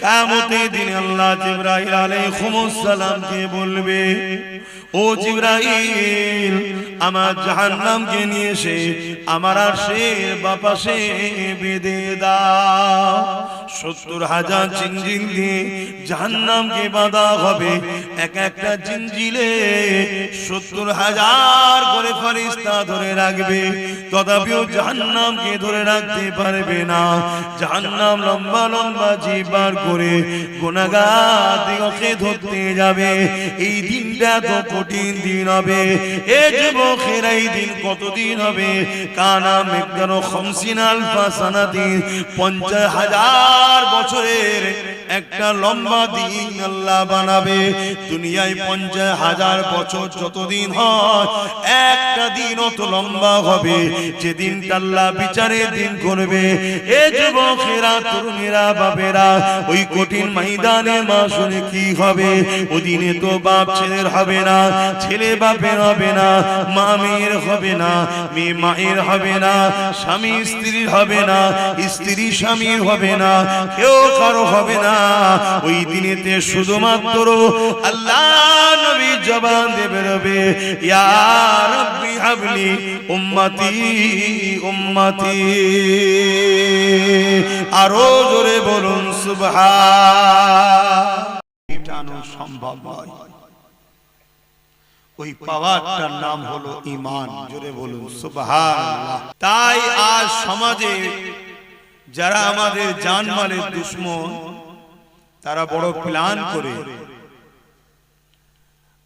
কিয়ামতের দিন আল্লাহ জিবরাইল আলাইহিস সালামকে বলবে, ও জিবরাইল, আমার জাহান্নামকে নিয়ে এসে আমার আরশের বাপাশে বেঁধে দাও। 70,000 জিঞ্জির দিয়ে জাহান্নামকে বাঁধা হবে। এক একটা জিঞ্জিলে 70,000 করে ফেরেশতা ধরে রাখবে, তথাপিও জাহান্নামকে ধরে রাখতে পারবে না। জাহান্নাম লম্বা লম্বা জিভ বার করে গুনাহগারদেরকে ধরতে যাবে। এই দিনটা তো কঠিন দিন হবে। এ যুবকেরা, এই দিন কতদিন হবে? কানা মিকদারু 50 আলফা সানাতিন, 50,000 বছরের একটা লম্বা দিন আল্লাহ বানাবে। দুনিয়ায় 50,000 বছর যতদিন হয়, একটা দিন অত লম্বা হবে যেদিন আল্লাহ বিচারের দিন করবে। এ যুবকেরা, তরুণীরা, বাবেরা, ওই কঠিন ময়দানে মাসরে কি হবে? ওই দিনে তো বাপ ছেলের হবে না, ছেলে বাপের হবে না, মা মেয়ের হবে না, মেয়ে মায়ের হবে না, স্বামী স্ত্রীর হবে না, স্ত্রী স্বামীর হবে না, কেউ কারো হবে না। ওই দিনেতে শুধুমাত্র আল্লাহ নবী জবান দিয়ে বেরোবে, ইয়া রাব্বি হাবলি উম্মতি উম্মতি। আরো জোরে বলুন সুবহান। এটানো সম্ভব নয়। ওই পাওয়ারটার নাম হলো ঈমান। জোরে বলুন সুবহানাল্লাহ। তাই আজ সমাজে যারা আমাদের জানমালের দুশমন, তারা বড় প্ল্যান করে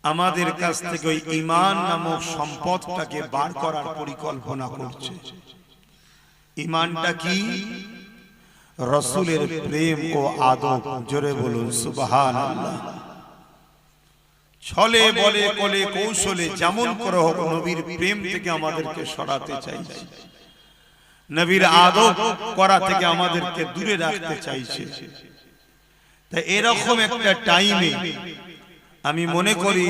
আমাদের কাছ থেকে ওই ঈমান নামক সম্পদটাকে বার করার পরিকল্পনা করছে। ঈমানটা কি? রাসূলের প্রেম ও আদব। জোরে বলুন সুবহানাল্লাহ। ছলে বলে কোলে কৌশলে যেমন করে হোক নবীর প্রেম থেকে আমাদেরকে সরাতে চাইছে, নবীর আদব করা থেকে আমাদেরকে দূরে রাখতে চাইছে। তাই এরকম একটা টাইমে আমি মনে করি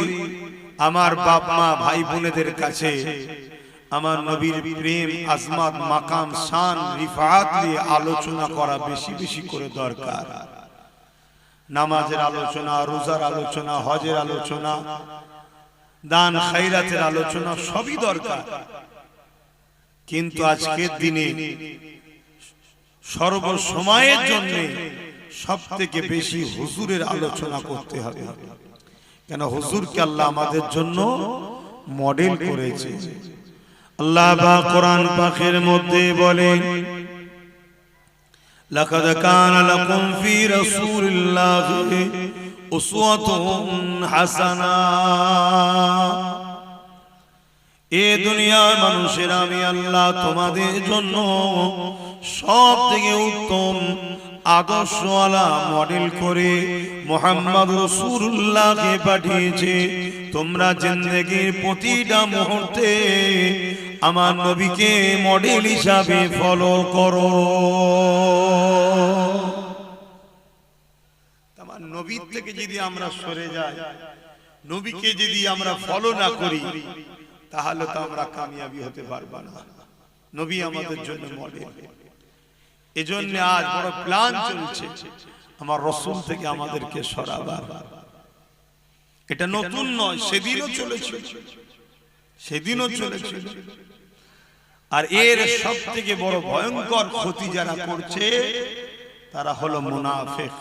আমার বাপ মা ভাই বোনেদের কাছে আমার নবীর প্রেম, আজমাত, মাকাম, শান, রিফাত নিয়ে আলোচনা করা বেশি বেশি করে দরকার। নামাজের আলোচনা, রোজার আলোচনা, হজের আলোচনা, দান খায়রাতের আলোচনা সবই দরকার। কিন্তু আজকের দিনে সর্বসময়ের জন্য সবথেকে বেশি হুজুরের আলোচনা করতে হবে। কেন? হুজুরকে আল্লাহ আমাদের জন্য মডেল করেছে। আল্লাহ পাক কোরআন পাকের মধ্যে বলেন, লাকাদ কানা লাকুম ফি রাসূলিল্লাহি উসওয়াতুন হাসানাহ। এ দুনিয়ার মানুষেরা, আমি আল্লাহ তোমাদের জন্য সবথেকে উত্তম আদর্শওয়ালা মডেল করে মুহাম্মদ রাসূলুল্লাহকে পাঠিয়েছে। তোমরা জিন্দেগির প্রতিটা মুহূর্তে আমার নবীকে মডেল হিসাবে ফলো করো। আমার নবীর থেকে যদি আমরা সরে যাই, নবীকে যদি আমরা ফলো না করি, তাহলে তো আমরা কামিয়াবি হতে পারবো না। নবী আমাদের জন্য মডেল। এজন্য আজ বড় প্ল্যান চলছে আমার রাসূল থেকে আমাদেরকে সরাবার। এটা নতুন নয়, সেদিনও চলেছিল, সেদিনও চলেছিল। আর এর সবথেকে বড় ভয়ঙ্কর ক্ষতি যারা করছে তারা হলো মুনাফিক,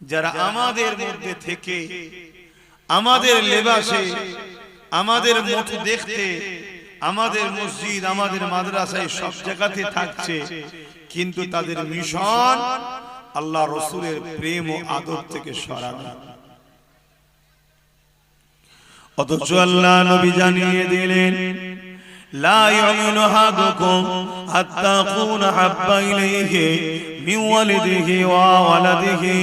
যারা আমাদের মধ্যে থেকে আমাদের লেবাসে, আমাদের মত দেখতে, আমাদের মসজিদ, আমাদের মাদ্রাসায় সব জায়গাতে থাকছে, কিন্তু তাদের মিশন আল্লাহ রাসূলের প্রেম ও আদব থেকে সরানো। অথচ আল্লাহ নবী জানিয়ে দিলেন, লা ইউমিনু আহাদুকুম হাত্তা কুনা হাব্বা ইলাইহি মিন ওয়ালিদিহি ওয়া ওয়ালাদিহি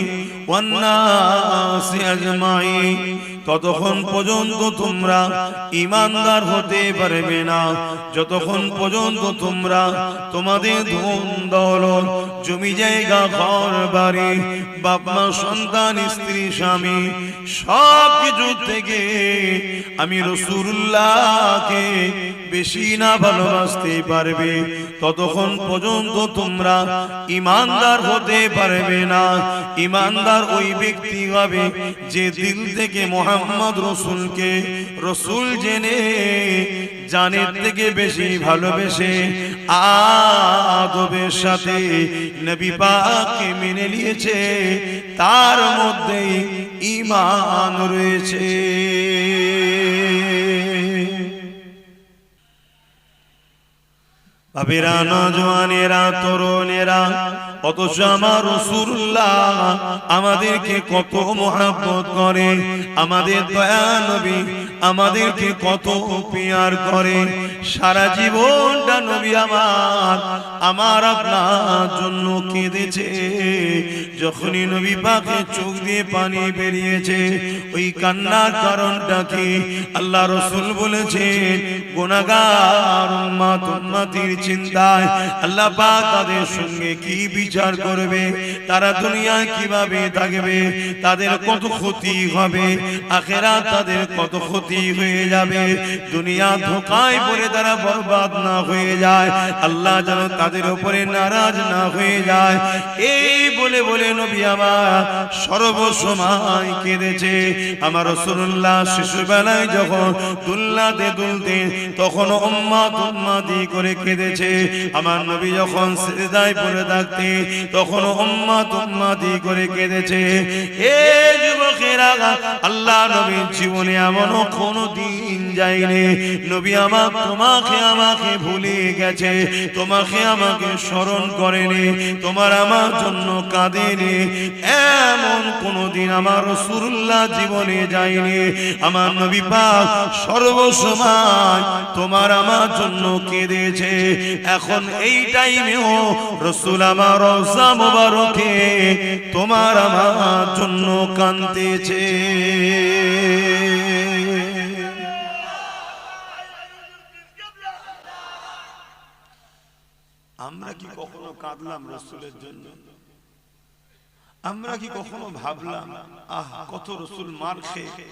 ওয়ান নাসি আজমাইন। ততক্ষণ পর্যন্ত তোমরা ঈমানদার হতে পারবে না। যতক্ষণ পর্যন্ত তোমরা তোমাদের ধন দৌলত, জমি জায়গা, ঘর বাড়ি, বাপ মা, সন্তান, স্ত্রী, স্বামী সব কিছু থেকে আমি রাসূলুল্লাহকে বেশি না ভালোবাসতে পারবে, ততক্ষণ পর্যন্ত তোমরা ঈমানদার হতে পারবে না। ঈমানদার ওই ব্যক্তি হবে যে দিল থেকে মুহাম্মদ রাসূলকে রাসূল জেনে জানের থেকে বেশি ভালোবেসে আদবের সাথে নবী পাককে মেনে নিয়েছে, তার মধ্যেই ঈমান রয়েছে। বাবেরা, নওজওয়ানেরা, তরুণেরা, অথচ আমার রাসূলুল্লাহ আমাদেরকে কত মহব্বত করে, আমাদের দয়া নবী আমাদেরকে কত পিয়ার করে। সারা জীবনটা নবী আমার আপনার জন্য কেঁদেছে। যখনই নবী পাকের চোখ দিয়ে পানি বেরিয়েছে, ওই কান্নার কারণটা কি? আল্লাহ রাসূল বলেছেন, গুনাহগার উম্মত উম্মতির চিন্তায় আল্লাহ পাক তাদের সঙ্গে কি বিচার করবে, তারা দুনিয়ায় কিভাবে থাকবে, তাদের কত ক্ষতি হবে, আখিরাত তাদের কত ক্ষতি হয়ে যাবে, দুনিয়া ধোঁকায় পড়ে তারা বরবাদ না হয়ে যায়, আল্লাহ যেন তাদের উপরে নারাজ না হয়ে যায়। এই বলে বলে নবী আমার সর্বসময় কেঁদেছে। আমার রাসূলুল্লাহ শিশুবেলায় যখন দুলনাতে দুলতে তখন উম্মত উম্মতি করে কেঁদেছে। আমার নবী যখন সিজদায় পড়ে থাকতে তখন উম্মত উম্মতি করে কেঁদেছে। এ যুবকেরা, আল্লাহ নবীর জীবনে এমন কোনো দিন যায়নি নবী আমার তোমাকে আমাকে ভুলে গেছে, তোমাকে আমাকে স্মরণ করেনি, তোমার আমার জন্য কাঁদেনি, এমন কোনদিন আমার রাসূলুল্লাহ জীবনে যায়নি। আমার নবী পাক সর্বসময় তোমার আমার জন্য কেঁদেছে। এখন এই টাইমেও রাসূল আমার রওজা মুবারকে তোমার আমার জন্য কাঁদতেছে। আমরা কি কখনো কাঁদলাম রাসূলের জন্য? আমরা কি কখনো ভাবলাম, আহ কত রাসূল মার খেয়ে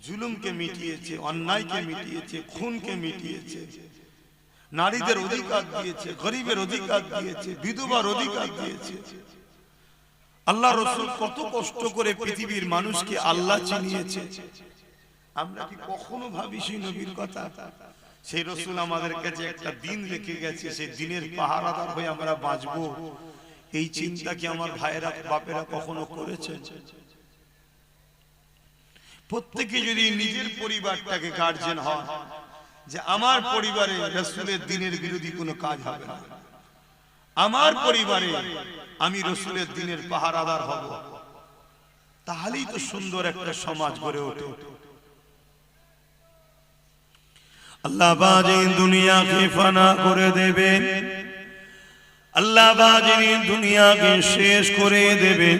জুলুমকে মিটিয়েছে, অন্যায়কে মিটিয়েছে, খুনকে মিটিয়েছে, নারীদের অধিকার দিয়েছে, গরিবের অধিকার দিয়েছে, বিধবার অধিকার দিয়েছে। আল্লাহ রাসূল কত কষ্ট করে পৃথিবীর মানুষকে আল্লাহ চিনিয়েছে। আমরা কি কখনো ভাবি সেই নবীর কথা? সেই রাসূল আমাদের কাছে একটা দিন রেখে গেছে, সেই দিনের পাহারাদার হয়ে আমরা বাঁচবো, এই চিন্তা কি আমার ভাইয়েরা বাপেরা কখনো করেছে? প্রত্যেকে যদি নিজের পরিবারটাকে গার্জিয়ান হয় যে আমার পরিবারে রাসূলের দ্বীনের বিরোধী কোনো কাজ হবে না, আমার পরিবারে আমি রাসূলের দ্বীনের পাহারাদার হব, তাহলেই তো সুন্দর একটা সমাজ গড়ে ওঠে। আল্লাহ বাজিন দুনিয়াকে ফানা করে দেবেন, আল্লাহ বাজিন দুনিয়াকে শেষ করে দেবে।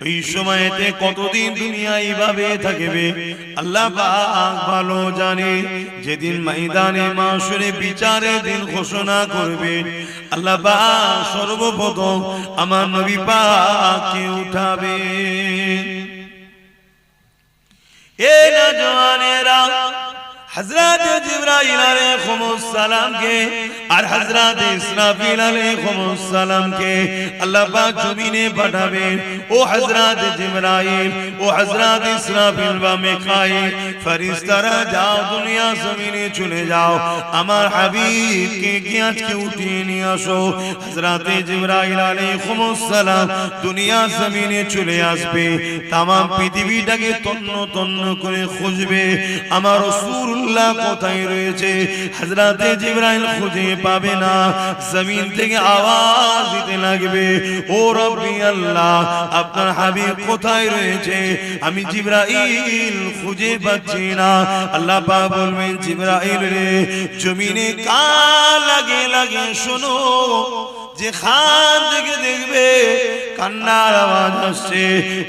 এই সময়তে কতদিন দুনিয়া এইভাবে থাকবে আল্লাহ পাক ভালো জানে। যেদিন ময়দানে মাশরে বিচারের দিন ঘোষণা করবেন, আল্লাহ পাক সর্বপ্রথম আমার নবী পাককে উঠাবেন। এ নওজওয়ানেরা, হযরত জিবরাইল আলাইহিস সালাম কে আর হযরত ইসরাফিল আলাইহিস সালাম কে আল্লাহ পাক জমিনে পাঠাবেন। ও হযরত জিবরাইল, ও হযরত ইসরাফিল বা মিকাইল, ফেরেশতারা যাও দুনিয়া জমিনে চলে যাও, আমার হাবিবকে কি আজকে উঠিয়ে নিয়ে আসো। হযরত জিবরাইল আলাইহিস সালাম দুনিয়া জমিনে চলে আসবে, তাম পৃথিবীটাকে তন্ন তন্ন করে খুঁজবে আমার রাসূল কোথায় রয়েছে। হযরত জিবরাইল খুঁজে পাবে না, জমিন থেকে আওয়াজ দিতে লাগবে, ও রব্বি আল্লাহ, আপনার হাবিব কোথায় রয়েছে? আমি জিবরাইল খুঁজে পাচ্ছি না। আল্লাহ পাক বলবেন, জিবরাইল রে, জমিনে কাল লাগিয়ে লাগিয়ে শোনো, যে খান থেকে দেখবে কান্নার আওয়াজ আসছে,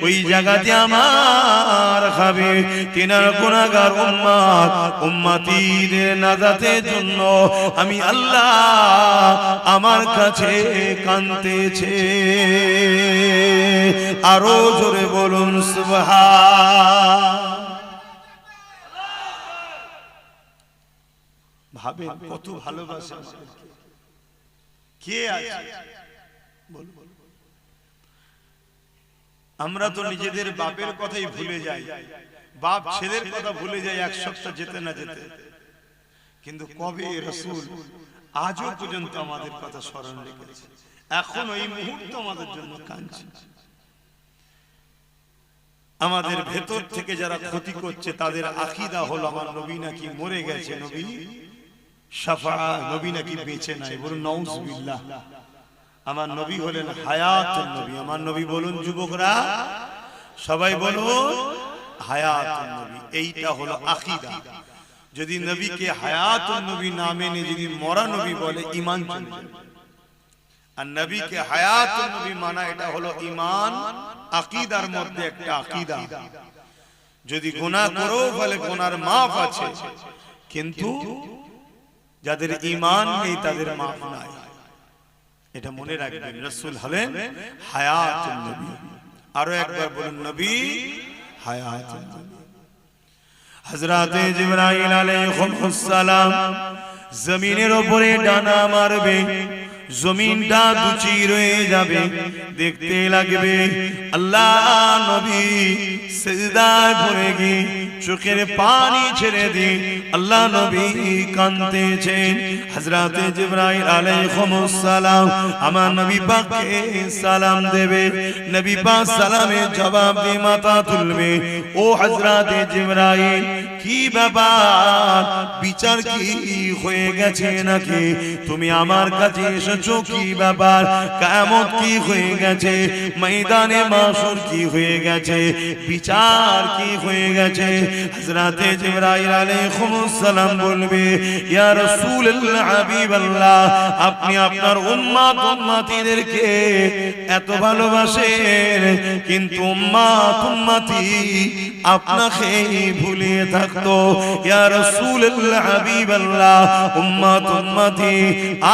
ওই জায়গাতে আমার খাবে তিনার গুনাহগার উম্মত, উম্মতিদের নাজাতের জন্য আমি আল্লাহ আমার কাছে কাঁদতেছে। আরো জোরে বলুন সুবহান। ভাবেন কত ভালোবাসা কে আছে। আমরা তো নিজেদের বাপের কথাই ভুলে যাই, বাপ ছেলের কথা ভুলে যাই এক সপ্তাহ যেতে না যেতে। কিন্তু কবে রাসূল আজও পর্যন্ত আমাদের কথা স্মরণ রেখেছে, এখন এই মুহূর্তে আমাদের জন্য কাঁদছে। আমাদের ভেতর থেকে যারা ক্ষতি করছে তাদের আকীদা হলো আমার নবী নাকি মরে গেছে, নবী শাফাআত, নবী নাকি বেঁচে নাই। বলুন নাউযুবিল্লাহ। আমার নবী হলেন হায়াতুন নবী। আমার নবী বলুন যুবকরা, সবাই বলুন হায়াতুন নবী। এইটা হলো আকীদা। যদি নবীকে হায়াতুন নবী না মেনে যদি মরা নবী বলে, ঈমান চলে যাবে। আর নবীকে হায়াতুন নবী মানা এটা হলো ঈমান, আকীদার মধ্যে একটা আকীদা। যদি গুনাহ করো বলে গুনার মাফ আছে, কিন্তু যাদের ঈমান নেই তাদের মাফ নাই। এটা মনে রাখবেন, রাসূল হলেন হায়াতুন নবী। আরো একবার বলুন নবী হায়াতুন নবী। হযরতে জিবরাইল আলাইহিস সালাম জমিনের উপরে ডানা মারবে, জমিনটা দুচির হয়ে যাবে, দেখতে লাগবে আল্লাহ নবী সিজদায় পড়ে গিয়ে চোখের পানি ছেড়ে দিয়ে আল্লাহ নবী কাঁদতেছেন। হযরতে জিবরাইল আলাইহিস সালাম আমার নবী পাককে সালাম দেবে, নবী পাক সালামের জবাব দিয়ে মাথা তুলবে। ও হযরতে জিবরাইল, কি ব্যাপার, বিচার কি হয়ে গেছে নাকি? তুমি আমার কাছে এসেছো, কি ব্যাপার? কিয়ামত কি হয়ে গেছে? ময়দানে মাশর কি হয়ে গেছে? বিচার কি হয়ে গেছে? হযরতে জিবরাইল আলাইহিস সালাম বলবে, ইয়া রাসূলুল্লাহ, হাবিবাল্লাহ, আপনি আপনার উম্মত উম্মতিদেরকে এত ভালোবাসেন, কিন্তু উম্মত উম্মতি আপনাকে ভুলে থাকতো। ইয়া রাসূলুল্লাহ, হাবিবাল্লাহ, উম্মত উম্মতি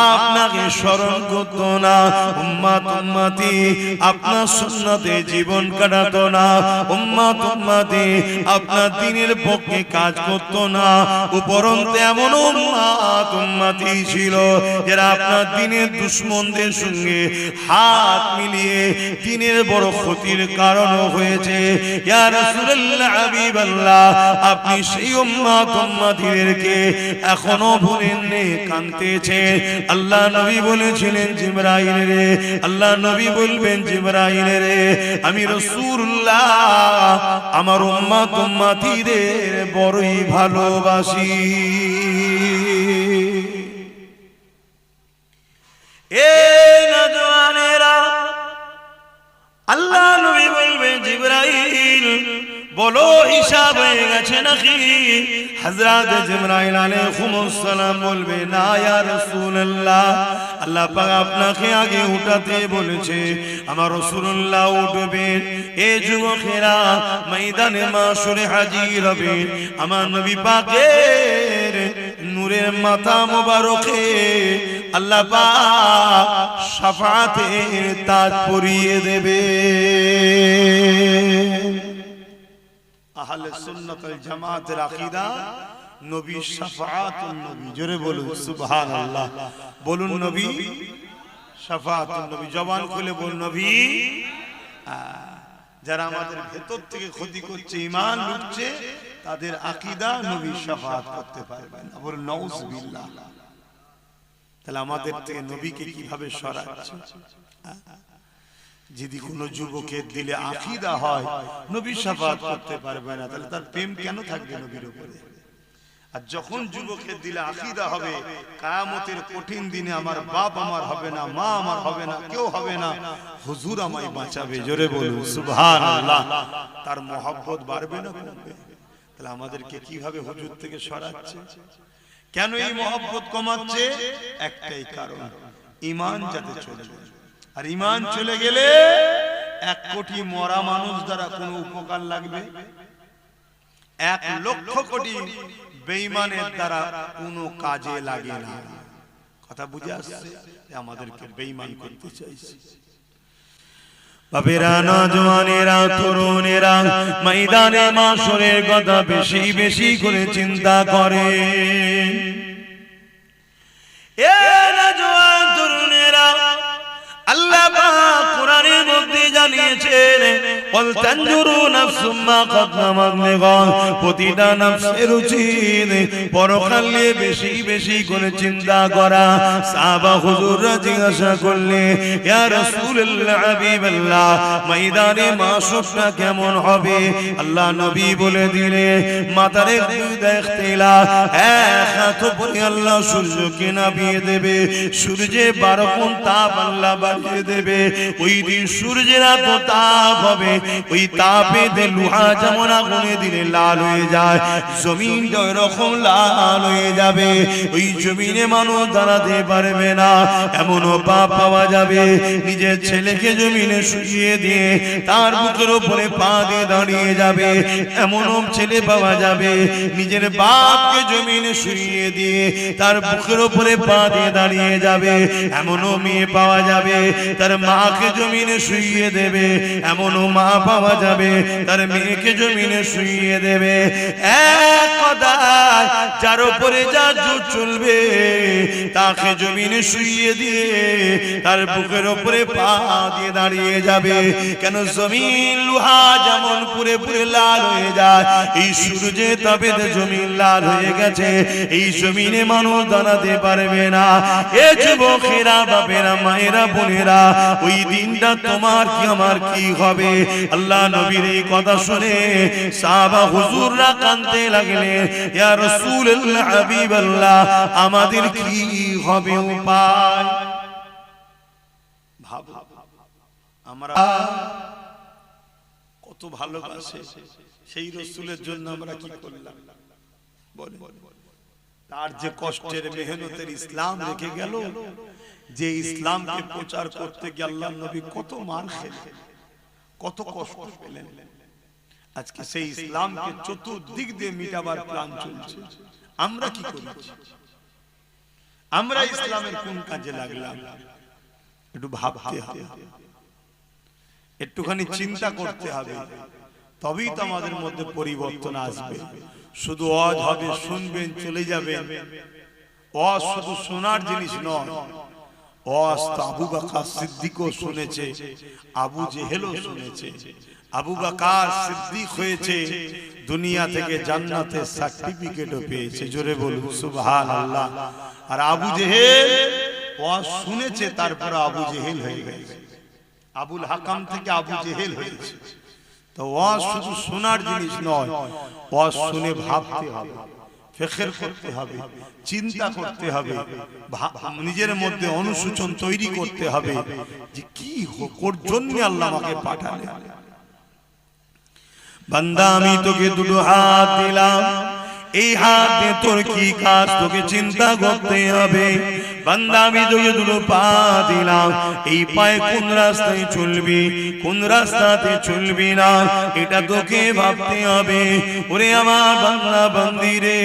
আপনাকে স্মরণ করতো না, উম্মত উম্মতি আপনার সুন্নতে জীবন কাটাতো না, উম্মত উম্মতি আপনার দ্বীনের পক্ষে কাজ করতো না। উপরন্তু এমন উম্মত উম্মতি ছিল যারা আপনার দ্বীনের দুশমনদের সঙ্গে হাত মিলিয়ে দ্বীনের বড় ক্ষতির কারণ হয়েছে। ইয়া রাসূলুল্লাহ, হাবিবাল্লাহ, আপনি সেই উম্মত উম্মতিদেরকে এখনো ভুলেননি, কাঁদতেছেন। আল্লাহ নবী বলেছিলেন জিবরাইল রে, আল্লাহ নবী বলবেন জিবরাইল রে, আমি রাসূলুল্লাহ আমার উম্মত উম্মতিদের বড়ই ভালোবাসি। এ নওজওয়ানেরা, আল্লাহ নবী বলবেন জিবরাইল বলো হিসাব হয়ে গেছে নাকি? হযরত জিবরাইল আলাইহিস সালাম বলবে, না ইয়া রাসূলুল্লাহ, আল্লাহ পাক আপনাকে আগে উঠাতে বলেছে, আমার রাসূলুল্লাহ উঠবেন। এ যুবকেরা ময়দানে মাশরে হাজির হবে, আমার নবী পাকের নূরের মাথা মোবারকে আল্লাহ পাক শাফাআতের তাজ পরিয়ে দেবে। আহলে সুন্নাত ওয়াল জামাতের আকীদা নবী শাফাআতুন নবী। জোরে বলুন সুবহানাল্লাহ। বলুন নবী শাফাআতুন নবী। জবান খুলে বলুন নবী। যারা আমাদের ভেতর থেকে ক্ষতি করছে, ঈমান লুটছে, তাদের আকীদা নবী শাফাআত করতে পারবে না। বলুন নাউযুবিল্লাহ। তাহলে আমাদের থেকে নবীকে কিভাবে সরাচ্ছে? যদি কোনো যুবকের দিলে আকীদা হয় নবী শাফাআত করতে পারবে না, তাহলে তার প্রেম কেন থাকবে নবীর উপরে? আর যখন যুবকের দিলে আকীদা হবে, কিয়ামতের কঠিন দিনে আমার বাপ আমার হবে না, মা আমার হবে না, কেউ হবে না, হুজুর আমায় বাঁচাবে। জোরে বলুন সুবহানাল্লাহ। তার মহব্বত বাড়বে না কমবে? তাহলে আমাদেরকে কিভাবে হুজুর থেকে সরাচ্ছে? কেন এই মহব্বত কমাচ্ছে? একটাই কারণ, ঈমান যাতে চলে যায়। আর ঈমান চলে গেলে 1 কোটি মরা মানুষ দ্বারা কোনো উপকার লাগবে? 1 লক্ষ কোটি বেঈমানের দ্বারা কোনো কাজে লাগে না। কথা বুঝে আসছে? আমাদেরকে বেঈমান করতে চাইছে। বাবেরা, নওজওয়ানেরা, তরুণেরা ময়দানে মাশরের কথা বেশি বেশি করে চিন্তা করে। এ নওজওয়ান তরুণেরা, আল্লাহ পাক কোরআনের মধ্যে জানিয়েছেন, ওয়াল তানজুরু নাফসুম মা কদ্দামাত লিগাদ, প্রতিটা নফসের উচিত পরকালে বেশি বেশি করে চিন্তা করা। সাহাবা হুজুররা জিজ্ঞাসা করলে, ইয়া রাসূলুল্লাহ, হাবিবাল্লাহ, ময়দানে মাশরটা কেমন হবে? আল্লাহ নবী বলে দিলে, মাথারে দুইটা ইখতিলাফ, এক হাত উপরে আল্লাহ সূর্যকে নামিয়ে দেবে, সূর্যে 12 গুণ তাপ আল্লাহ বাড়িয়ে দেবে। ওই দিন সূর্যের এত তাপ হবে, ওই তাপে লোহা যেমন আগুনে দিলে লাল হয়ে যায়, জমিনটা এরকম লাল হয়ে যাবে। ওই জমিনে মানুষ দাঁড়াতে পারবে না। এমনও পাপ পাওয়া যাবে, নিজের ছেলেকে জমিনে শুইয়ে দিয়ে তার বুকের উপরে পা দিয়ে দাঁড়িয়ে যাবে। এমনও ছেলে পাওয়া যাবে, নিজের বাপকে জমিনে শুইয়ে দিয়ে তার বুকের উপরে পা দিয়ে দাঁড়িয়ে যাবে। এমনও মেয়ে পাওয়া যাবে, তার মাকে জমিনে শুইয়ে দেবে। এমনও মা পাওয়া যাবে, তার মেয়েকে জমিনে শুইয়ে দেবে। এক কথায় যার উপরে যা জোর চলবে তাকে জমিনে শুইয়ে দিয়ে তার বুকের উপরে পা দিয়ে দাঁড়িয়ে যাবে। কেন? জমিন লোহা যেমন পুরে পুরে লাল হয়ে যায়, এই সূর্যে তাপে জমিন লাল হয়ে গেছে। এই জমিনে মানুষ দাঁড়াতে পারবে না। এ যুবকেরা, বাপেরা, মায়েরা, বোনেরা, ওই দিনটা তোমার কি আমার কি হবে? আল্লাহ নবীর এই কথা শুনে সাহাবা হুজুররা কাঁদতে লাগলেন, ইয়া রাসূলুল্লাহ, হাবিবাল্লাহ, আমাদের কি হবে উপায়? ভাব, আমরা কত ভালোবাসে সেই রাসূলের জন্য আমরা কি করলাম বলেন? তার যে কষ্টের মেহনতের ইসলাম রেখে গেল, যে ইসলামকে প্রচার করতে গিয়ে আল্লাহর নবী কত মার খেলেন, কত কষ্ট পেলেন। আজকে সেই ইসলামকে চতুর্দিক দিয়ে মিটাবার প্ল্যান চলছে। আমরা কি করেছি? আমরা ইসলামের কোন কাজে লাগলাম? একটু ভাবতে হবে, একটুখানি চিন্তা করতে হবে, তবেই তো আমাদের মধ্যে পরিবর্তন আসবে। শুধু ওয়াজ হবে, শুনবেন, চলে যাবেন। ওয়াজ শুধু শোনার জিনিস নয়, ওয়াজ তো আবু বকর সিদ্দিকও শুনেছে, আবু জেহেলও শুনেছে। আবু বকর সিদ্দিক হয়েছে, দুনিয়া থেকে জান্নাতের সার্টিফিকেটও পেয়েছে। জোরে বলুন সুবহানাল্লাহ। আর আবু জেহেল ওয়াজ শুনেছে, তারপর আবু জেহেল হয়ে গেছে। আবুল হাকাম থেকে আবু জেহেল হয়েছে। তো ওয়াজ শুধু শোনার জিনিস নয়, ওয়াজ শুনে ভাবতে হবে, ফিকির করতে হবে, চিন্তা করতে হবে, নিজের মধ্যে অনুশোচন তৈরি করতে হবে যে কি কোর জন্য আল্লাহ আমাকে পাঠালেন। বান্দা, আমি তোকে দুটো হাত দিলাম, এই হাত দিয়ে তোর কি কাজ তোকে চিন্তা করতে হবে। বান্দা, আমি তোকে দুটো পা দিলাম, এই পায়ে কোন রাস্তায় চলবি, কোন রাস্তাতে চলবি না, এটা তোকে ভাবতে হবে। ওরে আমার বান্দা বান্দি রে,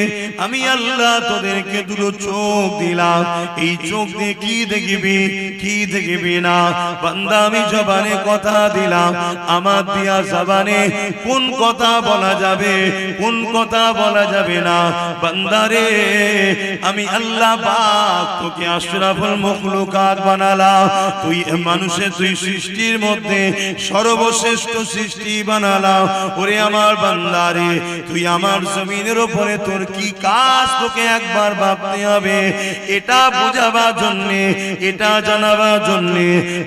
আমি আল্লাহ তোদেরকে দুটো চোখ দিলাম, এই চোখ দিয়ে কি দেখবি, কি দেখবি না। বান্দা, আমি জবানে কথা দিলাম, আমার দিয়া জবানে কোন কথা বলা যাবে, কোন কথা বলা যাবে না। বান্দা রে, আমি আল্লাহ পাক তোকে আশরাফুল মখলুকাত বানালাম, তুই মানুষের, তুই সৃষ্টির মধ্যে সর্বশ্রেষ্ঠ সৃষ্টি বানালাম। ওরে আমার বান্দা রে, তুই আমার জমিনের উপরে তোর কি কাজ তোকে একবার ভাবতে হবে। এটা বোঝাবার জন্য, এটা জানাবার জন্য,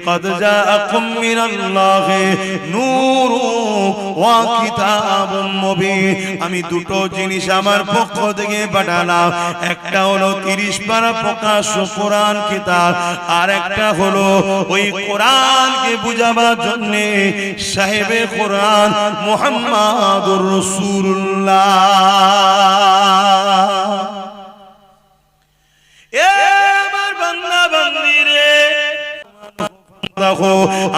কদ জাআকুম মিনাল্লাহি নূরুন ওয়া কিতাবুম মুবিন, আমি দুটো জিনিস আমার পক্ষ থেকে পাঠালাম। একটা হলো 30 পারা প্রকাশ্য কোরআন কিতাব, আর একটা হলো ওই কোরআনকে বুঝাবার জন্য সাহেবে কোরআন মুহাম্মাদুর রাসূলুল্লাহ। ফাফতাহু,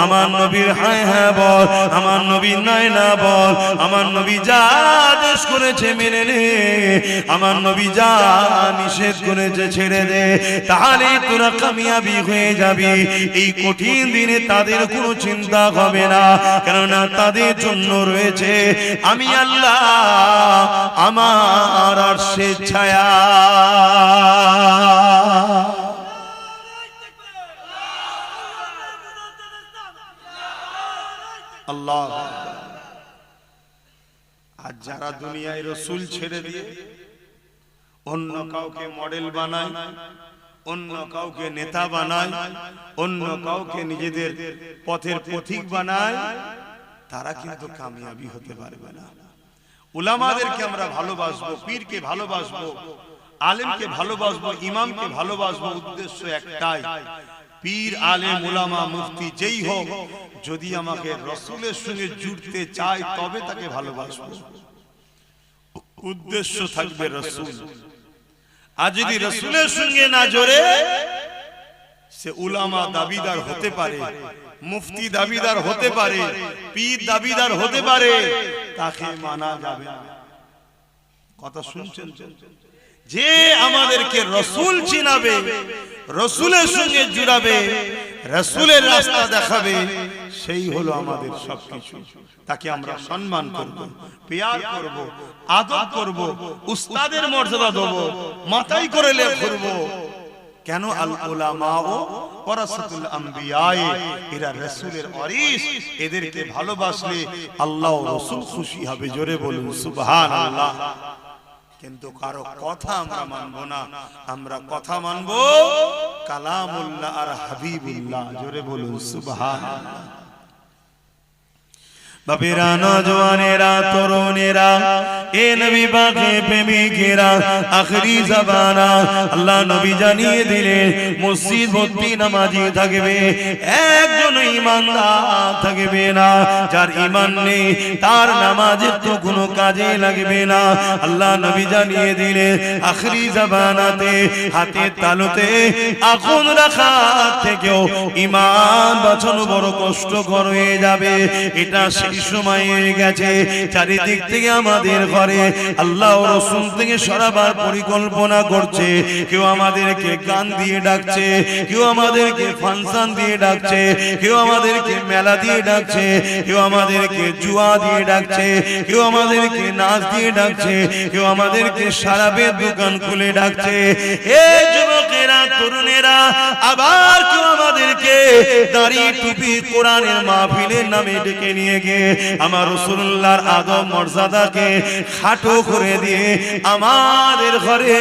আমার নবীর হ্যাঁ হ্যাঁ বল, আমার নবী নাই না বল, আমার নবী যা আদেশ করেছে মেনে নে, আমার নবী যা নিষেধ করেছে ছেড়ে দে, তাহলে তোরা কামিয়াবি হয়ে যাবি। এই কঠিন দিনে তাদের কোনো চিন্তা হবে না, কেননা তাদের জন্য রয়েছে আমি আল্লাহ, আমার আরশের ছায়া। আল্লাহ। আর যারা দুনিয়ায় রসুল ছেড়ে দিয়ে অন্য কাউকে মডেল বানায়, অন্য কাউকে নেতা বানায়, অন্য কাউকে নিজেদের পথের পথিক বানায়, তারা কিন্তু কামিয়াবি হতে পারবে না। উলামাদেরকে আমরা ভালোবাসবো, পীরকে ভালোবাসবো, আলেমকে ভালোবাসবো, ইমামকে ভালোবাসবো, উদ্দেশ্য একটাই, পীর আলেম উলামা মুফতি যেই হোক, যদি আমাকে রসুলের সঙ্গে জুড়তে চায় তবে তাকে ভালোবাসবো, উদ্দেশ্য থাকবে রসুল। আর যদি রসুলের সঙ্গে না জোড়ে, সে উলামা দাবিদার হতে পারে, মুফতি দাবিদার হতে পারে, পীর দাবিদার হতে পারে, তাকে মানা যাবে না। কথা শুনছেন? যে আমাদেরকে রসুল চিনাবে, রসুলের সঙ্গে জুড়াবে, রসুলের রাস্তা দেখাবে, সেই হলো আমাদের সবকিছু। তাকে আমরা সম্মান করব, প্যার করব, আদর করব, উস্তাদের মর্যাদা দেব, মাথায় করে করব। কেন? আল উলামা ওয়ারাসাতুল আম্বিয়া, এরা রাসূলের ওয়ারিস, এদেরকে ভালোবাসলে আল্লাহ ও রাসূল খুশি হবে। জোরে বলুন সুবহানাল্লাহ। কিন্তু কারো কথা আমরা মানব না, আমরা কথা মানব কালামুল্লাহ আর হাবিবুল্লাহ। জোরে বলুন সুবহানাল্লাহ। বাপেরা, নওজওয়ানেরা, তরুণেরা, এ নবী পাকে প্রেমিকেরা, আখরি জামানা আল্লাহ নবী জানিয়ে দিলেন মসজিদ ভর্তি নামাজি থাকবে, একজন ঈমানদার থাকবে না। যার ঈমান নেই তার নামাজের তো কোনো কাজে লাগবে না। আল্লাহ নবী জানিয়ে দিলেন আখরি জামানাতে হাতে তালুতে আগুন রাখা থেকেও ঈমান বাঁচানো বড় কষ্টকর হয়ে যাবে। এটা সময় গেছে, চারিদিক থেকে আমাদের ঘরে আল্লাহ ও রাসূল থেকে সরাবার পরিকল্পনা করছে। কেউ আমাদেরকে গান দিয়ে ডাকছে, কেউ আমাদেরকে ফাংশন দিয়ে ডাকছে, কেউ আমাদেরকে মেলা দিয়ে ডাকছে, কেউ আমাদেরকে জুয়া দিয়ে ডাকছে, কেউ আমাদেরকে নাচ দিয়ে ডাকছে, কেউ আমাদেরকে শরাবের দোকান খুলে ডাকছে। এই যুবকেরা, তরুণেরা, আবার কেউ আমাদেরকে দাড়ি টুপি কোরআনের মাহফিলের নামে ডেকে নিয়ে গিয়ে আমার রাসূলুল্লাহর আদব মর্যাদাকে খাটো করে দিয়ে আমাদের ঘরে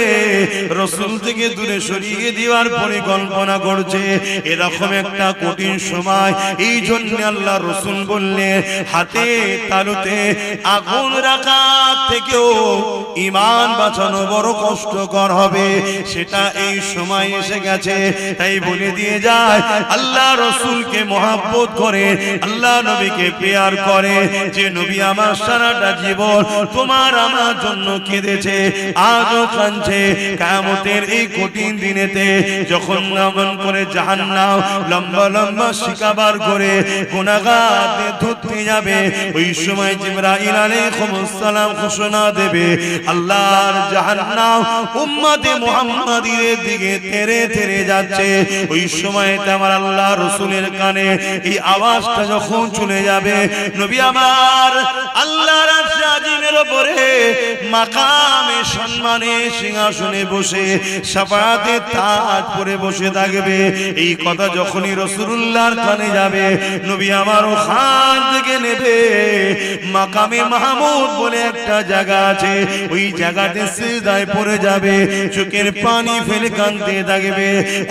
রাসূল থেকে দূরে সরিয়ে দেওয়ার পরিকল্পনা করছে। এরকম একটা কঠিন সময়, এই জন্য আল্লাহ রাসূল বললেন হাতে তালুতে আগুন রাখা থেকেও ঈমান বাঁচানো বড় কষ্টকর হবে। সেটা এই সময় এসে গেছে। তাই বলে দিয়ে যায়, আল্লাহ রাসূলকে মহব্বত করে, আল্লাহ নবীকে প্যার করে, যে নবী আমার সারাটা জীবন তোমার আমার জন্য কেঁদেছে, আজও কাঁদছে। কিয়ামতের এই কঠিন দিনেতে যখন নামন করে জাহান্নাম লম্বা লম্বা শিকাবার করে গুনাহগারদের ধরতে যাবে, ওই সময় জিবরাইল আলাইহিস সালাম ঘোষণা দেবে, আল্লাহর জাহান্নাম উম্মতে মুহাম্মাদির দিকে তেরে তেরে যাচ্ছে। ওই সময়তে আমার আল্লাহ রাসূলের কানে এই আওয়াজটা যখন চলে যাবে, নবী আমার আল্লাহর আরশে আজিমের উপরে মাকামে সম্মানে সিংহাসনে বসে শাফাআতের তাজ পরে বসে থাকবে। এই কথা যখনই রাসূলুল্লাহর কানে যাবে, নবী আমার ওখান থেকে নেবে মাকামে মাহমুদ বলে একটা জায়গা আছে, ওই জায়গাতে সিজদায় পড়ে যাবে, চোখের পানি ফেলে কাঁদতে থাকবে।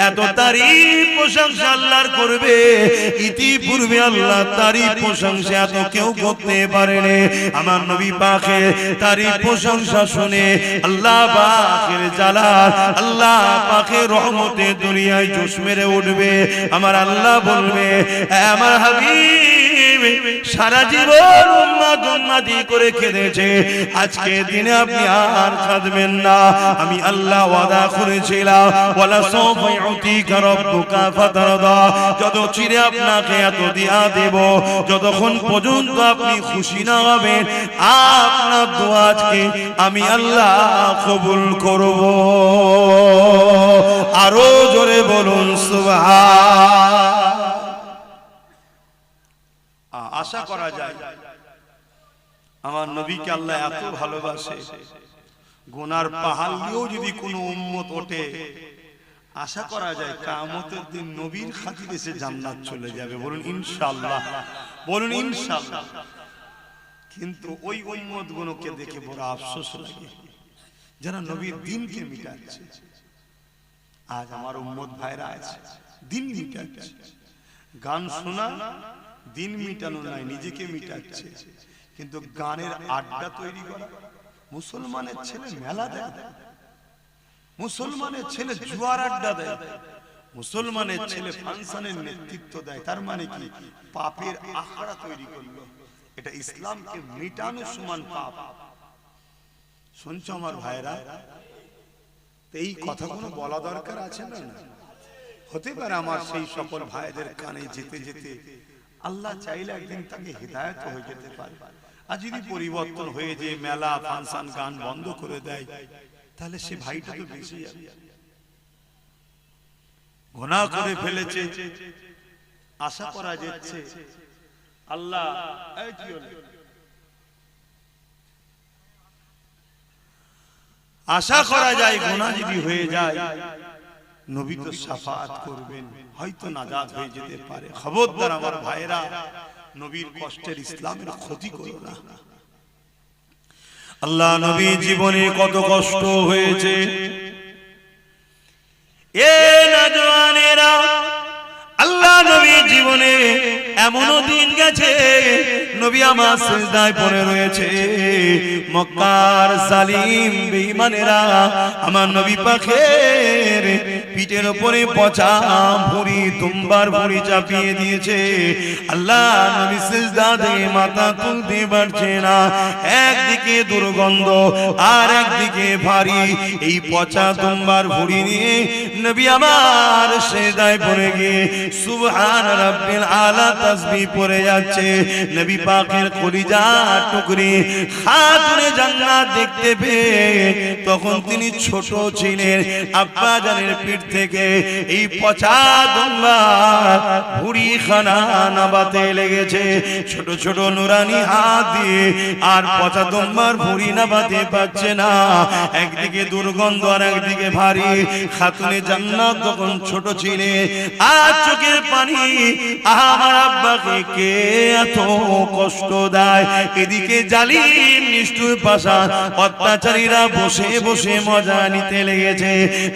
এত তারিফ প্রশংসা আল্লাহর করবে, ইতিপূর্বে আল্লাহ তারিফ প্রশংসা এত কেউ করতে পারেনি। আমার নবী পাকের তারিফ প্রশংসা শুনে আল্লাহ পাকের জালাল, আল্লাহ পাকের রহমতে দুনিয়ায় জোশ মেরে উঠবে। আমার আল্লাহ বলবে, আমার হাবিব সারা জীবন উম্মত উম্মতি করে কেঁদেছে, আজকে দিনে আপনি আর কাঁদবেন না। আমি আল্লাহ ওয়াদা করেছিলাম ওয়ালা সাওফা ইউতিকা রাব্বুকা ফাতারদা, যত চিরে আপনাকে এত দিয়া দেব যতক্ষণ পর্যন্ত আপনি খুশি না হবেন আপনার দোয়া আজকে আমি আল্লাহ কবুল করব। আরো জোরে বলুন সুবহান। আশা করা যায় আমার নবীকে আল্লাহ এত ভালোবাসে, গুনার পাহাড় দিয়েও যদি কোনো উম্মত ওঠে আশা করা যায় কিয়ামতের দিন নবীর খাতিরে সে জান্নাত চলে যাবে। বলুন ইনশাআল্লাহ, বলুন ইনশাআল্লাহ। কিন্তু ওই উম্মত গুলোকে দেখে বড় আফসোস লাগে যারা নবীর দ্বীনকে মিটাচ্ছে। আজ আমার উম্মত ভাইরা আছে দ্বীন মিটাচ্ছে, গান শোনা দিন মিটানো নাই, নিজেকে মিটাচ্ছে। কিন্তু গানের আড্ডা তৈরি করা, মুসলমানের ছেলে মেলা দেয়, মুসলমানের ছেলে জুয়ার আড্ডা দেয়, মুসলমানের ছেলে ফাংশনের নেতৃত্ব দেয়, তার মানে কি পাপের আখড়া তৈরি করলো। এটা ইসলামকে মিটানো সমান পাপ। শুনছো আমার ভাইরা? এই কথাগুলো বলা দরকার আছে না? হতে পারে আমার সেই সকল ভাইদের কানে যেতে যেতে আল্লাহ চাইলে একদিন তাকে হিদায়াত হয়ে যেতে পারে। আর যদি পরিবর্তন হয়ে যে মেলা ফাংশন গান বন্ধ করে দেয় তাহলে সে ভাইটা তো বেঁচে যাবে। গুনাহ করে ফেলেছে, আশা করা যাচ্ছে আল্লাহ আশা করা যায় গুনাহ যদি হয়ে যায় নবী তো শাফাআত করবেন, হয়তো নাজাত হয়ে যেতে পারে। খবরদার আমার ভাইরা, নবীর কষ্টের ইসলামের ক্ষতি করো না। আল্লাহ নবী জীবনে কত কষ্ট হয়েছে। এ নওজওয়ানেরা, আল্লাহ নবী জীবনে এমনও দিন গেছে নবী আমার সিজদায় পড়ে রয়েছে। মক্কার জালিম বেঈমানেরা আমার নবী পাকের পিঠের উপরে পচা ভুঁড়ি, তুম্বার ভুঁড়ি চাপিয়ে দিয়েছে। আল্লাহ নবী সিজদা দিয়ে মাথা তুলতে পারছে না। একদিকে দুর্গন্ধ আর একদিকে ভারী, এই পচা তুম্বার ভুঁড়ি নিয়ে নবী আমার সিজদায় পড়ে গিয়ে সুবহান রাব্বিল আলা তাসবিহ পড়ে যাচ্ছে। নবী পাকের কলিজা টুকরি খাতুনে জান্নাত দেখতে পেয়ে তখন তিনি ছোট ছিলেন, আব্বা জানের পিঠ থেকে এই পচা দুম্বার ভুঁড়ি খানা নাবাতে লেগেছে। ছোট ছোট নুরানি হাত দিয়ে আর পচা দুম্বার ভুঁড়ি নাবাতে পারছে না। একদিকে দুর্গন্ধ আর একদিকে ভারী। খাতুনে জান্নাত তখন ছোট ছিলেন, আর চোখের পানি আমার আব্বাকে কে এত কষ্ট দেয়। এদিকে জালিম নিষ্ঠুর পাশান অত্যাচারীরা বসে বসে মজা নিতে লেগেছে।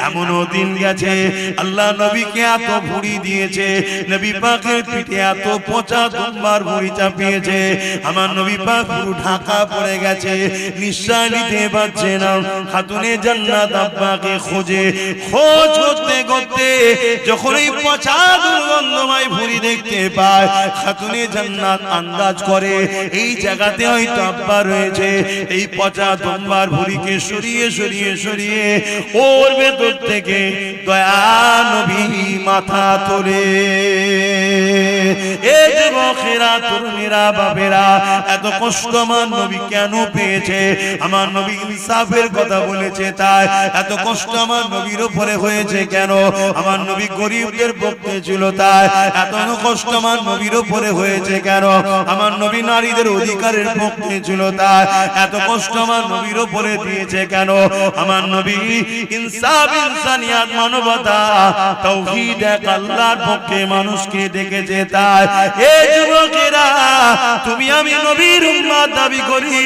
এমনও দিন গেছে আল্লাহ নবীকে এত ভুঁড়ি দিয়েছে, নবী পাকের পিঠে এত পচা দুম্বার ভুঁড়ি চাপিয়েছে, আমার নবী পাক পুরো ঢাকা পড়ে গেছে, নিঃশ্বাস নিতে পারছে না। খাতুনে জান্নাত আব্বাকে খোঁজ করতে করতে যখন এই পচা দুর্গন্ধময় ভুঁড়ি দেখতে পায়, খাতুনে জান্নাত আন্দাজ করে এই জায়গাতে হয়তো আব্বা রয়েছে। এই পচা দুম্বার ভুঁড়িকে সরিয়ে সরিয়ে সরিয়ে ওর ভেতর থেকে দয়া নবী মাথা তোলে। এই যুবকেরা, তরুণীরা, বাবেরা, এত কষ্ট আমার নবী কেন পেয়েছে? আমার নবী ইনসাফের কথা বলেছে তাই। এত কষ্ট আমার নবীর উপরে হয়েছে কেন? আমার নবী গরিবদের পক্ষে ছিল তাই। এত কষ্ট আমার নবীর উপরে হয়েছে কেন? আমার নবী নারীদের অধিকারের পক্ষে ছিল তাই। এত কষ্ট আমার নবীর উপরে দিয়েছে কেন? আমার নবী ইনসাফ, ইনসানিয়াত, মানবতা, তাওহীদ, এক আল্লাহর পক্ষে মানুষকে ডেকেছে তাই। এই যুবকেরা, তুমি আমি নবীর উম্মত দাবি করি,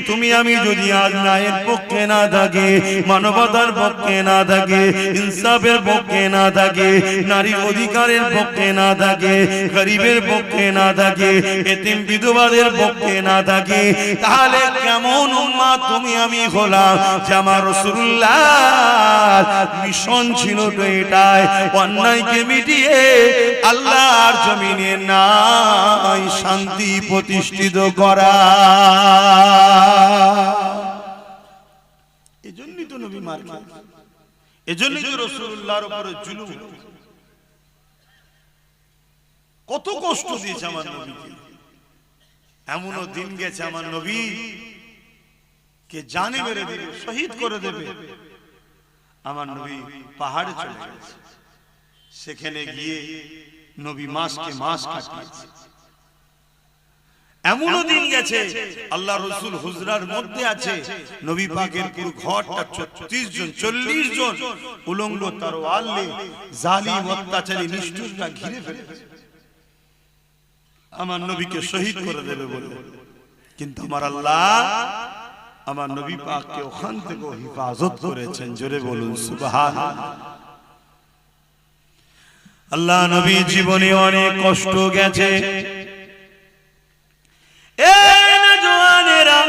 তুমি আমি যদি আজ ন্যায়ের পক্ষে না থাকি, মানবতার পক্ষে না থাকি, ইনসাফের পক্ষে না থাকি, নারীর অধিকারের পক্ষে না থাকি, গরিবের পক্ষে না থাকি, এতিম বিধবাদের পক্ষে না থাকি, তাহলে কেমন উম্মত তুমি আমি হলাম যে আমার রাসূলুল্লাহ মিশন ছিল তো এটাই, অন্যায়কে মিটিয়ে আল্লাহর জমিনে নাই শান্তি প্রতিষ্ঠিত করা। এজন্যই তো নবী মার খেয়েছে, এজন্যই তো রাসূলুল্লাহর উপরে জুলুম, কত কষ্ট দিয়েছে আমার নবীকে। এমনও দিন গেছে আমার নবী কে জানে মেরে দেবে, শহীদ করে দেবে। আমার নবী পাহাড়ে চলে গেছে, সেখানে গিয়ে নবী মাসকে মাস কাটিয়েছে। এমনও দিন গেছে আল্লাহ রাসূল হুজরার মধ্যে আছে, নবী পাকের পুরো ঘরটা 36 জন 40 জন উলঙ্গ তরোয়াল নিয়ে জালিম অত্যাচারী নিষ্ঠুররা ঘিরে ফেলেছে আমার নবীকে শহীদ করে দেবে বলে। কিন্তু আমার আল্লাহ আমার নবী পাককে ওখান থেকে হিফাজত করেছেন। জোরে বলুন সুবহানাল্লাহ। আল্লাহ নবী জীবনে অনেক কষ্ট গেছে। এই নওজওয়ানেরা,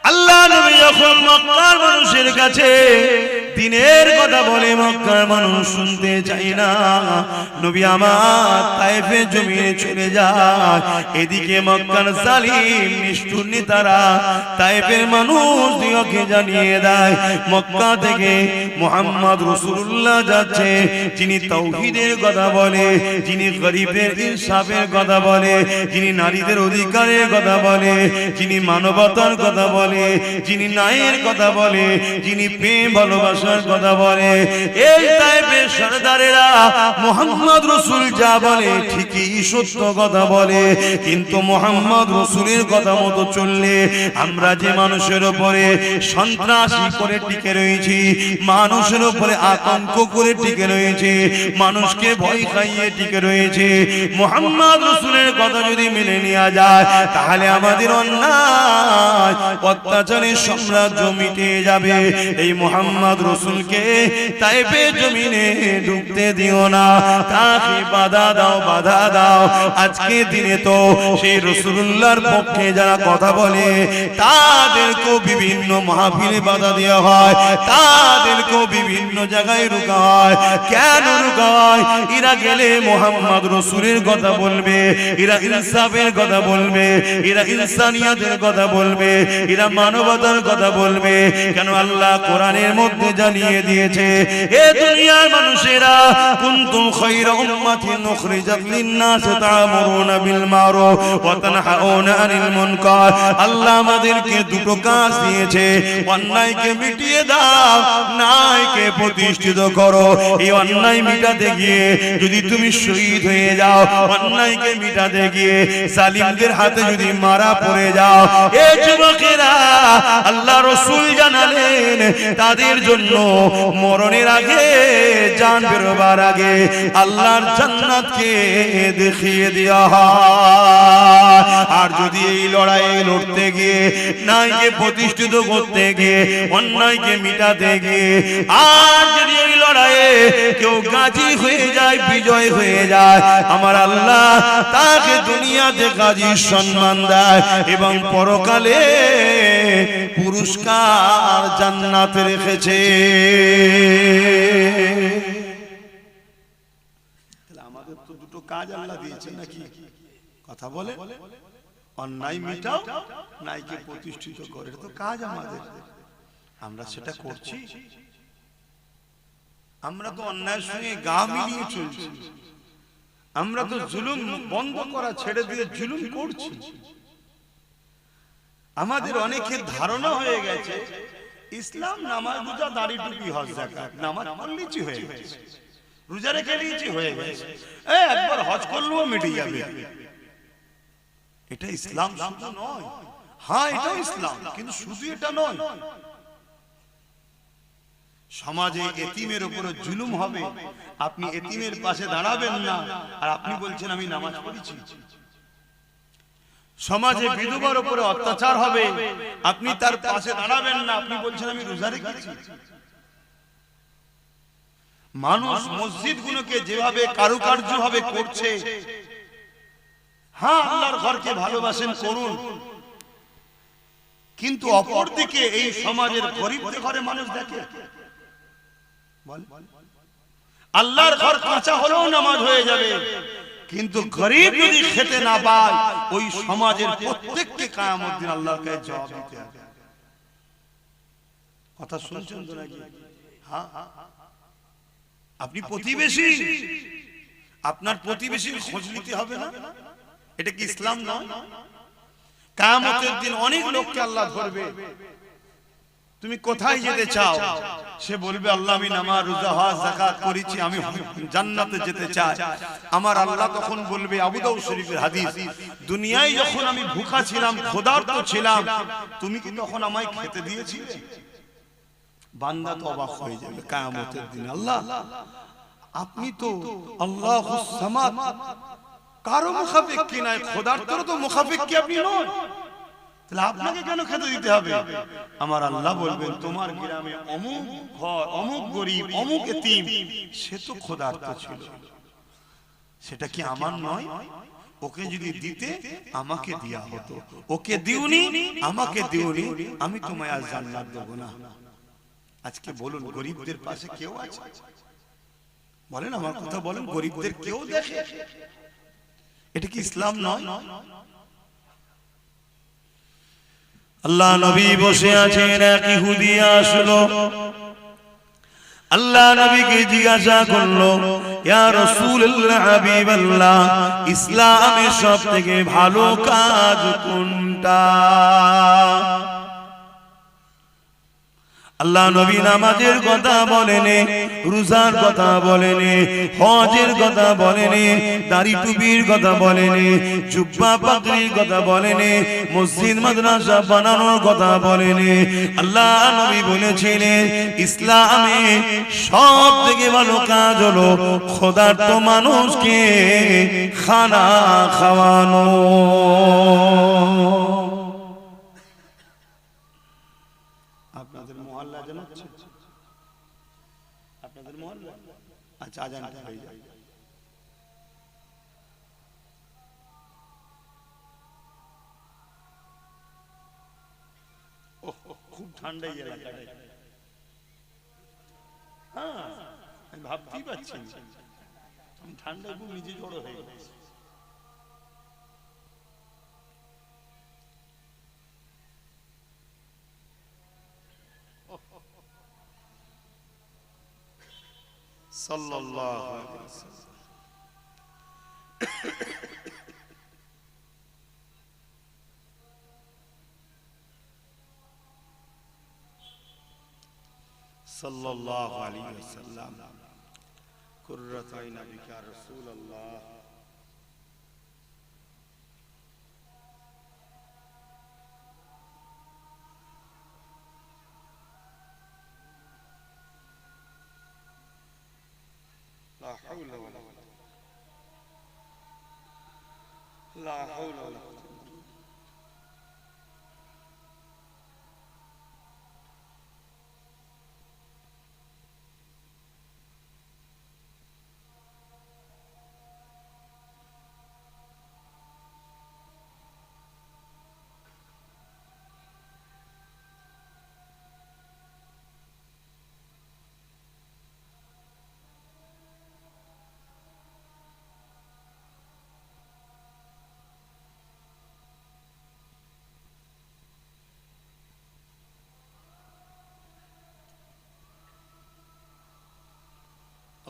আল্লাহ নবী যখন মক্কার মানুষের কাছে দিনের কথা বলে মক্কার মানুষ শুনতে চায় না, নবী আমার তায়েফের জমিনে চলে যায়। এদিকে মক্কার জালিম নিষ্ঠুর নেতারা তায়েফের মানুষদিগকে জানিয়ে দেয় মক্কা থেকে মুহাম্মদ রাসূলুল্লাহ যাচ্ছে, যিনি তাওহীদের কথা বলে, যিনি গরিবের ইনসাফের কথা বলে, যিনি নারীদের অধিকারের কথা বলে, যিনি মানবতার কথা বলে, যিনি ন্যায়ের কথা বলে, যিনি প্রেম ভালোবাসার কথা বলে। এই তায়েফের সরদারেরা মুহাম্মদ রাসূল যা বলে ঠিকই সত্য কথা বলে, কিন্তু মুহাম্মদ রাসূলের কথা মতো চললে আমরা যে মানুষের উপরে সন্ত্রাসী করে টিকে রয়েছি, মানুষের উপরে আতঙ্ক করে টিকে রয়েছে, মানুষকে ভয় খাইয়ে টিকে রয়েছে, মুহাম্মদ রাসূলের কথা যদি মেনে নেওয়া যায় তাহলে আমাদের অন্যায় অত্যাচারের সাম্রাজ্য মিটে যাবে। এই মুহাম্মদ রাসূলকে তায়েফের জমিনে ঢুকতে দিও না, তাকে বাধা দাও, বাধা দাও। আজকে দিনে তো সেই রাসূলুল্লাহর পক্ষে যারা কথা বলে তাদেরকে বিভিন্ন মাহফিলে বাধা দেওয়া হয়, তাদেরকে বিভিন্ন জায়গায় রোকা হয়। কেন রোকা হয়? এরা গেলে মুহাম্মদ রাসূলের কথা বলবে, এরা ইনসাফের কথা বলবে, এরা ইনসানিয়াতের কথা বলবে, এরা মানবতার কথা বলবে। কেন? আল্লাহ কোরআনের মধ্যে জানিয়ে দিয়েছে, এ দুনিয়ার মানুষেরা কুনতুম খায়রা উম্মাতিন উখরিজাত লিন-নাস তা'মুরুনা বিল মারুফ ওয়া তানহাউনা আনিল মুনকার। আল্লাহ আমাদেরকে দুটো কাজ দিয়েছে, অন্যায়কে মিটিয়ে দাও, ন্যায়কে প্রতিষ্ঠিত করো। এই অন্যায় মিটাতে গিয়ে যদি তুমি শহীদ হয়ে যাও, অন্যায়কে মিটাতে গিয়ে জালিমদের হাতে যদি মারা পড়ে যাও, এ যুবকেরা আল্লাহ রাসূল জানালেন তাদের জন্য মরণের আগে, জান বেরোবার আগে আল্লাহর জান্নাতকে দেখিয়ে দেওয়া হয়। আর যদি এই লড়াইয়ে লড়তে গিয়ে, ন্যায়কে প্রতিষ্ঠিত করতে গিয়ে, অন্যায়কে মিটাতে গিয়ে আর যদি এই লড়াইয়ে কেউ গাজী হয়ে যায়, বিজয় হয়ে যায়, আমার আল্লাহ তাকে দুনিয়াতে গাজীর সম্মান দেয় এবং পরকালে পুরস্কার জান্নাতে রেখেছে। আমাদের তো দুটো কাজ আল্লাহ দিয়েছে নাকি? কথা বলে, অন্যায় মিটাও, ন্যায়কে প্রতিষ্ঠিত করে, তো কাজ আমাদের। আমরা সেটা করছি? আমরা তো অন্যায়ের সঙ্গে গা মিলিয়ে চলছি, আমরা তো জুলুম বন্ধ করা ছেড়ে দিয়ে জুলুম করছি। আমাদের অনেকের ধারণা হয়ে গেছে ইসলাম নামাজ, রোজা, দাড়ি, টুপি, হজ, যাকাত, নামাজ পড়লেই হয়ে গেছে, রোজা রেখে নিয়েছি হয়ে গেছে, একবার হজ করলেও মিটে যাবে। এটা ইসলাম শুধু নয়, হ্যাঁ এটাও ইসলাম, কিন্তু শুধু এটা নয়। সমাজে এতিমের উপরে জুলুম হবে, আপনি এতিমের পাশে দাঁড়াবেন না, আর আপনি বলছেন আমি নামাজ পড়েছি। সমাজে বিধবার উপরে অত্যাচার হবে, আপনি তার পাশে দাঁড়াবেন না, আপনি বলছেন আমি রোজা রেখেছি। মানুষ মসজিদগুলোকে যেভাবে কারুকার্য ভাবে করছে, হ্যাঁ আল্লাহর ঘরকে ভালোবাসেন, করুন, কিন্তু অপরদিকে এই সমাজের গরিবদের ঘরে মানুষ দেখে আল্লাহর ঘর কাঁচা হলেও নামাজ হয়ে যাবে, কিন্তু গরিব যদি খেতে না পায় ওই সমাজের প্রত্যেককে কিয়ামত দিন আল্লাহর কাছে জবাব দিতে হবে। কথা শুনছেন তো নাকি? হ্যাঁ, আপনি প্রতিবেশী, আপনার প্রতিবেশীর খোঁজ নিতে হবে না? এটা কি ইসলাম না? কিয়ামতের দিন অনেক লোককে আল্লাহ ধরবে, তুমি কোথায় যেতে চাও? সে বলবে আল্লাহ আমি নামাজ রোজা হজ যাকাত করেছি, আমি জান্নাতে যেতে চাই। আমার আল্লাহ তখন বলবে, আবু দাউদ শরীফের হাদিস, দুনিয়ায় যখন আমি ভুখা ছিলাম, ক্ষুধার্ত ছিলাম, তুমি কি তখন আমায় খেতে দিয়েছিলে? বান্দা তো অবাক হয়ে যাবে কিয়ামতের দিন, আল্লাহ আপনি তো আল্লাহুস সামাদ, কারো মুখাফিক কি নাই, ক্ষুধার্তর তো মুখাফিক কি আপনি নন, তাহলে আপনাকে কেন খেতে দিতে হবে? আমার আল্লাহ বলবেন, তোমার গ্রামে অমুক ঘর, অমুক গরিব, অমুক এতিম, সে তো ক্ষুধার্ত ছিল, সেটা কি আমার নয়? ওকে যদি দিতে আমাকে দেয়া হতো, ওকে দিওনি, আমাকে দিওনি, আমি তোমায় আজ জান্নাত দেব না। আজকে বলুন গরিবদের পাশে কেউ আছে? বলেন, আমার কথা বলেন, গরিবদের কেউ দেখে? এটা কি ইসলাম নয়? আল্লাহ নবী বসে আছেন, এক ইহুদি আসলো, আল্লাহ নবীকে জিজ্ঞাসা করলো, ইয়া রাসূলুল্লাহ, হাবিবাল্লাহ, ইসলামের সবথেকে ভালো কাজ কোনটা? আল্লাহ নবী নামাজের কথা বলেনি, রোজার কথা বলেনি, হজের কথা বলেনি, দাড়ি টুপির কথা বলেনি, জুব্বা পাগড়ির কথা বলেনি, মসজিদ মাদ্রাসা বানানোর কথা বলেনি। আল্লাহ নবী বলেছিলেন ইসলামে সব থেকে ভালো কাজ হলো ক্ষুধার্ত মানুষকে খানা খাওয়ানো। আপনাদের মহল্লা জানাচ্ছে, আপনাদের মহল্লা, আচ্ছা আজানটা হয়ে যায়। খুব ঠান্ডা এলাকাটায়, হ্যাঁ আমি ভাবতেই পারছি, ঠান্ডায় খুব নিজে জড়ো হয়ে গেছে। সাল্লাল্লাহু আলাইহি ওয়াসাল্লাম। সাল্লাল্লাহু আলাইহি ওয়াসাল্লাম। কুররাত আইনা বিকা রাসূলুল্লাহ। لا حول ولا قوة لا حول ولا قوة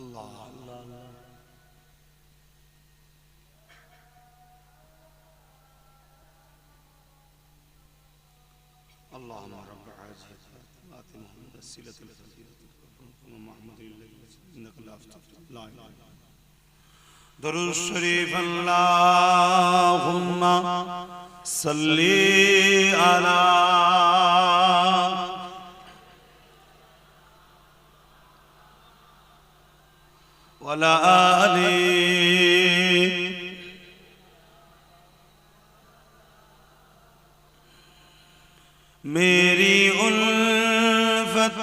الله الله اللهم رب هذه الآت محمد الوسيلة والفضيلة ومحمد إنك لا لا إله درود الشريف اللهم صل على وعلى آله मेरी उल्फत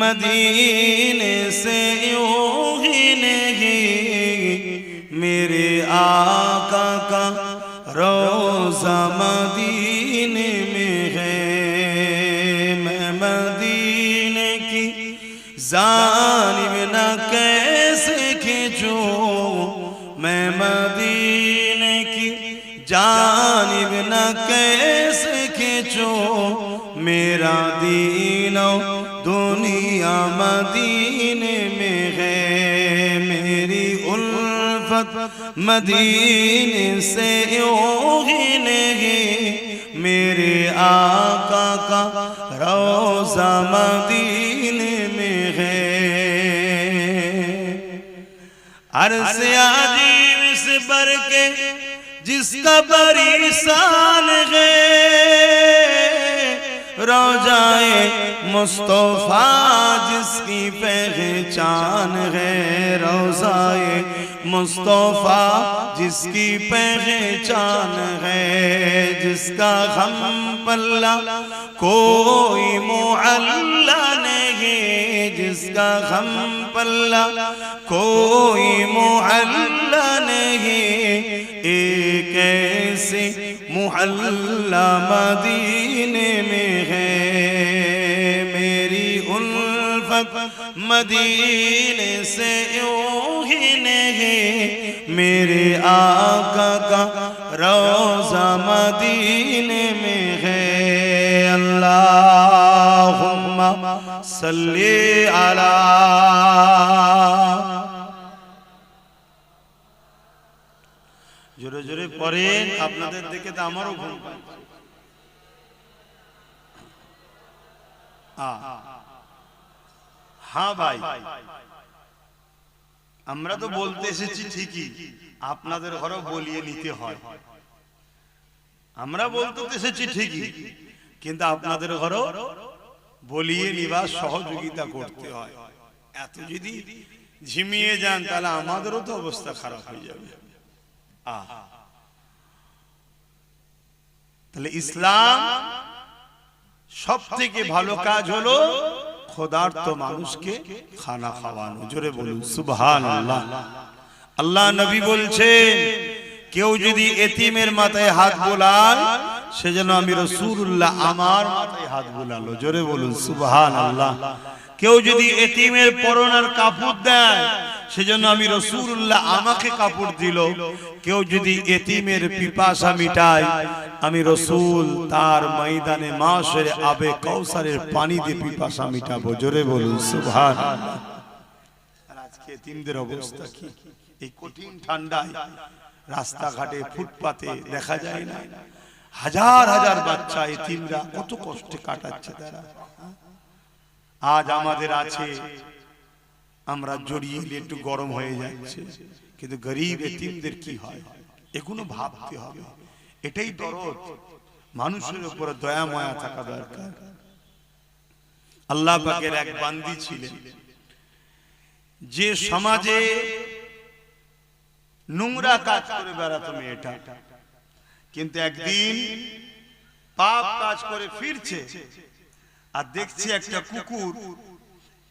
मदीने से यूं ही नहीं, मेरे आका का रोज़ा मदीने में है, मैं मदीने की जान जो मैं मदीने की जानिब न कैसे खींचो मेरा दीनो दुनिया मदीने में है मेरी उल्फत मदीने से ही नहीं मेरे आका का रोज़ा मदीने में है अर्ज़ अजीब से बढ़ के जिसका बड़ी शान है रोज़ाए मुस्तफ़ा जिसकी पहचान है रोज़ाए मुस्तफ़ा जिसकी पहचान है जिसका हम पल्ला कोई मुअल्ला नहीं जिसका हम पल्ला कोई मुअल्ला नहीं एक ऐसे मुहल्ला मदीने में है मेरी उल्फत मदीने से यूं ही नहीं मेरे आका का रोज़ा मदीने में है अल्लाहुम्मा सल्ली अला जोरे जोरे पढ़ेन আপনাদের দেখে তো আমারও ঘুম পাচ্ছে हाँ भाई আমরা তো বলতে এসেছি ঠিকই আপনাদের ঘরেও বলিয়ে নিতে হয় আমরা বলতে এসেছি ঠিকই কিন্তু আপনাদের ঘরেও বলিয়ে নিবার সহযোগিতা করতে হয় এত যদি ঝিমিয়ে যান তাহলে আমাদেরও তো অবস্থা খারাপ হয়ে যাবে তাহলে ইসলাম সবথেকে ভালো কাজ হলো ক্ষুধার্ত মানুষকে খানা খাওয়ানো জোরে বলুন সুবহানাল্লাহ আল্লাহ নবী বলছেন কেউ যদি এতিমের মাথায় হাত বোলায় সেজন্য আমি রাসূলুল্লাহ আমার মাথায় হাত বোলালো জোরে বলুন সুবহানাল্লাহ কেউ যদি এতিমের পরনার কাপড় দেয় সেজন্য আমি রাসূলুল্লাহ আমাকে কাপড় দিল কেউ যদি এতিমের পিপাসা মিটায় আমি রাসূল তার ময়দানে মাশরে আবে কাউসারের পানি দিয়ে পিপাসা মিটাবো জোরে বলুন সুবহানাল্লাহ আর আজকে এতিমদের অবস্থা কি এই কঠিন ঠান্ডায় রাস্তাঘাটে ফুটপাতে দেখা যায় না হাজার হাজার বাচ্চা এতিমরা কত কষ্টে কাটাচ্ছে তারা আজ আমাদের আছে আমরা জড়িয়ে একটু গরম হয়ে যাচ্ছে কিন্তু গরিব এতিমদের কি হয় এগুলো ভাবতে হবে এটাই দরদ মানুষের উপর দয়া মায়া থাকা দরকার আল্লাহ পাকের এক বান্দি ছিলেন যে সমাজে নোংরা কাজ করে বেড়াতো মেয়েটা কিন্তু একদিন পাপ কাজ করে ফিরছে আর দেখছি একটা কুকুর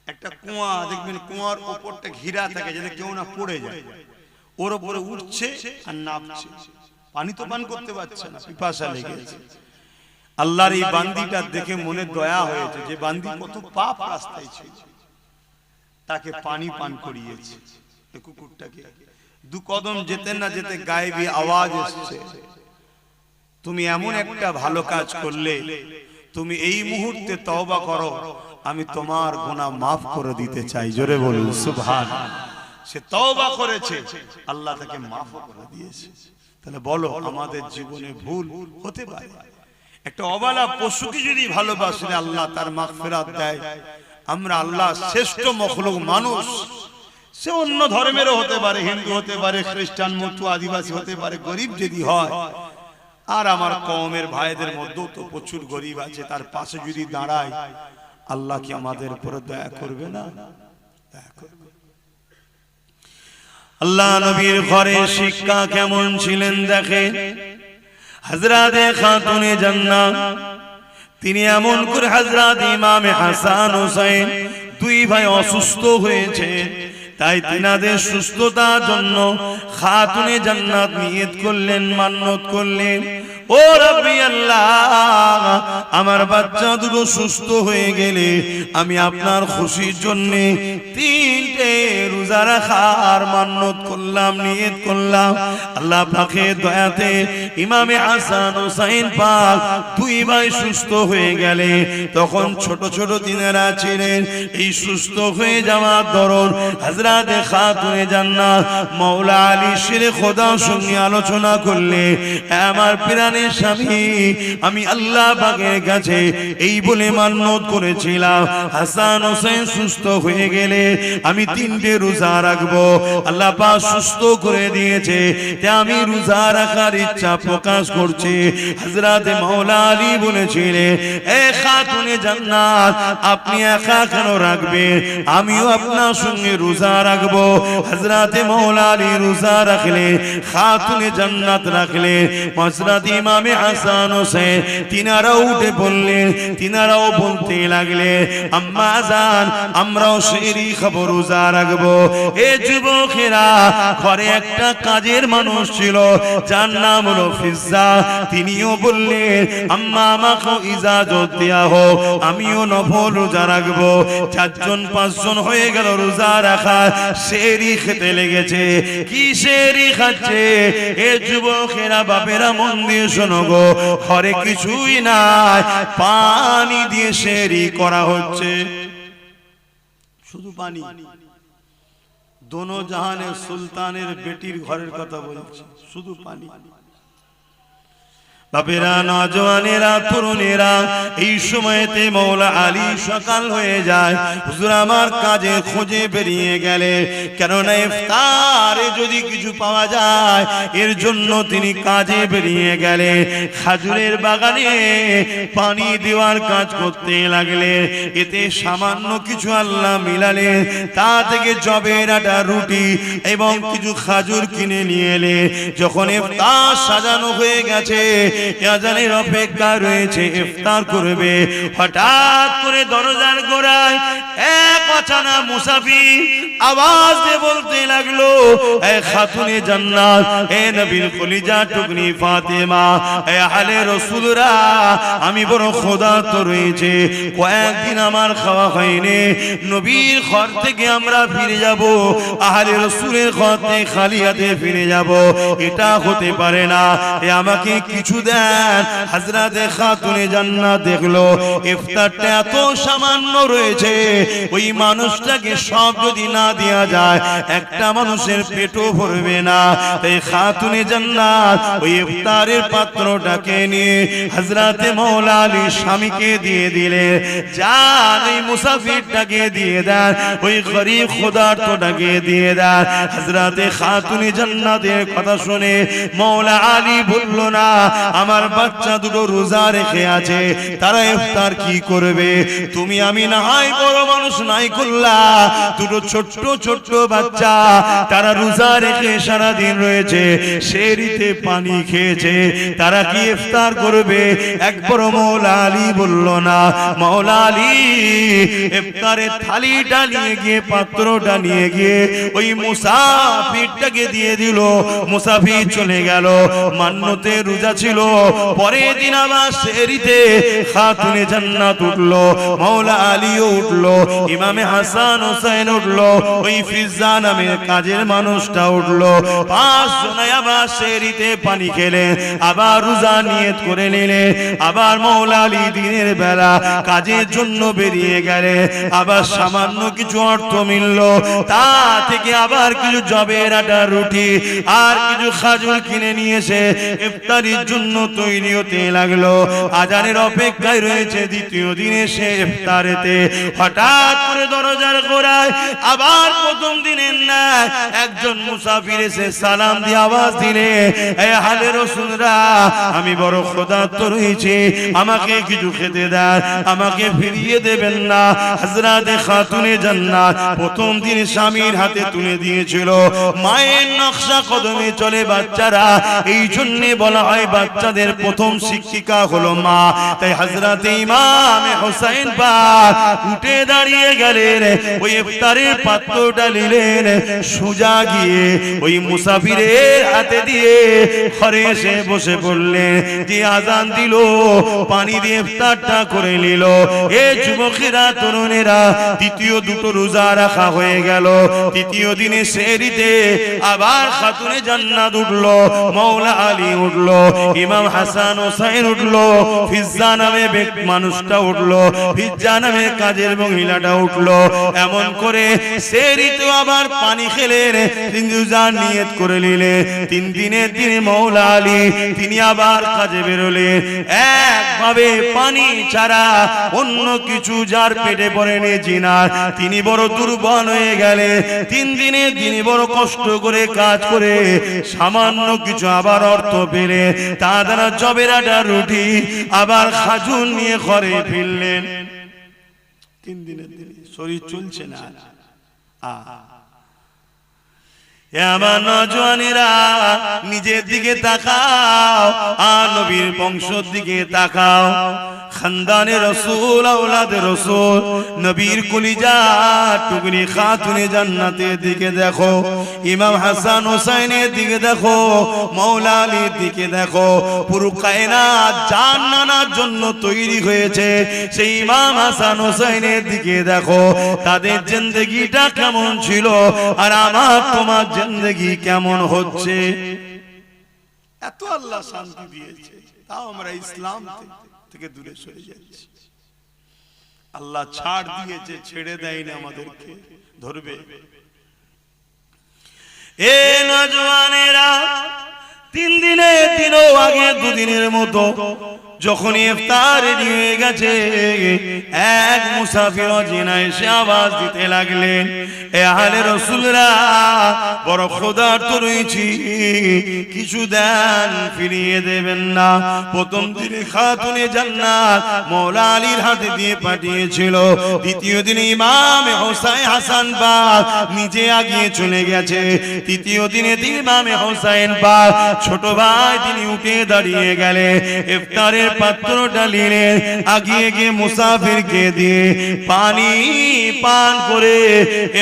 একটা কুয়া দেখবেন কুয়ার উপরটা ঘিরা থাকে যাতে কেউ না পড়ে যায় ওর উপরে উঠছে আর নামছে পানি তো পান করতে পারছে না পিপাসা লেগেছে আল্লাহর এই বান্দিটা দেখে মনে দয়া হয়েছে যে বান্দি কত পাপ রাস্তায় ছিল তাকে পানি পান করিয়েছে এই কুকুরটাকে দু কদম যেতে না যেতে গায়েবী আওয়াজ এসেছে তুমি এমন একটা ভালো কাজ করলে তুমি এই মুহূর্তে তওবা করো আমি তোমার গুনাহ maaf করে দিতে চাই জোরে বলুন সুবহানাল্লাহ সে তওবা করেছে আল্লাহ তাকে maaf করে দিয়েছে তাহলে বলো আমাদের জীবনে ভুল হতে পারে একটা অবলা পশুকে যদি ভালোবাসলে আল্লাহ তার মাগফিরাত দেয় আমরা আল্লাহ শ্রেষ্ঠ মখলুক মানুষ সে অন্য ধর্মেরও হতে পারে হিন্দু হতে পারে খ্রিস্টান মতুয়া আদিবাসী হতে পারে গরিব যদি হয় আর আমার কওমের ভাইদের মধ্যেও তো প্রচুর গরিব আছে তার পাশে যদি দাঁড়ায় আল্লাহ কি আমাদের উপর দয়া করবে না দয়া করবে আল্লাহ নবীর ঘরে শিক্ষা কেমন ছিলেন দেখে হযরতে খাতুনে জান্নাত তিনি এমন করে হযরত ইমাম হাসান হুসাইন দুই ভাই অসুস্থ হয়েছে তাই তিনাদের সুস্থতার জন্য খাতুনে জান্নাত নিয়ত করলেন মান্নত করলেন ও রব্বি আল্লাহ আমার বাচ্চা দুটো সুস্থ হয়ে গেলে আমি আপনার খুশির জন্য তিনটে দিনকে রোজা রাখার মান্নত করলাম, নিয়ত করলাম। আল্লাহ পাকের দয়াতে ইমামে হাসান হুসাইন পাক দুই ভাই সুস্থ হয়ে গেলে, তখন ছোট ছোট দিনেরা ছিলেন। এই সুস্থ হয়ে যাওয়ার দরুন হযরতে খাতুনে জান্নাত মাওলা আলী শেরে খোদার সঙ্গে আলোচনা করলে, আমার প্রাণের স্বামী, আমি আল্লাহ পাকের কাছে এই বলে মান্নত করেছিলাম, হাসান হোসেন সুস্থ হয়ে গেলে আমি 3টে রোজা রাখবো। আল্লাহ পাক সুস্থ করে দিয়েছে, তাই আমি রোজা রাখার ইচ্ছা প্রকাশ করছি। হযরতে মাওলা আলী বলেছিলেন, এ খাতুনে জান্নাত, আপনি একা কেন রাখবেন, আমিও আপনার সঙ্গে রোজা রাখবো। হযরতে মাওলা আলী রোজা রাখলে, খাতুনে জান্নাত রাখলে, হযরত ইমামে হাসান হোসেন তিনারাও উঠে পড়লেন। তিনারাও বলতে লাগলে, আম্মা জান, আমরাও সেহরি খাবো, রোজা রাখবো। এ যুবকেরা, ঘরে একটা কাজের মানুষ ছিল, যার নাম হলো ফিজ্জা। তিনিও বললেন, আম্মা আমাকে ইজাজত দেয়া হোক, আমিও নফল রোজা রাখবো। 4জন 5জন হয়ে গেল রোজা রাখা, সেহরি খেতে লেগেছে। কি সেহরি খাচ্ছে? এ যুবকেরা, বাপেরা, মন দিয়ে শোনো গো, ঘরে কিছুই নাই, পানি দিয়ে সেহরি করা হচ্ছে, শুধু পানি। দোনো জাহানের সুলতানের বেটির ঘরের কথা বলছি, শুধু পানি। বাপেরা, নওজওয়ানেরা, তরুণেরা, এই সময়তে মাওলা আলী সকাল হয়ে যায়। হুজুর আমার কাজে খোঁজে বেরিয়ে গেলে, কেননা ইফতারে যদি কিছু পাওয়া যায়, এর জন্য তিনি কাজে বেরিয়ে গেলে। খাজুরের বাগানে পানি দেওয়ার কাজ করতে লাগলে। এতে সামান্য কিছু আল্লাহ মিলালে, তা থেকে জবের আটা, রুটি এবং কিছু খাজুর কিনে নিয়ে এলে। যখন ইফতার সাজানো হয়ে গেছে, আজানের অপেক্ষা রয়েছে, ইফতার করবে, হঠাৎ করে দরজার গোড়ায় এক অচানা মুসাফির আওয়াজ দিয়ে বলতে লাগলো, এ খাতুনে জান্নাত, এ নবীর কলিজা টুকরি ফাতেমা, এ আহলে রাসূলরা, আমি বড় ক্ষুধার্ত রয়েছে, কয়েকদিন আমার খাওয়া হয়নি। নবীর ঘর থেকে আমরা ফিরে যাব, আহলে রাসূলের ঘর থেকে খালি হাতে ফিরে যাব, এটা হতে পারে না। এ আমাকে কিছু দেন। হযরতে খাতুনে জান্নাত দেখলো ইফতারটা এত সামান্য রয়েছে, ওই মানুষটাকে সব যদি না দেয়া যায়, একটা মানুষের পেটও ভরবে না। তাই খাতুনে জান্নাত ওই ইফতারের পাত্রটাকে নিয়ে হযরতে মাওলা আলী স্বামীকে দিয়ে দিলে, যান এই মুসাফিরটাকে দিয়ে দেন, ওই গরীব ক্ষুধার্তটাকে দিয়ে দেন। হযরতে খাতুনে জান্নাতের কথা শুনে মাওলা আলী বলল, না, আমার বাচ্চা দুটো রোজা রেখে আছে, তারা ইফতার কি করবে? তুমি আমি না হয় বড় মানুষ নাই করলা, দুটো ছোট্ট ছোট্ট বাচ্চা, তারা রোজা রেখে সারা দিন রয়েছে, সেহরিতে পানি খেয়েছে, তারা কি ইফতার করবে? একবার মাওলা আলী বলল, না। মাওলা আলী ইফতারের থালিটা নিয়ে গিয়ে, পাত্রটা নিয়ে গিয়ে ওই মুসাফিরটাকে দিয়ে দিল। মুসাফির চলে গেল। মান্যতে রোজা ছিল, পরের দিন আবার সেহরিতে খাতুনে জান্নাত উঠলো, মাওলা আলীও উঠলো, ইমামে হাসান হোসেন উঠলো, ওই ফিজ্জা নামের কাজের মানুষটা উঠলো। 5 জনে আবার সেহরিতে পানি খেলে, আবার রোজা নিয়ত করে নিলে। আবার মাওলা আলী দিনের বেলা কাজের জন্য বেরিয়ে গেলে, আবার সামান্য কিছু অর্থ মিলল, তা থেকে আবার কিছু জবের আটা, রুটি আর কিছু খাজুর কিনে নিয়ে এসে ইফতারির জন্য তৈরি হতে লাগলো। আজানের অপেক্ষায় রয়েছে। দ্বিতীয় দিনে সে ইফতারেতে হঠাৎ করে দরজার গোড়ায় আবার প্রথম দিনের না একজন মুসাফির এসে সালাম দিয়ে আওয়াজ দিলে, এ আহলে রাসূলরা, আমি বড় ক্ষুধার্ত রয়েছি, আমাকে কিছু খেতে দেন, আমাকে ফিরিয়ে দেবেন না? হযরতে খাতুনে জান্নাত প্রথম দিন স্বামীর হাতে তুলে দিয়েছিল। মায়ের নকশা কদমে চলে বাচ্চারা, এই জন্য বলা হয় বাচ্চাদের প্রথম শিক্ষিকা হলো মা। তাই হযরতে ইমাম হোসেন পাক উঠে দাঁড়িয়ে গেলেন, ওই ইফতারের পাত্রটা নিলেন, সোজা সোজা গিয়ে ওই মুসাফিরের হাতে দিয়ে ঘরে এসে বসে পড়লেন। যে আজান দিল পানি দিয়ে ইফতারটা করে নিল। এ যুবকেরা তরুণেরা দ্বিতীয় দুটো রোজা রাখা হয়ে গেল। তৃতীয় দিনে সেহরিতে আবার খাতুনে জান্নাত উঠলো, মৌলা আলী উঠলো, ইমাম হাসান হোসেন উঠলো, ফিজ্জা নামে মানুষটা উঠলো, ফিজ্জা নামে কাজের মহিলাটা উঠলো। এমন করে সেহরিতে আবার পানি খেলেন, রোজার নিয়ত করে নিলে। 3 দিনের দিনে মৌলা আলী তিনি আবার কাজে বেরোলেন। একভাবে পানি ছাড়া অন্য কিছু যার পেটে পড়েনি জিনার, তিনি বড় দুর্বল হয়ে গেলে। 3 দিনে তিনি বড় কষ্ট করে কাজ করে সামান্য কিছু আবার অর্থ পেলে তা দ্বারা জবেরাটা রুটি আবার খাজুর নিয়ে ঘরে ফিরলেন। 3 দিনের দিনে শরীর চলছে না। আমার নওজওয়ানেরা নিজের দিকে তাকাও আর নবীর বংশের দিকে তাকাও। খানদানে রাসূল আওলাদে রাসূল নবীর কলিজা টুকরি খাতুনে জান্নাতের দিকে দেখো, ইমাম হাসান হোসেনের দিকে দেখো, মৌলা আলীর দিকে দেখো। পুরো কায়নাত জান্নাতের জন্য তৈরি হয়েছে। সেই ইমাম হাসান হোসেনের দিকে দেখো, তাদের জিন্দেগিটা কেমন ছিল আর আমার তোমার জিন্দেগি কেমন হচ্ছে। এত আল্লাহ শান্তি দিয়েছে, তাও আমরা ইসলাম থেকে দূরে সরে যাচ্ছি। আল্লাহ ছাড় দিয়েছে, ছেড়ে দেয়নি আমাদেরকে, ধরবে। এ নওজওয়ানেরা 3 দিনের দিনও আগে 2 দিনের মতো যখন ইফতার রেডি হয়ে গেছে, এক মুসাফির অজিনা এসে আওয়াজ দিতে লাগলেন, এ আহলে রাসূলরা বড় ক্ষুধার্ত রয়েছি, কিছু দেন, ফিরিয়ে দেবেন না। প্রথম দিনে খাতুনে জান্নাত মৌলা আলীর হাতে দিয়ে পাঠিয়েছিল। দ্বিতীয় দিনে ইমাম হোসেন হাসান বাগ নিজে আগিয়ে চলে গেছে। তৃতীয় দিনে ইমাম হোসেন বাগ ছোট ভাই তিনি উঠে দাঁড়িয়ে গেলে ইফতারের পাত্রটা নিলেন, আগিয়ে গিয়ে মুসাফিরকে দিয়ে পানি পান করে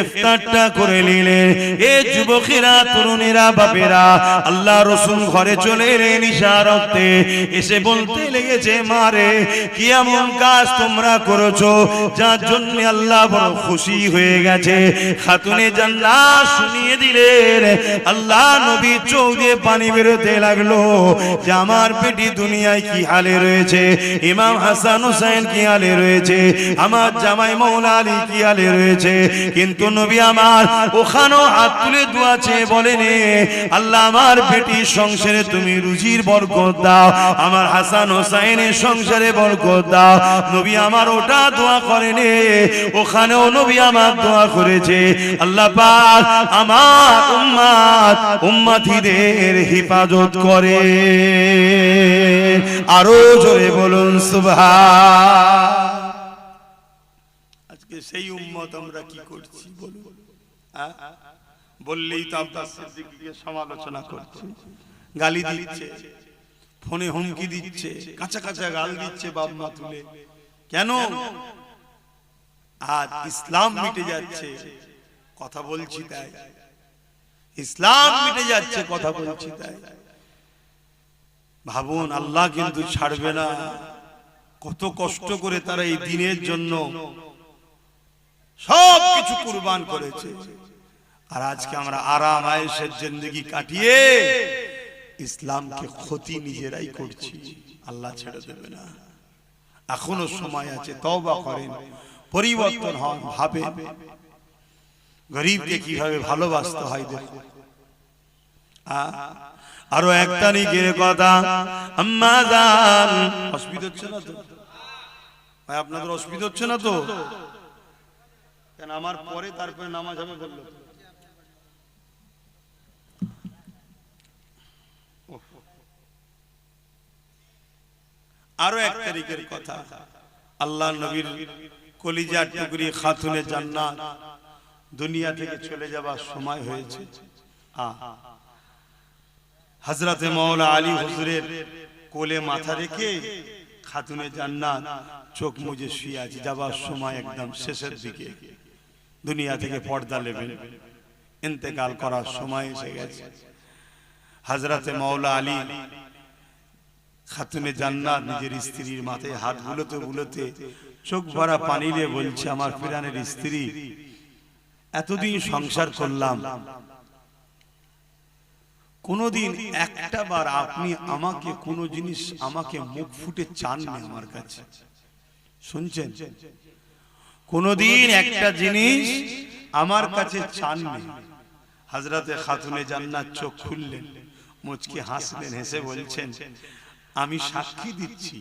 ইফতারটা করে নিলেন। এ যুবকেরা তরুণেরা বাপেরা আল্লাহ রাসূল ঘরে চলে এলেন ইশারাতে, এসে বলতে লেগেছে, মারে কি এমন কাজ তোমরা করেছো যার জন্য আল্লাহ বড় খুশি হয়ে গেছে। খাতুনে জান্নাত শুনিয়ে দিলেন। আল্লাহ নবী চোখ দিয়ে পানি বেরোতে লাগলো যে আমার পেটি দুনিয়ায় কি হালে রয়েছে, ইমাম হাসান হোসেন কি হালে রয়েছে, আমার জামাই মৌলা আলী কি হালে রয়েছে। কিন্তু নবী আমার ওখানেও হাত তুলে দোয়া চেয়ে বলেন, আল্লাহ আমার বেটির সংসারে তুমি রুজির বরকত দাও, আমার হাসান হোসেনের সংসারে বরকত দাও। নবী আমার ওটা দোয়া করেন, ওখানেও নবী আমার দোয়া করেছে, আল্লাহ পাক আমার উম্মত উম্মতিদের হেফাজত করে। আরো জোরে বলুন সুবহান। আজকে সেই উম্মত আমরা কি করছি বলুন? বললেই তো আব্বাস সিদ্দিকীকে সমালোচনা করছে, গালি দিচ্ছে, ফোনে হুমকি দিচ্ছে, কাঁচা কাঁচা গাল দিচ্ছে বাপ মা তুলে। কেন? আজ ইসলাম মিটে যাচ্ছে, কথা বলছি তাই। ইসলাম মিটে যাচ্ছে, কথা বলছি তাই। ভাবুন, আল্লাহ কিন্তু ছাড়বে না। কত কষ্ট করে তারা এই দিনের জন্য সব কিছু কুরবান করেছে। আর আজকে আমরা আরাম আয়েশের জিন্দেগি কাটিয়ে ইসলামকে ক্ষতি নিজেরাই করছি। আল্লাহ ছেড়ে দেবে না, এখনো সময় আছে, তওবা করেন, পরিবর্তন হন, ভাবেন গরিবকে কিভাবে ভালোবাসতে হয়। দেখুন আরো একটা নিকের কথা, আম্মা জান, অসুবিধা হচ্ছে না তো ভাই? আপনাদের অসুবিধা হচ্ছে না তো? কেন আমার পরে তারপরে নামাজ হবে বললো। আরো এক তারিখের কথা, আল্লাহ নবীর কলিজার টুকরি খাতুনে জান্নাত দুনিয়া থেকে চলে যাবার সময় হয়েছে। হযরতে মাওলা আলী হুজুরের কোলে মাথা রেখে খাতুনে জান্নাত চোখ মুজে শুয়ে আছে, যাবার সময় একদম শেষের দিকে দুনিয়া থেকে পর্দা নেবেন। ইন্তেকাল করার সময় এসে গেছে। হযরতে মাওলা আলী খাতুনে জান্নাত নিজের স্ত্রীর মাথায় হাত বুলোতে বুলোতে চোখ ভরা পানি দিয়ে বলছে, আমার প্রাণের স্ত্রী, এতদিন সংসার করলাম, কোনদিন একটা বার আপনি আমাকে কোন জিনিস আমাকে মুখ ফুটে চাননি আমার কাছে, শুনছেন? কোনদিন একটা জিনিস আমার কাছে চাননি। হযরতে খাতুনে জান্নাত চোখ খুললেন, মুচকি হাসলেন, হেসে বলছেন, আমি সাক্ষী দিচ্ছি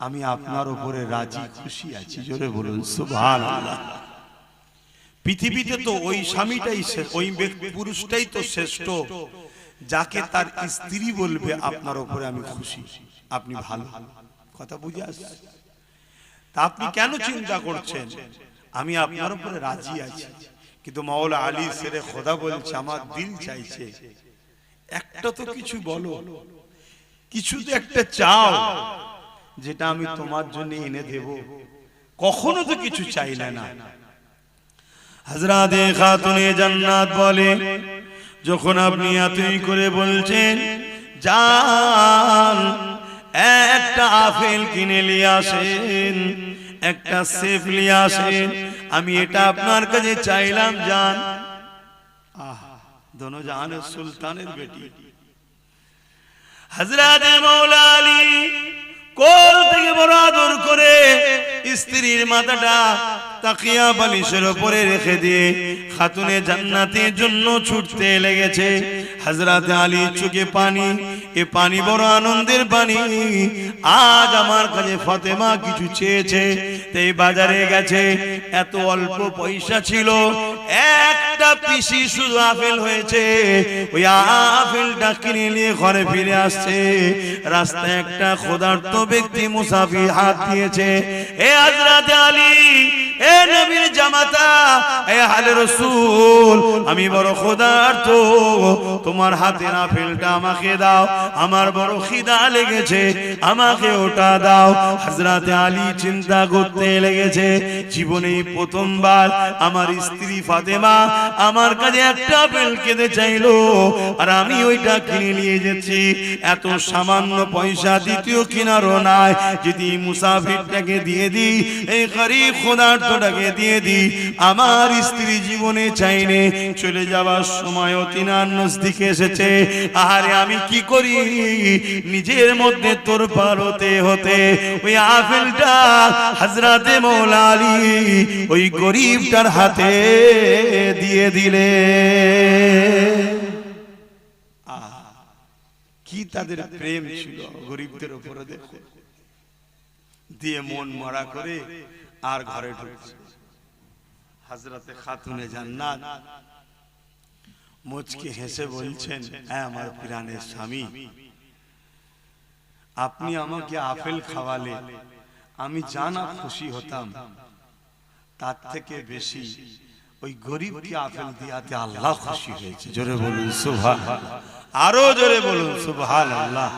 আমি আপনার উপরে রাজি খুশি আছি। জোরে বলুন সুবহানাল্লাহ। পৃথিবীতে তো ওই স্বামীটাই, ওই পুরুষটাই তো শ্রেষ্ঠ যাকে তার স্ত্রী বলবে আপনার উপরে আমি খুশি, আপনি ভালো। কথা বুঝে আসছে? তা আপনি কেন চিন্তা করছেন? আমি আপনার উপরে রাজি আছি, কিন্তু মাওলা আলী শেরে খোদা বলছে, আমার দিল চাইছে একটা তো কিছু বলো, কিছু তো একটা চাও যেটা আমি তোমার জন্য এনে দেব। কখনো তো কিছু চাইলে না। হযরতে খাতুনে জান্নাত বলে, যখন আপনি এতই করে বলছেন, যান একটা আপেল কিনে নিয়ে আসেন, একটা সেফ নিয়ে আসেন, আমি এটা আপনার কাছে চাইলাম। যান। দোনো জাহানের সুলতানের বেটি হযরতে মাওলা আলী কোল থেকে বড় আদর করে স্ত্রীর মাথাটা তাকিয়া বালিশের উপরে রেখে দিয়ে খাতুনে জান্নাতের জন্য ছুটতে লেগেছে। হযরতে আলী চোখে পানি, এ পানি বড় আনন্দের পানি। আজ আমার কাছে ফাতেমা কিছু চেয়েছে, তাই বাজারে গেছে। এত অল্প পয়সা ছিল, একটা পিসি শুধু আপেল হয়েছে, ওই আপেলটা কিনে নিয়ে ঘরে ফিরে আসছে। রাস্তায় একটা ক্ষুধার্ত ব্যক্তি মুসাফির হাত দিয়েছে, এ হযরতে আলী, এ নবীর জামাতা, এ আলে রাসূল, আমি বড় ক্ষুধার্ত, তোমার হাতের আপেলটা আমাকে দাও, আমার বড় খিদা লেগেছে, আমাকে ওটা দাও। হযরতে আলী চিন্তা করতে লেগেছে, জীবনে প্রথমবার আমার স্ত্রী ফাতেমা আমার কাছে একটা আপেল খেতে চাইলো, আর আমি ওইটা কিনে নিয়ে যাচ্ছি। এত সামান্য পয়সা দ্বিতীয় কিনারও নাই, যদি মুসাফিরটাকে দিয়ে দিই, এই গরীব ক্ষুধার্তটাকে দিয়ে দিই, আমার স্ত্রী জীবনে চাইনে চলে যাওয়ার সময়ও তিনার নজদিকে এসেছে। আরে আমি কি করি? নিজের মধ্যে তোড়পাড় হতে হতে ওই আপেলটা হযরতে মাওলা আলী ওই গরীবটার হাতে দিয়ে দিলে। কি তাদের প্রেম ছিল গরীবদের উপরে, দেখো, দিয়ে মন মরা করে আর ঘরে ঢুকছে। হযরতে খাতুনে জান্নাত মুচকি হেসে বলছেন, হ্যাঁ আমার প্রাণের স্বামী, আপনি আমাকে আপেল খাওয়ালে আমি জানা খুশি হতাম, তার থেকে বেশি ওই গরীবকে আপেল দিয়াতে আল্লাহ খুশি হয়েছে। জোরে বলুন সুবহানাল্লাহ, আরো জোরে বলুন সুবহানাল্লাহ।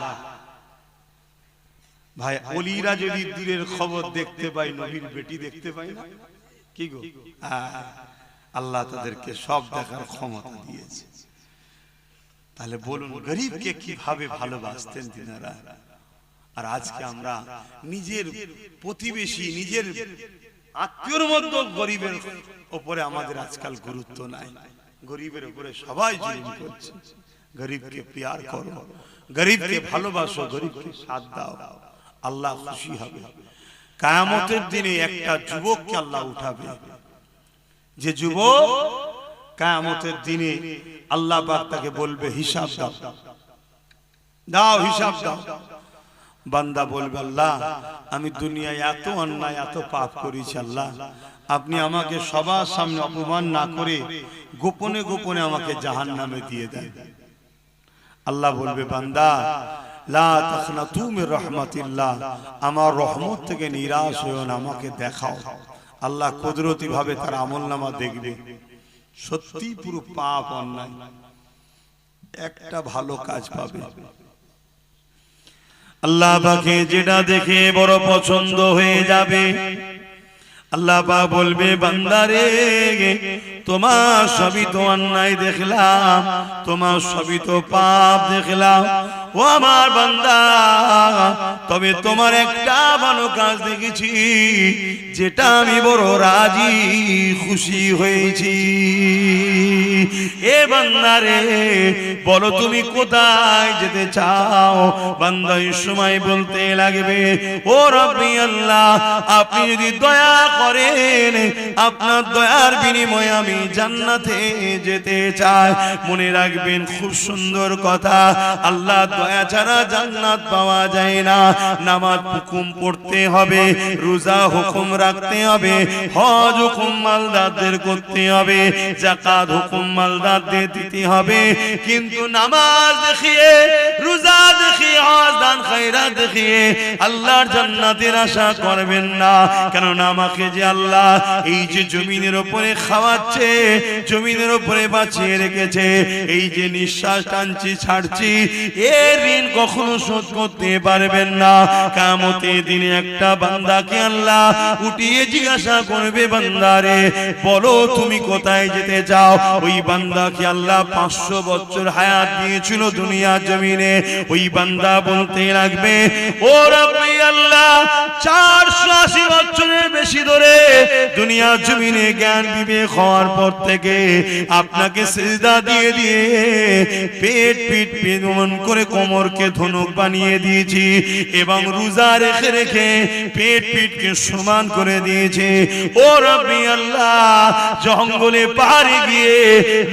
ভাই, ওলিরা যদি দূরের খবর দেখতে পাই, নবীর বেটি দেখতে পাই না, কি গো? আল্লাহ তাদেরকে সব দেখার ক্ষমতা দিয়েছে। তাহলে বলুন গরীবকে কিভাবে ভালোবাসতেন তিনারা। আর আজকে আমরা নিজের প্রতিবেশী, নিজের আত্মীয়র মধ্যে গরীবের উপরে আমাদের আজকাল গুরুত্ব নাই। গরীবের উপরে সবাই জুলুম করছে। গরীবকে প্যার করো, গরীবকে ভালোবাসো, গরীবকে সাথ দাও, আল্লাহ খুশি হবে। কিয়ামতের দিনে একটা যুবককে আল্লাহ উঠাবে, যে যুবক কিয়ামতের দিনে আল্লাহ পাক তাকে বলবে হিসাব দাও, দাও হিসাব দাও। বান্দা বলবে, আল্লাহ আমি দুনিয়ায় এত অন্যায় এত পাপ করেছি, আল্লাহ আপনি আমাকে সবার সামনে অপমান না করে গোপনে গোপনে আমাকে জাহান্নামে দিয়ে দেন। আল্লাহ বলবে, বান্দা লা তাখনাতু মির রাহমাতিল্লাহ, আমার রহমত থেকে নিরাশ হয়ো না, আমাকে দেখাও। আল্লাহ কুদরতি ভাবে তার আমলনামা দেখবে, সত্যি পুরো পাপ অন্যায়, একটা ভালো কাজ পাবে। আল্লাহ পাকে যেটা দেখে বড় পছন্দ হয়ে যাবে, আল্লাহ পাক বলবে বান্দারে তোমার সবই তো অন্যায় দেখলাম, তোমার সবই তো পাপ দেখলাম ও আমার বান্দা, তবে তোমার একটা ভালো কাজ দেখেছি যেটা আমি বড় রাজি খুশি হয়েছি। এ বান্দারে বলো তুমি কোথায় যেতে চাও? বান্দা এই সময় বলতে লাগবে ও রব্বি আল্লাহ, আপনি যদি দয়া করেন আপনার দয়ার বিনিময়ে আমি জান্নাতে যেতে চাই। মনে রাখবেন খুব সুন্দর কথা, আল্লাহ দয়া ছাড়া জান্নাত পাওয়া যায় না। নামাজ হুকুম পড়তে হবে, রোজা হুকুম রাখতে হবে, হজ হুকুম মালদারদের করতে হবে, যাকাত হুকুম মালদারদের দিতে হবে, কিন্তু নামাজ দেখিয়ে, রোজা দেখিয়ে, হজ দান খায়রাত দেখিয়ে আল্লাহর জান্নাতের আশা করবেন না। কেননা আমাকে যে আল্লাহ এই যে জমিনের উপরে খাওয়াচ্ছে, জমিনের উপরে বাঁচিয়ে রেখেছে, এই যে নিঃশ্বাস টানছি ছাড়ছি, এর ঋণ কখনো শোধ করতে পারবেন না। কিয়ামতের দিনে একটা বান্দাকে আল্লাহ উঠিয়ে জিজ্ঞাসা করবে বান্দারে বলো তুমি কোথায় যেতে চাও? ওই বান্দাকে আল্লাহ 500 বছর হায়াত দিয়েছিল দুনিয়ার জমিনে, ওই বান্দা বলতে লাগবে ও রব্বি আল্লাহ 480 বছরের বেশি ধরে দুনিয়ার জমিনে জ্ঞান বিবেক হওয়ার পর থেকে আপনাকে সিজদা দিয়ে দিয়ে পেট পিঠ পেদমন করে কোমরকে ধনুক বানিয়ে দিয়েছি এবং রোজা রেখে রেখে পেট পিঠকে সমান করে দিয়েছে। ও রব্বি আল্লাহ জঙ্গলে পাহাড়ে গিয়ে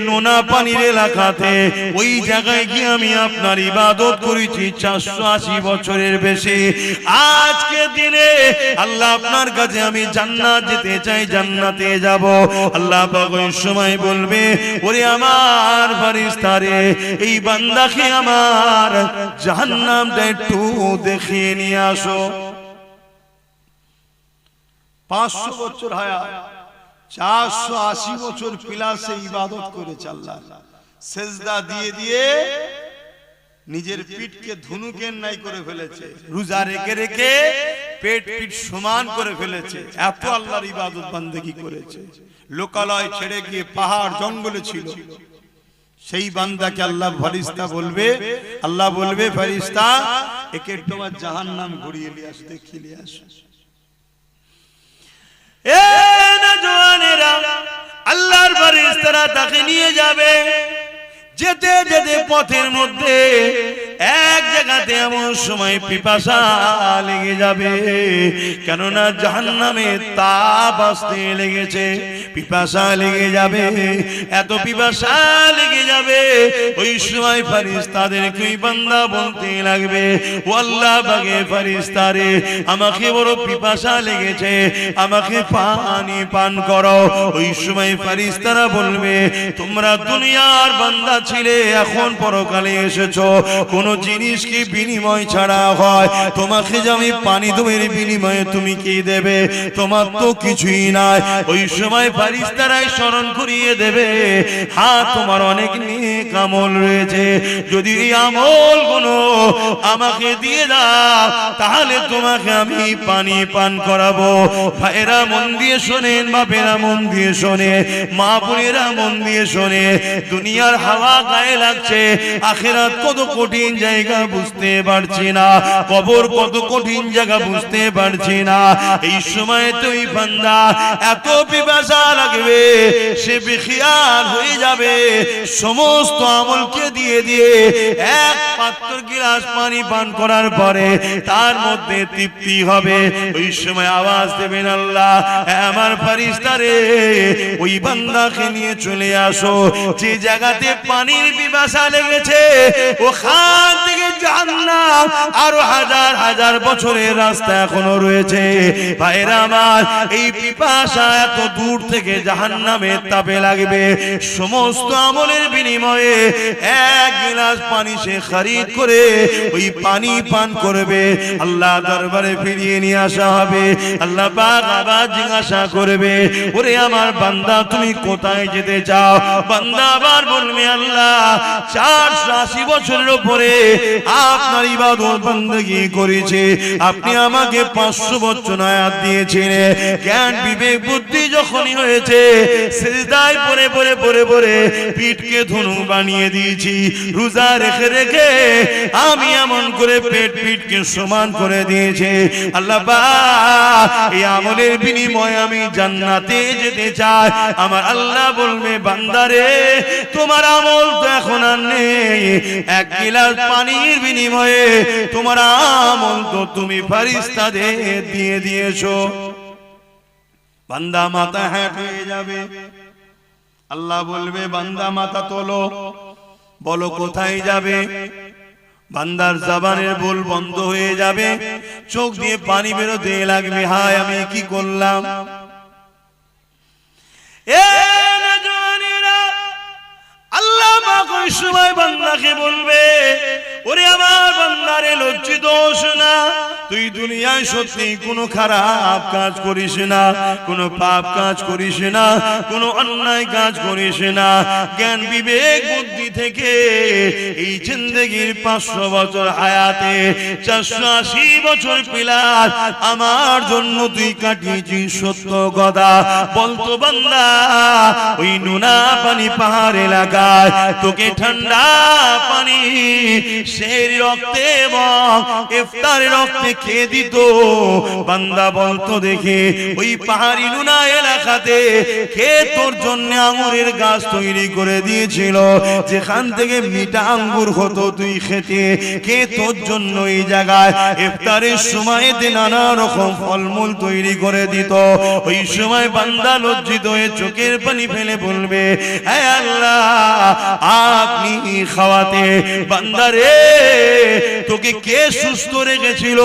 নোনা পানির এলাকাতে ওই জায়গায় গিয়ে আমি আপনার ইবাদত করেছি 480 বছরের বেশি। আজকে দিনে আল্লাহ আপনার কাছে আমি জান্নাত যেতে চাই, জান্নাতে যাব। আল্লাহ পাক ওই সময় বলবে ওরে আমার ফেরেশতারে এই বান্দাকে আমার জাহান্নামটা একটু দেখিয়ে নিয়ে আসো। 500 বছর হায়াত, 480 বছর পিলাসে ইবাদত করেছে আল্লাহ, সেজদা দিয়ে দিয়ে নিজের পিঠকে ধনুকের নাই করে ফেলেছে, রোজা রেখে রেখে পেট পিঠ সমান করে ফেলেছে, এত আল্লাহর ইবাদত বান্দেগি করেছে। লোকালয় ছেড়ে গিয়ে পাহাড় জঙ্গলে ছিল। সেই বান্দাকে আল্লাহ ফেরেশতা বলবে, আল্লাহ বলবে ফেরেশতা একে তোমার জাহান্নাম ঘুরিয়ে নিয়ে আসো, দেখিয়ে নিয়ে আসো। এ নওজওয়ানেরা আল্লাহর ফেরেশতারা তাকে নিয়ে যাবে। যেতে যেতে পথের মধ্যে এক জায়গাতে এমন সময় পিপাসা লেগে যাবে, কেননা জাহান্নামে তাপ আসতে লেগেছে, পিপাসা লেগে যাবে, এত পিপাসা লেগে যাবে। ওই সময় ফেরেশতাদেরকে ওই বান্দা বলতে লাগবে ও আল্লাহ পাকের ফেরেশতারে আমাকে বড় পিপাসা লেগেছে, আমাকে পানি পান করো। ওই সময় ফেরেশতারা বলবে তোমরা দুনিয়ার বান্দা ছিলে, এখন পরকালে এসেছো, কোন জিনিস কি বিনিময় ছাড়া হয়? তোমাকে যে আমি পানি দেব এর বিনিময়ে তুমি কি দেবে? তোমার তো কিছুই নাই। ওই সময় ফেরেশতারাই স্মরণ করিয়ে দেবে হ্যাঁ তোমার অনেক নেক আমল রয়েছে, যদি এই আমলগুলো আমাকে দিয়ে দাও তাহলে তোমাকে আমি পানি পান করাবো। ভাইরা মন দিয়ে শোনেন, বাপেরা মন দিয়ে শোনে, মা বোনেরা মন দিয়ে শোনে, দুনিয়ার হাওয়া গায়ে লাগছে, আখিরাত কত কঠিন জায়গা বুঝতে পারছি না, কবর কত কঠিন জায়গা বুঝতে পারছি না। এই সময় তুই বান্দা এত পিপাসা লাগবে সে বেখিয়াল হয়ে যাবে, সমস্ত আমলকে দিয়ে দিয়ে এক পাত্র গিলাস পানি পান করার পরে তার মধ্যে তৃপ্তি হবে। ওই সময় আওয়াজ দেবেন আল্লাহ আমার ফেরেশতারে ওই বান্দাকে নিয়ে চলে আসো, যে জায়গাতে পানির পিপাসা লেগেছে ওখান থেকে জাহান্নাম আরো হাজার হাজার বছরের রাস্তা এখনো রয়েছে। ভাইরা আমার এই পিপাসা এত দূর থেকে জাহান্নামের তাপে লাগবে, সমস্ত আমলের বিনিময়ে এক গিলাস পানি সে খরিদ করে ওই পানি পান করবে। আল্লাহ দরবারে ফিরিয়ে নিয়ে আসা হবে, আল্লাহ পাক আবার জিজ্ঞাসা করবে ওরে আমার বান্দা তুমি কোথায় যেতে চাও? বান্দা আবার বলবে আল্লাহ 480 বছরের উপরে আপনার ইবাদত বندگی করেছে। আপনি আমাকে 500 বছর হায়াত দিয়েছেন, জ্ঞান বিবেক বুদ্ধি যখনই হয়েছে সিজদায় পড়ে পড়ে পড়ে পড়ে পিঠকে ধনু বানিয়ে দিয়েছি। রোজা রেখে রেখে আমি এমন করে পিঠকে সমান করে দিয়েছে। আল্লাহ পাক এই আমলের বিনিময়ে আমি জান্নাতে যেতে চাই। আমার আল্লাহ বলবে বান্দারে তোমার আমল তো এখন আর নেই, এক গিলাস পানির বিনিময়ে তোমার আমল তো তুমি ফেরেশতাদের দিয়ে দিয়েছো। বান্দা মাথা হেঁট হয়ে যাবে। আল্লাহ বলবে বান্দা মাথা তোলো, বলো কোথায় যাবে। বান্দার জবানের বল বন্ধ হয়ে যাবে, চোখ দিয়ে পানি বেরোতে লাগবে, হায় আমি কি করলাম। আল্লাহ পাক ওই সময় বান্দাকে বলবে ওরে আমার বান্দারে লজ্জিত হোস না, তুই দুনিয়ায় সত্যি কোনো খারাপ কাজ করিস না, কোনো পাপ কাজ করিস না, কোনো অন্যায় কাজ করিস না। জ্ঞান বিবেক বুদ্ধি থেকে এই জিন্দেগির 500 বছর হায়াতে 480 বছর পিলার আমার জন্য তুই কাটিয়েছিস সত্য কথা। বলতো বান্দা ওই নুনা পানি পাহাড় এলাকায় তোকে ঠান্ডা পানি সেই রক্তে এবং ইফতারের রক্তে খেয়ে দিত। বান্দা বলতো দেখে ওই পাহাড়ি নুনা এলাকাতে খেয়ে তোর জন্য আঙ্গুরের গাছ তৈরি করে দিয়েছিল, যেখান থেকে মিঠা আঙ্গুর হতো তুই খেতে, খেয়ে তোর জন্য এই জায়গায় ইফতারের সময়তে নানা রকম ফলমূল তৈরি করে দিত। ওই সময় বান্দা লজ্জিত হয়ে চোখের পানি ফেলে বলবে হে আল্লাহ আপনি খাওয়াতে বান্দারে তোকে কে সুস্থ রেখেছিল।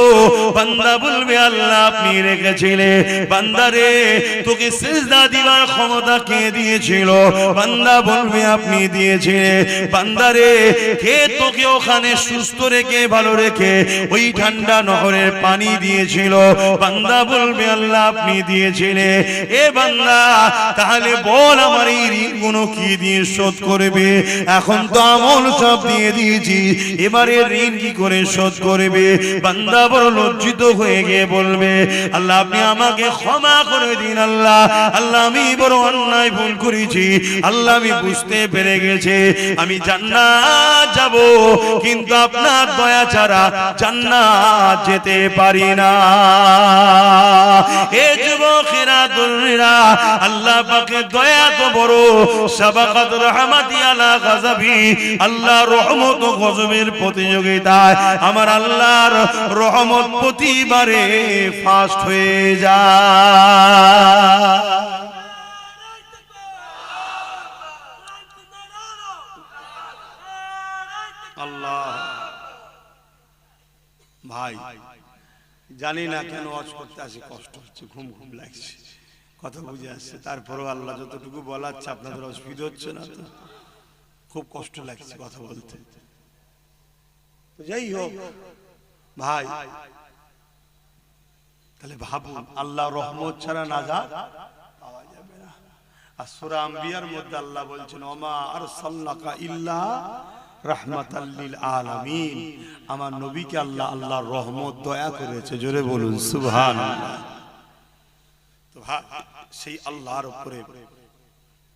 বান্দা বলবে আল্লাহ আপনি রেখেছিলেন। বান্দারে তোকে সিজদা দিবার ক্ষমতা কে দিয়েছিল। বান্দা বলবে আপনি দিয়েছিলেন। বান্দারে কে তোকে ওখানে সুস্থ রেখে ভালো রেখে ওই ঠান্ডা নহরের পানি দিয়েছিল। বান্দা বলবে আল্লাহ আপনি দিয়েছিলেন। এ বান্দা তাহলে বল আমার এই ঋণগুলো কি দিয়ে শোধ করবে। এখন তো আমল সব দিয়ে দিয়েছি, এবারে ঋণ কি করে শোধ করবে। বান্দা বড় লজ্জিত হয়ে গিয়ে বলবে আল্লাহ আপনি আমাকে ক্ষমা করে দিন। আল্লাহ আল্লাহ আমি বড় অন্যায় ভুল করেছি। আল্লাহ আমি বুঝতে পেরে গেছি আমি জান্নাত যাব, কিন্তু আপনার দয়া ছাড়া জান্নাত যেতে পারি না। এ যুবকেরা তরুণীরা আল্লাহ পাকের দয়া তো বড়, সাবাকাত রহমাতি আলা গাযাবি, আল্লাহ রহমত ও গজবের প্রতিযোগিতায় আমার আল্লাহর রহমত প্রতিবারে ফাস্ট হয়ে যায়। আল্লাহ ভাই জানি না কেন ওয়াজ করতে আসে কষ্ট হচ্ছে, ঘুম ঘুম লাগছে, কথা বুঝে আসছে, তারপরেও আল্লাহ যতটুকু বলাচ্ছে আপনাদের অসুবিধা হচ্ছে না তো? খুব কষ্ট লাগছে কথা বলতে। তো যাই হোক ভাই, তাহলে ভাবুন আল্লাহ রহমত ছাড়া নাজাত পাওয়া যাবে না। আর সূরা আম্বিয়ার মধ্যে আল্লাহ বলছেন ওমা আরসালনাকা ইল্লা রাহমাতাল লিল আলামিন, আমার নবীকে আল্লাহ আল্লাহর রহমত দয়া করেছে। জোরে বলুন সুবহানাল্লাহ। তো ভাই সেই আল্লাহর উপরে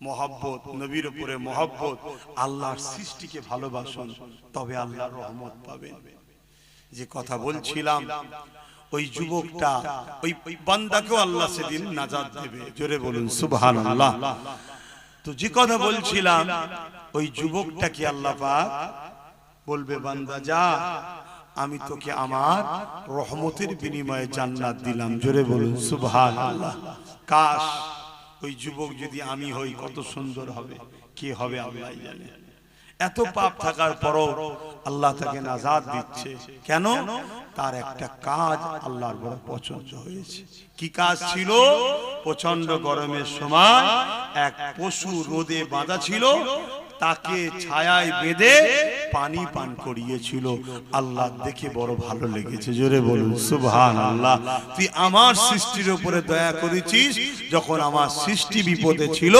মহব্বত, নবীর উপরে মহব্বত, আল্লাহর সৃষ্টিকে ভালোবাসুন, তবে আল্লাহর রহমত পাবেন। যে কথা বলছিলাম ওই যুবকটা, ওই বান্দাকেও আল্লাহ সেদিন নাজাত দেবে। জোরে বলুন সুবহানাল্লাহ। তো যে কথা বলছিলাম ওই যুবকটাকে আল্লাহ পাক বলবে বান্দা যা, আমি তোকে আমার রহমতের বিনিময়ে জান্নাত দিলাম। জোরে বলুন সুবহানাল্লাহ। কাশ ওই যুবক যদি আমি হই কত সুন্দর হবে। কি হবে আল্লাহ জানে। এত পাপ থাকার পরও আল্লাহ তাকে নাজাত দিচ্ছে কেন? তার একটা কাজ আল্লাহর বড় পছন্দ হয়েছে। কি কাজ ছিল? প্রচন্ড গরমের সময় এক পশু রোদে বাঁধা ছিল, তাকে ছায়ায় বেঁধে পানি পান করিয়েছিল। আল্লাহ দেখে বড় ভালো লেগেছে। জোরে বলুন সুবহানাল্লাহ। তুই আমার সৃষ্টির উপরে দয়া করেছিস, যখন আমার সৃষ্টি বিপদে ছিল,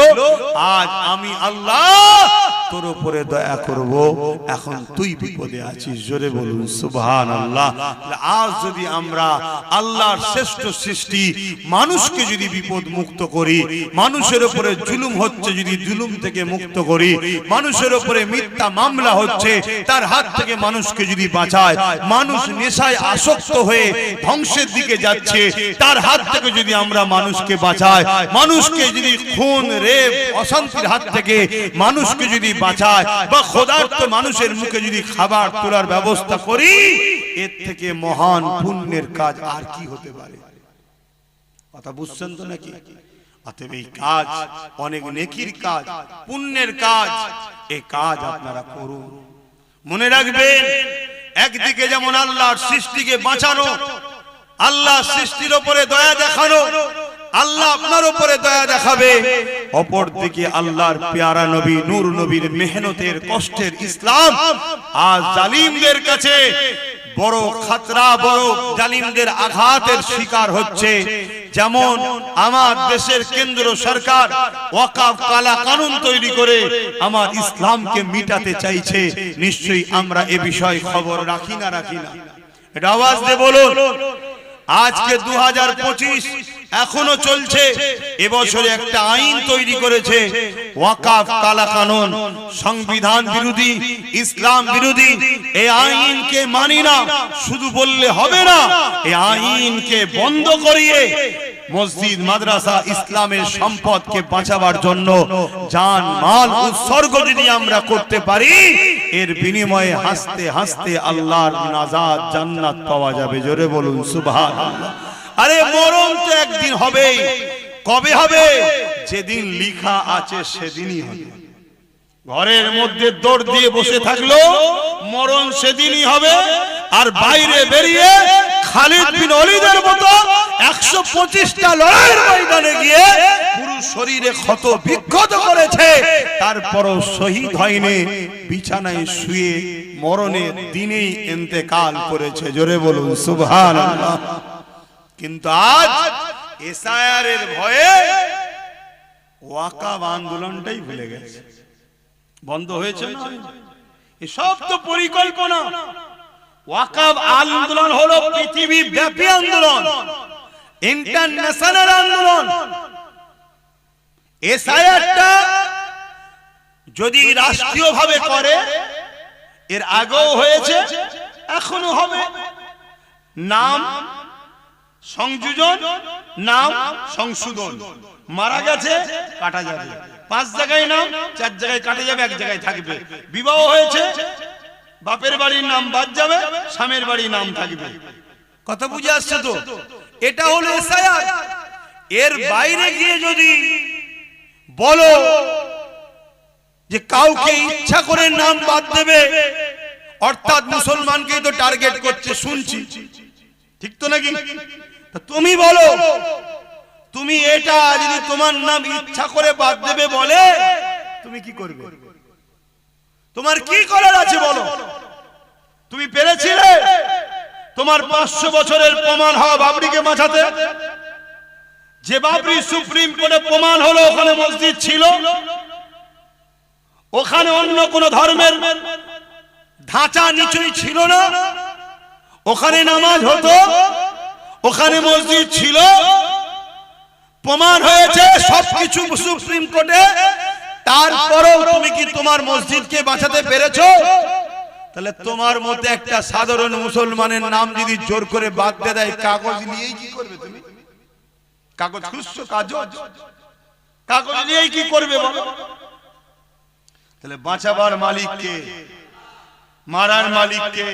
আজ আমি আল্লাহ তোর উপরে দয়া করব, এখন তুই বিপদে আছিস। জোরে বলুন সুবহানাল্লাহ। আজ যদি আমরা আল্লাহর শ্রেষ্ঠ সৃষ্টি মানুষকে যদি বিপদ মুক্ত করি, মানুষের উপরে জুলুম হচ্ছে যদি জুলুম থেকে মুক্ত করি, মানুষের উপরে মিথ্যা মামলা হচ্ছে তার হাত থেকে মানুষকে যদি বাঁচায়, মানুষ নেশায় আসক্ত হয়ে ধ্বংসের দিকে যাচ্ছে তার হাত থেকে যদি আমরা মানুষকে বাঁচাই, মানুষকে যদি খুন রেপ অশান্তির হাত থেকে মানুষকে যদি বাঁচায়, বা ক্ষুধার্ত মানুষের মুখে যদি খাবার তোলার ব্যবস্থা করি, এর থেকে মহান পুণ্যের কাজ আর কি হতে পারে? কথা বুঝছেন তো নাকি? অতএব এই কাজ অনেক নেকির কাজ, পুণ্যের কাজ, এই কাজ আপনারা করুন। মনে রাখবেন, একদিকে যেমন আল্লাহর সৃষ্টিকে বাঁচানো, আল্লাহ সৃষ্টির উপরে দয়া দেখানো, আল্লাহ আপনার উপরে দয়া দেখাবে, অপর দিকে আল্লাহর পেয়ারা নবী নূর নবীর মেহনতের কষ্টের ইসলাম আজ জালিমদের কাছে বড় খাতরা, বড় জালিমদের আঘাতের শিকার হচ্ছে। যেমন আমার দেশের কেন্দ্র সরকার ওয়াকফ কালা কানুন তৈরি করে আমার ইসলামকে মিটাতে চাইছে, নিশ্চয়ই আমরা এ বিষয়ে খবর রাখি না? এটা আওয়াজ দিয়ে বলুন। আজকে 2025 এখনো চলছে, এবছরে একটা আইন তৈরি করেছে ওয়াকফ কালা কানুন, সংবিধান বিরোধী, ইসলাম বিরোধী। এই আইনকে মানি না শুধু বললে হবে না, এই আইনকে বন্ধ করিয়ে মসজিদ মাদ্রাসা ইসলামের সম্পদকে বাঁচাবার জন্য জান মাল উৎসর্গ যদি আমরা করতে পারি, এর বিনিময়ে হাসতে হাসতে আল্লাহর নাজাত জান্নাত পাওয়া যাবে। জোরে বলুন সুবহানাল্লাহ। আরে মরণ তো একদিন হবেই। কবে হবে? যেদিন লিখা আছে সেদিনই হবে। ঘরের মধ্যে দৌড় দিয়ে বসে থাকলো মরণ সেদিনই হবে। আর বাইরে বেরিয়ে খালিদ বিন ওলীদের মতো 125টা লড়াইয়ের ময়দানে গিয়ে পুরো শরীরে ক্ষত বিক্ষত করেছে, তারপরও শহীদ হয়নি, বিছানায় শুয়ে মরণের দিনেই ইন্তেকাল করেছে। জোরে বলুন সুবহানাল্লাহ। কিন্তু আজ এসআইআর এর ভয়ে ওয়াকফ আন্দোলনটাই ভুলে গেছে। বন্ধ হয়েছে না? এসব তো পরিকল্পনা। ওয়াকফ আন্দোলন হলো পৃথিবী ব্যাপী আন্দোলন, ইন্টারন্যাশনাল আন্দোলন। এসআইআরটা যদি রাষ্ট্রীয়ভাবে করে, এর আগেও হয়েছে, এখনো হবে। নাম সংযোজন, নাম সংশোধন। মারা গেছে কাটা যাবে, 5 জায়গায় নাম, 4 জায়গায় কাটা যাবে, 1 জায়গায় থাকবে। বিবাহ হয়েছে, বাপের বাড়ির নাম বাদ যাবে, স্বামীর বাড়ির নাম থাকবে। কথা বুঝে আসছে তো? এটা হলো এসআইআর। এর বাইরে গিয়ে যদি বলো যে কাউকে ইচ্ছা করে নাম বাদ দেবে, অর্থাৎ মুসলমানকে তো টার্গেট করছে, শুনছি, ঠিক তো নাকি? তুমি বলো, তুমি এটা যদি তোমার নাম ইচ্ছা করে বাদ দেবে বলে, তুমি কি করবে? তোমার কি করার আছে বলো? তুমি পেরেছিলে তোমার 500 বছরের প্রমাণ হওয়া বাবরিকে বাঁচাতে? যে বাবরি সুপ্রিম কোর্টে প্রমাণ হলো ওখানে মসজিদ ছিল, ওখানে অন্য কোন ধর্মের ধাঁচা নিচুই ছিল না, ওখানে নামাজ হতো, ওখানে মসজিদ ছিল, প্রমাণ হয়েছে সবকিছু সুপ্রিম কোর্টে। তারপরেও তুমি কি তোমার মসজিদকে বাঁচাতে পেরেছো? তাহলে তোমার মতে একটা সাধারণ মুসলমানের নাম যদি জোর করে বাদ দিয়ে দেয়, কাগজ নিয়েই কি করবে? তুমি কাগজ খুঁজছো, কাগজ নিয়েই কি করবে বলো? তাহলে বাঁচাবার মালিক কে? মারার মালিক কে?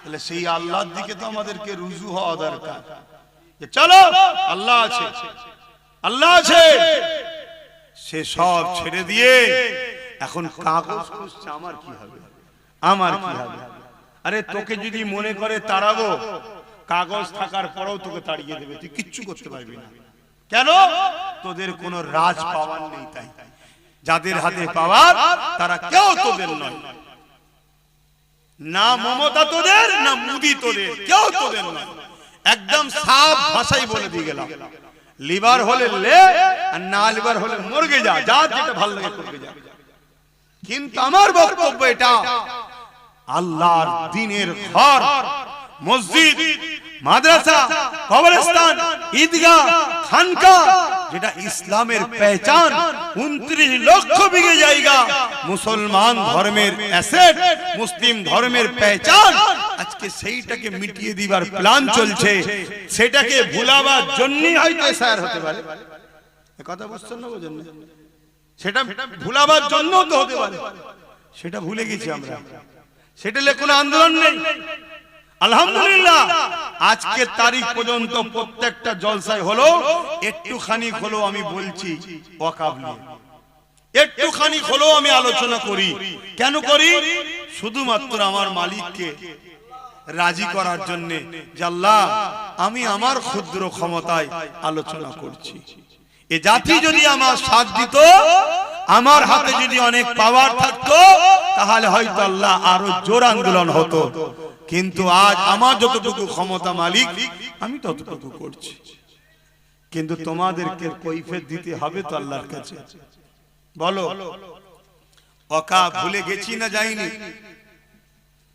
তাহলে সেই আল্লাহর দিকে তো আমাদেরকে রুজু হওয়া দরকার। চলো, আল্লাহ আছে, আল্লাহ আছে, সে সব ছেড়ে দিয়ে এখন কাগজ খুঁজছে। আমার কি হবে, আমার কি হবে? আরে তোকে যদি মনে করে তাড়াবো, কাগজ থাকার পরেও তোকে তাড়িয়ে দেবে, তুই কিচ্ছু করতে পারবি না। কেন? তোদের কোনো রাজ পাওয়ার নেই। তাই যাদের হাতে পাওয়ার তারা কেউ তোদের নয়। না মমতা তোদের, না মোদি তোদের, কেউ তোদের নয়। একদম সাফ ভাষাই বলে দিয়ে গেলাম, লিভার হলে লে, আর না লিভার হলে মরগে যা, যা যেটা ভালো লাগে করবে যা। কিন্তু আমার বক্তব্য এটা, আল্লাহর দ্বীনের ঘর, মসজিদ, মাদ্রাসা, কবরস্থান, ঈদগাহ, খানকা, যেটা ইসলামের পহচান, 29 লক্ষ বিঘে জায়গা মুসলমান ধর্মের অ্যাসেট, মুসলিম ধর্মের পহচান, আজকে সেইটাকে মিটিয়ে দিবার প্ল্যান চলছে। সেটাকে ভুলাবার জন্যই হয়তো এসআর হতে পারে। এই কথা বুঝছেন না? বুঝেন না? সেটা ভুলাবার জন্য তো হতে পারে। সেটা ভুলে গেছি আমরা। সেটা নিয়ে কোনো আন্দোলন নেই। আলহামদুলিল্লাহ আজকে তারিখ পর্যন্ত প্রত্যেকটা জলসায় হলো একটুখানি হলো আমি বলছি ওয়াকফ নিয়ে, একটুখানি হলো আমি আলোচনা করি। কেন করি? শুধুমাত্র আমার মালিককে রাজি করার জন্য, যে আল্লাহ আমি আমার ক্ষুদ্র ক্ষমতায় আলোচনা করছি। এ জাতি যদি আমার সাথ দিত, আমার হাতে যদি অনেক পাওয়ার থাকতো, তাহলে হয়তো আল্লাহ আরো জোর আন্দোলন হতো। কিন্তু আজ আমার যতটুকু ক্ষমতা মালিক, আমি ততটুকু করছি। কিন্তু তোমাদেরকে কৈফিয়ত দিতে হবে তো আল্লাহর কাছে। বলো ওয়াকফ ভুলে গেছি না যাইনি?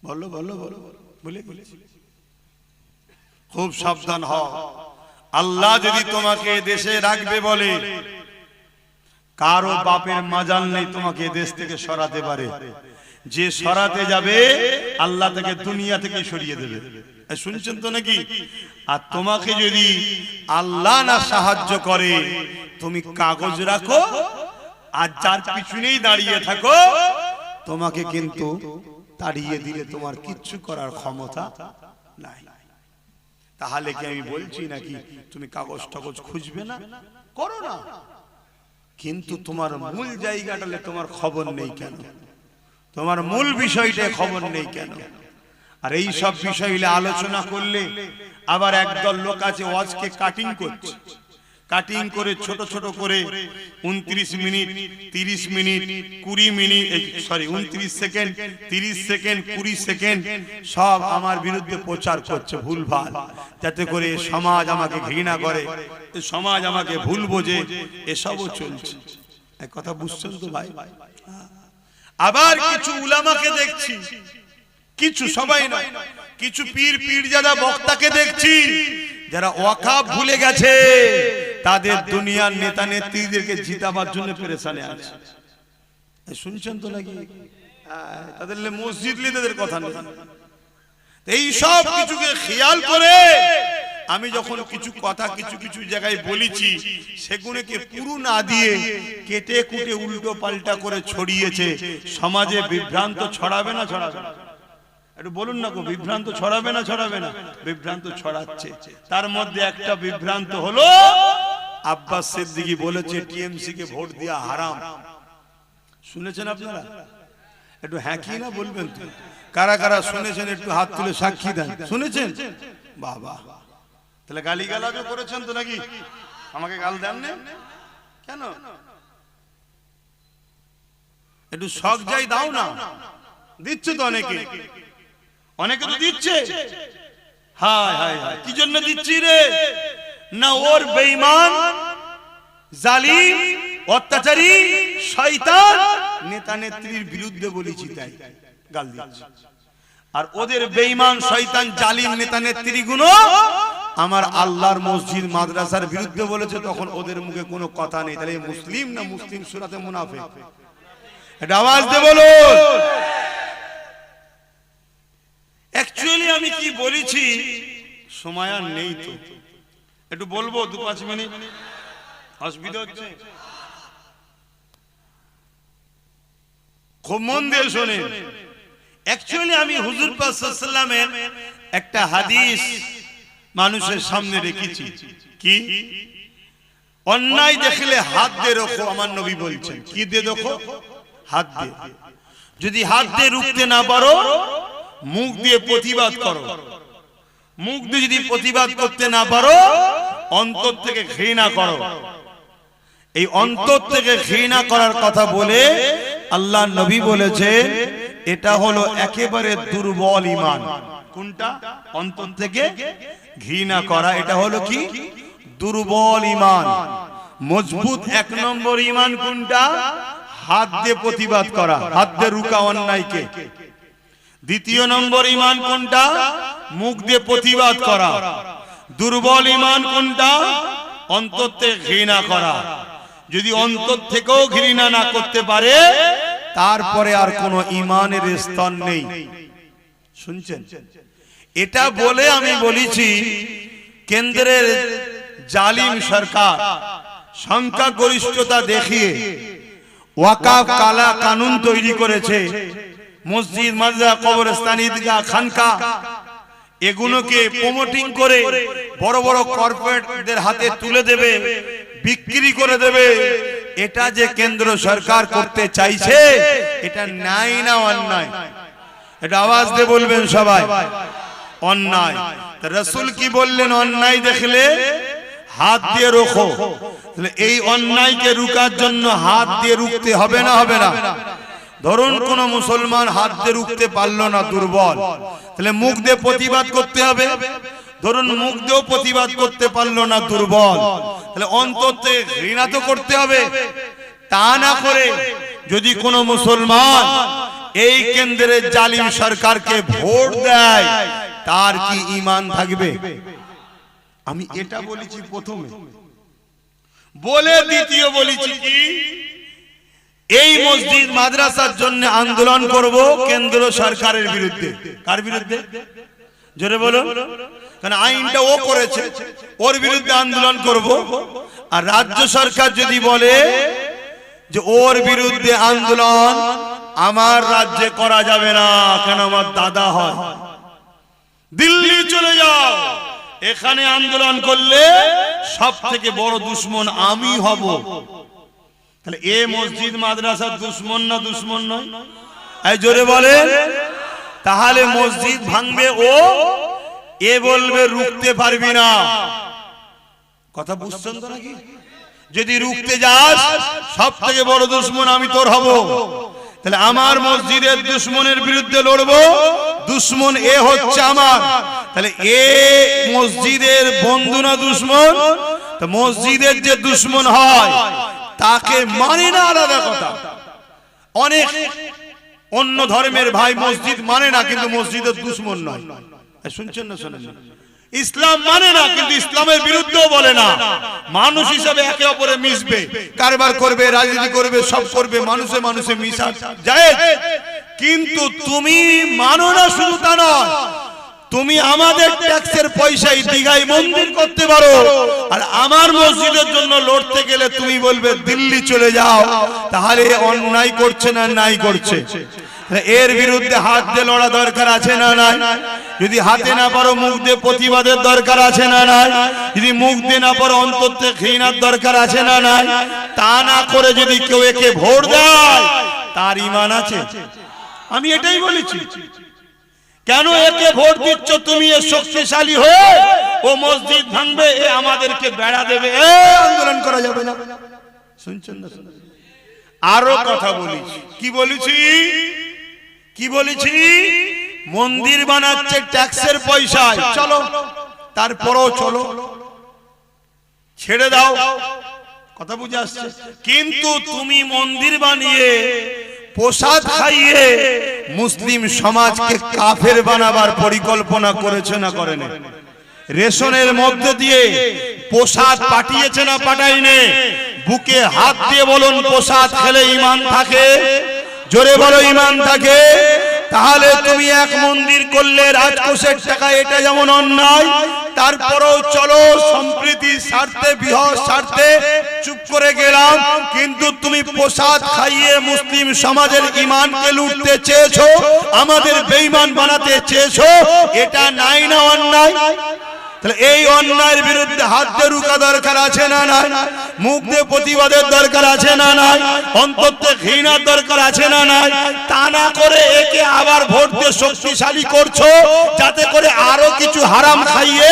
বলো বলো বলো, ভুলে গেছি। খুব সাবধান হও। আল্লাহ যদি তোমাকে দেশে রাখবে বলে, কারো বাপের মাজাল নেই তোমাকে দেশ থেকে সরাতে পারে। যে সরাতে যাবে আল্লাহ তাকে দুনিয়া থেকে সরিয়ে দেবে। শুনছেন তো নাকি? আর তোমাকে যদি আল্লাহ না সাহায্য করে, তুমি কাগজ রাখো আর যার পিছনেই দাঁড়িয়ে থাকো, তোমাকে কিন্তু তাড়িয়ে দিলে তোমার কিচ্ছু করার ক্ষমতা নাই। তাহলে কি আমি বলছি নাকি তুমি কাগজ টাগজ খুঁজবে না? করো না। কিন্তু তোমার মূল জায়গাটালে তোমার খবর নেই কেন? তোমার মূল বিষয়টা খবর নেই কেন? আর এই সব বিষয়গুলো আলোচনা করলে আবার একদল লোক আছে ওয়াজকে কাটিং করছে। কাটিং করে ছোট ছোট করে 29 minute, 30 minute, 20 minute, sorry 29 second, 30 second, 20 second সব আমার বিরুদ্ধে প্রচার করছে ভুলভাল, যাতে করে সমাজ আমাকে ঘৃণা করে, সমাজ আমাকে ভুল বোঝে। এসবও চলছে। এক কথা বুঝছেন তো ভাই? আবার কিছু উলামাকে দেখছি, কিছু সবাই না, কিছু পীর পীরজাদা বক্তাকে দেখছি যারা ওয়াকফ ভুলে গেছে, তাদের দুনিয়ার নেতা নেত্রীদেরকে জিতাবার জন্য পেরেশানে আছে। শুনছেন তো নাকি? তাদের মসজিদ তাদের কথা নেই। এই সব কিছুকে খেয়াল করে আমি যখন কিছু কথা কিছু কিছু জায়গায় বলেছি, সেগুলোকে পুরো না দিয়ে কেটে কুটে উল্টো পাল্টা করে ছড়িয়েছে। সমাজে বিভ্রান্ত ছড়াবে না ছড়াবে না? একটু বলুন না গো, বিভ্রান্ত ছড়াবে না ছড়াবে না? বিভ্রান্ত ছড়াচ্ছে। তার মধ্যে একটা বিভ্রান্ত হলো আব্বাস সিদ্দিকী বলেছে টিএমসি কে ভোট দেওয়া হারাম। শুনেছেন আপনারা? একটু হ্যাঁ কি না বলবেন তো? কারা কারা শুনেছেন একটু হাত তুলে সাক্ষী দেন। শুনেছেন? বাবা, তাহলে গালি গালাজও করেছেন তো নাকি? আমাকে গাল দেন না কেন? একটু শখ যাই দাও না। দিচ্ছে তো অনেকে, অনেকে তো দিচ্ছে। হায় হায় হায়, কি জন্য দিচ্ছি রে? না ওর বেঈমান, জালিম, অত্যাচারী, শয়তান নেতা নেত্রীর বিরুদ্ধে বলেছি তাই গাল দিচ্ছে। আর ওদের বেঈমান, শয়তান, জালিম নেতা নেত্রীগুলো আমার আল্লাহর মসজিদ মাদ্রাসার বিরুদ্ধে বলেছে, তখন ওদের মুখে কোনো কথা নেই। তাহলে মুসলিম না মুসলিম সূরাতে মুনাফিক? এটা আওয়াজ দিয়ে বলো। অ্যাকচুয়ালি আমি কি বলেছি সময় আর নেই তো, একটু বলবো 2-5 মিনিট। অসুবিধা হচ্ছে? খুব মন দিয়ে শোনেন। অ্যাকচুয়ালি আমি হুজুর পাক সাল্লাল্লাহু আলাইহি ওয়াসাল্লামের একটা হাদিস মানুষের সামনে রেখেছি। কি? অন্যায় দেখলে হাত দিয়ে রোখো, আমার নবী বলছেন। কি দিয়ে রোখো? হাত দিয়ে। যদি হাত দিয়ে রুখতে না পারো, মুখ দিয়ে প্রতিবাদ করো। মুখ দিয়ে যদি প্রতিবাদ করতে না পারো, অন্তর থেকে ঘৃণা করো। এই অন্তর থেকে ঘৃণা করার কথা বলে আল্লাহ নবী বলেছেন এটা হলো একেবারে দুর্বল ঈমান। কোনটা? অন্তর থেকে ঘৃণা করা। এটা হলো কি? দুর্বল ঈমান। মজবুত 1 নম্বর ঈমান কোনটা? হাত দিয়ে প্রতিবাদ করা, হাত দিয়ে রুকা অন্যায়কে। দ্বিতীয় নম্বর ঈমান কোনটা? মুখ দিয়ে প্রতিবাদ করা। দুর্বল ঈমান কোনটা? অন্তর থেকে ঘৃণা করা। যদি অন্তর থেকেও ঘৃণা না করতে পারে তারপরে আর কোনো ঈমানের স্তর নেই। শুনছেন? এটা বলে আমি বলেছি কেন্দ্রের জালিম সরকার সংখ্যাগরিষ্ঠতা দেখিয়ে ওয়াকাফ কালা কানুন তৈরি করেছে। মসজিদ, মাদ্রাসা, কবরস্থান, ঈদগাহ, খানকা এগুলোকে প্রমোটিং করে বড় বড় কর্পোরেটদের হাতে তুলে দেবে, বিক্রি করে দেবে। এটা যে কেন্দ্র সরকার করতে চাইছে এটা ন্যায় না অন্যায়? এটা আওয়াজ দিয়ে বলবেন সবাই, অন্যায়। রাসূল কি বললেন? অন্যায় দেখলে হাত দিয়ে রোখো। তাহলে এই অন্যায়কে রুকার জন্য হাত দিয়ে রুখতে হবে না হবে না? ধরুন কোন মুসলমান হাত দিয়ে রুখতে পারলো না, দুর্বল, তাহলে মুখ দিয়ে প্রতিবাদ করতে হবে। ধরুন মুখ দিয়েও প্রতিবাদ করতে পারলো না, দুর্বল, তাহলে অন্তর থেকে ঘৃণা তো করতে হবে। তা না করে যদি কোন মুসলমান এই কেন্দ্রের জালিম সরকারকে ভোট দেয় তার কি ঈমান থাকবে? আমি এটা বলেছি প্রথমে, বলে দ্বিতীয় বলেছি কি এই মসজিদ মাদ্রাসার জন্য আন্দোলন করব কেন্দ্র সরকারের বিরুদ্ধে। কার বিরুদ্ধে? জোরে বলুন। কারণ আইনটা ও করেছে, ওর বিরুদ্ধে আন্দোলন করব। আর রাজ্য সরকার যদি বলে যে ওর বিরুদ্ধে আন্দোলন আমার রাজ্যে করা যাবে না, কেন আমার দাদা হয়, দিল্লি চলে যাও, এখানে আন্দোলন করলে সব থেকে বড় দুশ্মন আমি হব, তাহলে এ মসজিদ মাদ্রাসার দুশ্মন না দুশ্মন নয়? এই জোরে বলেন। তাহলে মসজিদ ভাঙবে ও, এ বলবে রুখতে পারবি না। কথা বুঝছেন তো নাকি? যদি রুখতে যাস সব থেকে বড় দুশ্মন আমি তোর হব। তাহলে আমার মসজিদের দুশ্মনের বিরুদ্ধে লড়বো, দুশ্মন এ হচ্ছে আমার। তাহলে এ মসজিদের বন্ধু না দুশ্মন? তো মসজিদের যে দুশ্মন হয় তাকে মানে না, আলাদা কথা। অনেক অন্য ধর্মের ভাই মসজিদ মানে না কিন্তু মসজিদের দুশ্মন নয়। শুনছেন না? শোনেন? ইসলাম মানে না কিন্তু ইসলামের বিরুদ্ধেও বলে না। মানুষ হিসাবে একে অপরে মিশবে, কারবার করবে, রাজনীতি করবে, সব করবে, মানুষে মানুষে মিশা যায়। কিন্তু তুমি মানো না শুধু তা নয়, তুমি আমাদের ট্যাক্সের পয়সায় দীঘায় মন্দির করতে পারো, আর আমার মসজিদের জন্য লড়তে গেলে তুমি বলবে দিল্লি চলে যাও। তাহলে অন্যায় করছে না নাই করছে? এর বিরুদ্ধে হাত দিয়ে লড়া দরকার আছে না নাই? যদি হাতে না পারো মুখ দিয়ে প্রতিবাদের দরকার আছে না নাই? যদি মুখ দিয়ে না পারো অন্তর থেকে ঘৃণার দরকার আছে না নাই? তা না করে যদি কেউ একে ভোট দেয় তার ঈমান আছে? আমি এটাই বলেছি। কেন একে ভোট দিচ্ছ তুমি? এ শক্তিশালী হয়ে ও মসজিদ ভাঙবে, এ আমাদেরকে বেড়া দেবে, এ আন্দোলন করা যাবে না। শুনছেন না? আরো কথা বলেছি। কি বলেছি? কি বলেছি? মন্দির বানাচ্ছে ট্যাক্সের পয়সায়, চলো, তারপরও চলো, ছেড়ে দাও, কথা বুঝে আসছে। কিন্তু তুমি মন্দির বানিয়ে প্রসাদ খাইয়ে মুসলিম সমাজকে কাফের বানাবার পরিকল্পনা করেছে না করেনি? রেশনের মধ্যে দিয়ে প্রসাদ পাঠিয়েছে না পাঠায়নি? বুকে হাত দিয়ে বলুন প্রসাদ খেলে ঈমান থাকে? জোরে বলো ঈমান থাকে? তাহলে তুমি এক মন্দির করলে রাজকোষের টাকা, এটা যেমন অন্যায়, তারপরেও চলো সম্প্রীতির স্বার্থে, বৃহৎ স্বার্থে চুপ করে গেলাম, কিন্তু তুমি প্রসাদ খাইয়ে মুসলিম সমাজের ঈমানকে লুটতে চেয়েছো, আমাদের বেঈমান বানাতে চেয়েছো, এটা নাই না অন্যায়? তাহলে এই অন্যায়ের বিরুদ্ধে হাত দিয়ে রুখা দরকার আছে না নাই? মুখ দিয়ে প্রতিবাদের দরকার আছে না নাই? অন্তর থেকে ঘৃণার দরকার আছে না নাই? তা না করে একে আবার ভোট দিয়ে শক্তিশালী করছো যাতে করে আরো কিছু হারাম খাইয়ে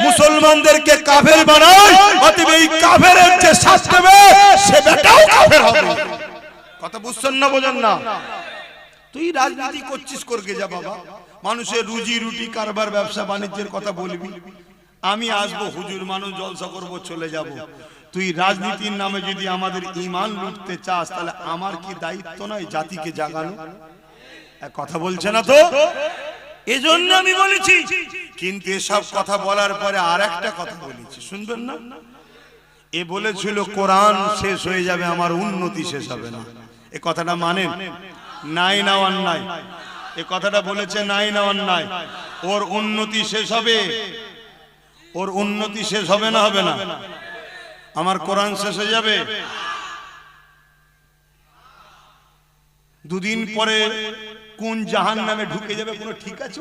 মুসলমানদেরকে কাফের বানায়। অতএব এই কাফেরের যে শাস্তি হবে সে বেটাও কাফের হবে। কথা বুঝছেন না? বোঝেন না? তুই রাজনীতি করছিস, করকে যা বাবা, মানুষের রুজি রুটি কারবার ব্যবসা বাণিজ্যের কথা বলবি। আমি আসবো হুজুর, মানুষ জলসা করবো, চলে যাব। তুই রাজনীতির নামে যদি আমাদের ঈমান লুটতে চাস তাহলে আমার কি দায়িত্ব নয় জাতিকে জাগানো? কথা বলছে না তো, এজন্য আমি বলেছি। কিন্তু এসব কথা বলার পরে আর একটা কথা বলেছি, শুনবেন না? এ বলেছিল কোরআন শেষ হয়ে যাবে, আমার উন্নতি শেষ হবে না। এ কথাটা মানেন? নাই না অন্যায়, এ কথাটা বলেছে নাই না অন্যায়। ওর উন্নতি শেষ হবে, ওর উন্নতি শেষ হবে না হবে না? আমার কোরআন শেষ হয়ে যাবে। দুদিন পরে কোন জাহান্নামে ঢুকে যাবে কোনো ঠিক আছে?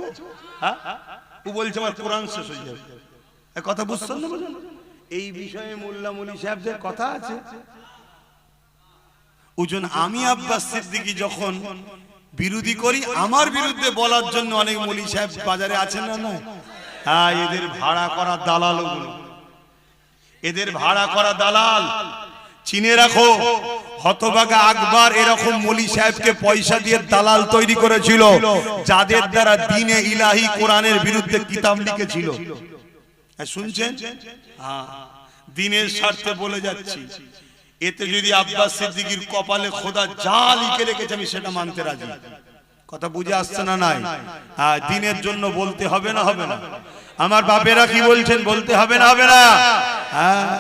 হ্যাঁ, ও বলছে আমার কোরআন শেষ হয়ে যাবে। এ কথা বুঝছেন না? এই বিষয়ে মোল্লা মৌলী সাহেবদের কথা আছে। ওজন আমি আব্বাস সিদ্দিকী যখন বিরোধী করি, আমার বিরুদ্ধে বলার জন্য অনেক মৌলী সাহেব বাজারে আছেন না? নয়, হ্যাঁ, এদের ভাড়া করা দালাল, ওগুলো এদের ভাড়া করা দালাল। চিনে রাখো, হতভাগা আকবর এরকম মৌলী সাহেবকে পয়সা দিয়ে দালাল তৈরি করেছিল, যাদের দ্বারা দ্বীনে ইলাহি কোরআনের বিরুদ্ধে কিতাব লিখেছিল। শুনছেন? হ্যাঁ, দ্বীনের স্বার্থে বলে যাচ্ছি। এতে যদি আব্বাস সিদ্দিকীর কপালে খোদা যা লিখে রেখেছে আমি সেটা মানতে রাজি। কথা বুঝে আসছে না? নাই, হ্যাঁ, দ্বীনের জন্য বলতে হবে না হবে না? আমার বাপেরা কি বলছেন, বলতে হবে না হবে না? হ্যাঁ,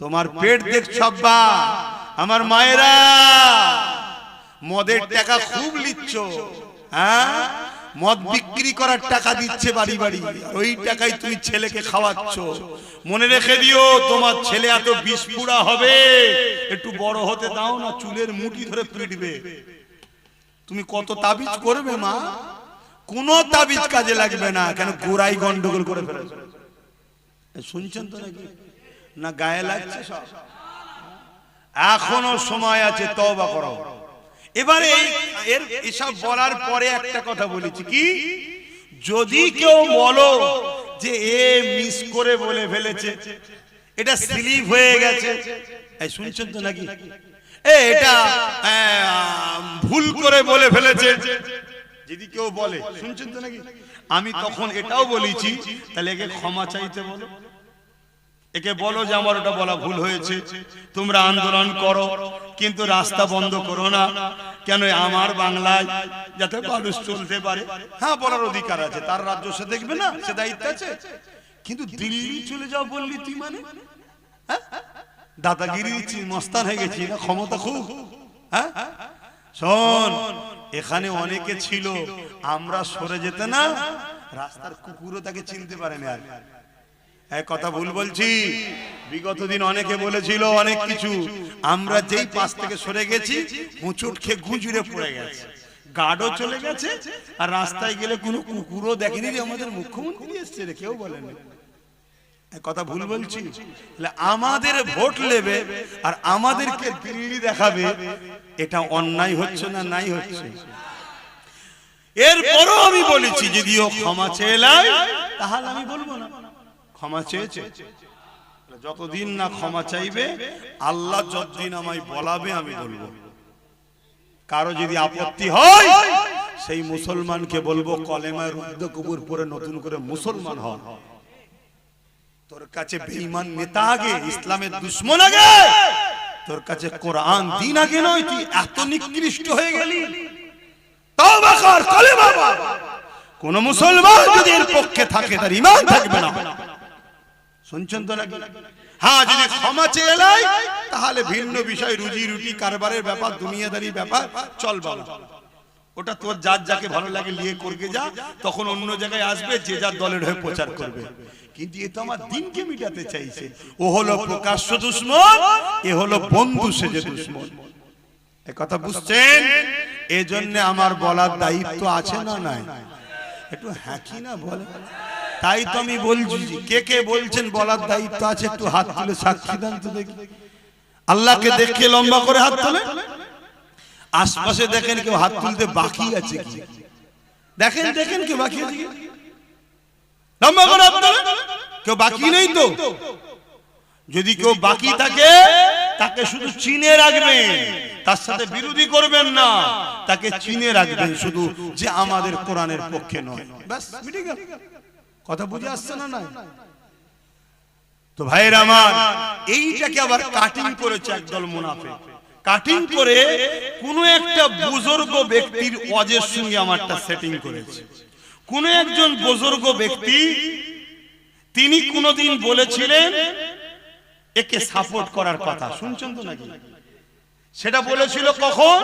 তোমার পেট দেখছ আব্বা, আমার মায়েরা মদের টাকা খুব লিচ্ছ। হ্যাঁ, মদ বিক্রি করার টাকা দিচ্ছে বাড়ি বাড়ি, ওই টাকায় তুমি ছেলেকে খাওয়াচ্ছ। মনে রেখে দিও, তোমার ছেলে এত বিস্ফোরা হবে, একটু বড় হতে দাও না, চুলের মুঠি ধরে পিটবে। তুমি কত তাবিজ করবে মা, কোন তাবিজ কাজে লাগবে না। কেন? গোড়াই গন্ডগোল করে ফেলেছে। শুনছেন তো নাকি? না গায়ে লাগছে সব? এখনো সময় আছে, তওবা করো। এবারে এর এসব বলার পরে একটা কথা বলেছি, কি যদি কেউ বলো যে এ মিস করে বলে ফেলেছে, এটা স্লিপ হয়ে গেছে, এই শুনছেন তো নাকি? এটা ভুল করে বলে ফেলেছে, যদি কেউ বলে, শুনছেন তো নাকি? আমি তখন এটাও বলেছি, তাহলে একে ক্ষমা চাইতে বলো, একে বলো যে আমার ওটা বলা ভুল হয়েছে, তোমরা আন্দোলন করো কিন্তু রাস্তা বন্ধ করো না। কেন? আমার বাংলায় যাতে মানুষ চলতে পারে। হ্যাঁ, বলার অধিকার আছে, তার রাজ্য সে দেখবে না, সে দায়িত্ব আছে। কিন্তু দিল্লি চলে যাও বললি তুই, মানে দাদাগিরি দিচ্ছি, মস্তান হয়ে গেছি না, ক্ষমতা খুব। হ্যাঁ, শোন, এখানে অনেকে ছিল, আমরা সরে যেতে না, রাস্তার কুকুরও তাকে চিনতে পারে না। আর এক কথা ভুল বলছি? বিগত দিন অনেকে বলেছিল অনেক কিছু, আমরা যেই পাশ থেকে সরে গেছি মুচুট খেয়ে গুজুরে পড়ে গেছে, গার্ডও চলে গেছে, আর রাস্তায় গেলে কোনো কুকুরও দেখেনি যে আমাদের মুখ্যমন্ত্রী এসছে রে, কেউ বলেনি। কথা ভুল বলছি? আমাদের ভোট নেবে আর আমাদেরকে দিল্লি দেখাবে, এটা অন্যায় হচ্ছে না? নাই হচ্ছে। এরপরও আমি বলেছি যদিও ক্ষমা চেয়ে তাহলে আমি বলবো না ক্ষমা চেয়েছে। যতদিন না ক্ষমা চাইবে, আল্লাহ যতদিন আমায় বলাবে আমি বলবো। কারো যদি আপত্তি হয়, সেই মুসলমানকে বলবো কলেমায় রুদ্ধ কবুর পরে নতুন করে মুসলমান হন। তোর কাছে বেঈমান নেতা আগে, ইসলামের দুশমন আগে, তোর কাছে কোরআন দিন আগে নয়। তুই এত নিকৃষ্ট হয়ে গেলি, তওবা কর, কলেমা পড়। কোন মুসলমান যদি এর পক্ষে থাকে তার ঈমান থাকবে না। শুনছেন তো নাকি? হ্যাঁ, যদি ক্ষমা চেয়ে এলাই তাহলে ভিন্ন বিষয়, রুজি রুটি কারবারের ব্যাপার, দুনিয়াদারি ব্যাপার, চল বাবা, ওটা তোর যার যাকে ভালো লাগে নিয়ে করবে যা, তখন অন্য জায়গায় আসবে, যে যার দলের হয়ে প্রচার করবে। কিন্তু এ তো আমার দিনকে মিটাতে চাইছে। ও হলো প্রকাশ্য দুশমন, এ হলো বন্ধু সেজে দুশমন। এ কথা বুঝছেন? এজন্য আমার বলার দায়িত্ব আছে না নাই? একটু হ্যাঁ কি না বলে। তাই তো আমি বলছি, কে কে বলছেন বলার দায়িত্ব আছে, একটু হাত তুলে সাক্ষী দেন তো দেখি। আল্লাহকে দেখে লম্বা করে হাত তোলে। আশপাশে দেখেন কেউ হাত তুলতে বাকি আছে কি? দেখেন দেখেন কেউ বাকি আছে কি? লম্বা করে হাত তোলে। কেউ বাকি নেই তো? যদি কেউ বাকি থাকে তাকে শুধু চিনে রাখবেন, তার সাথে বিরোধী করবেন না, তাকে চিনে রাখবেন শুধু, যে আমাদের কোরআনের পক্ষে নয়। ব্যাস মিটে গেল। কথা বুঝে আসছে না? নাই তো ভাইরা আমার, এইটাকে আবার কাটিং করেছে একদল মুনাফিক। কাটিং করে কোন একটা বুজুর্গ ব্যক্তির ওয়াজের সঙ্গে আমারটা সেটিং করেছে। কোন একজন বুজুর্গ ব্যক্তি তিনি কোনদিন বলেছিলেন একে সাপোর্ট করার কথা, শুনছেন তো নাকি? সেটা বলেছিল কখন?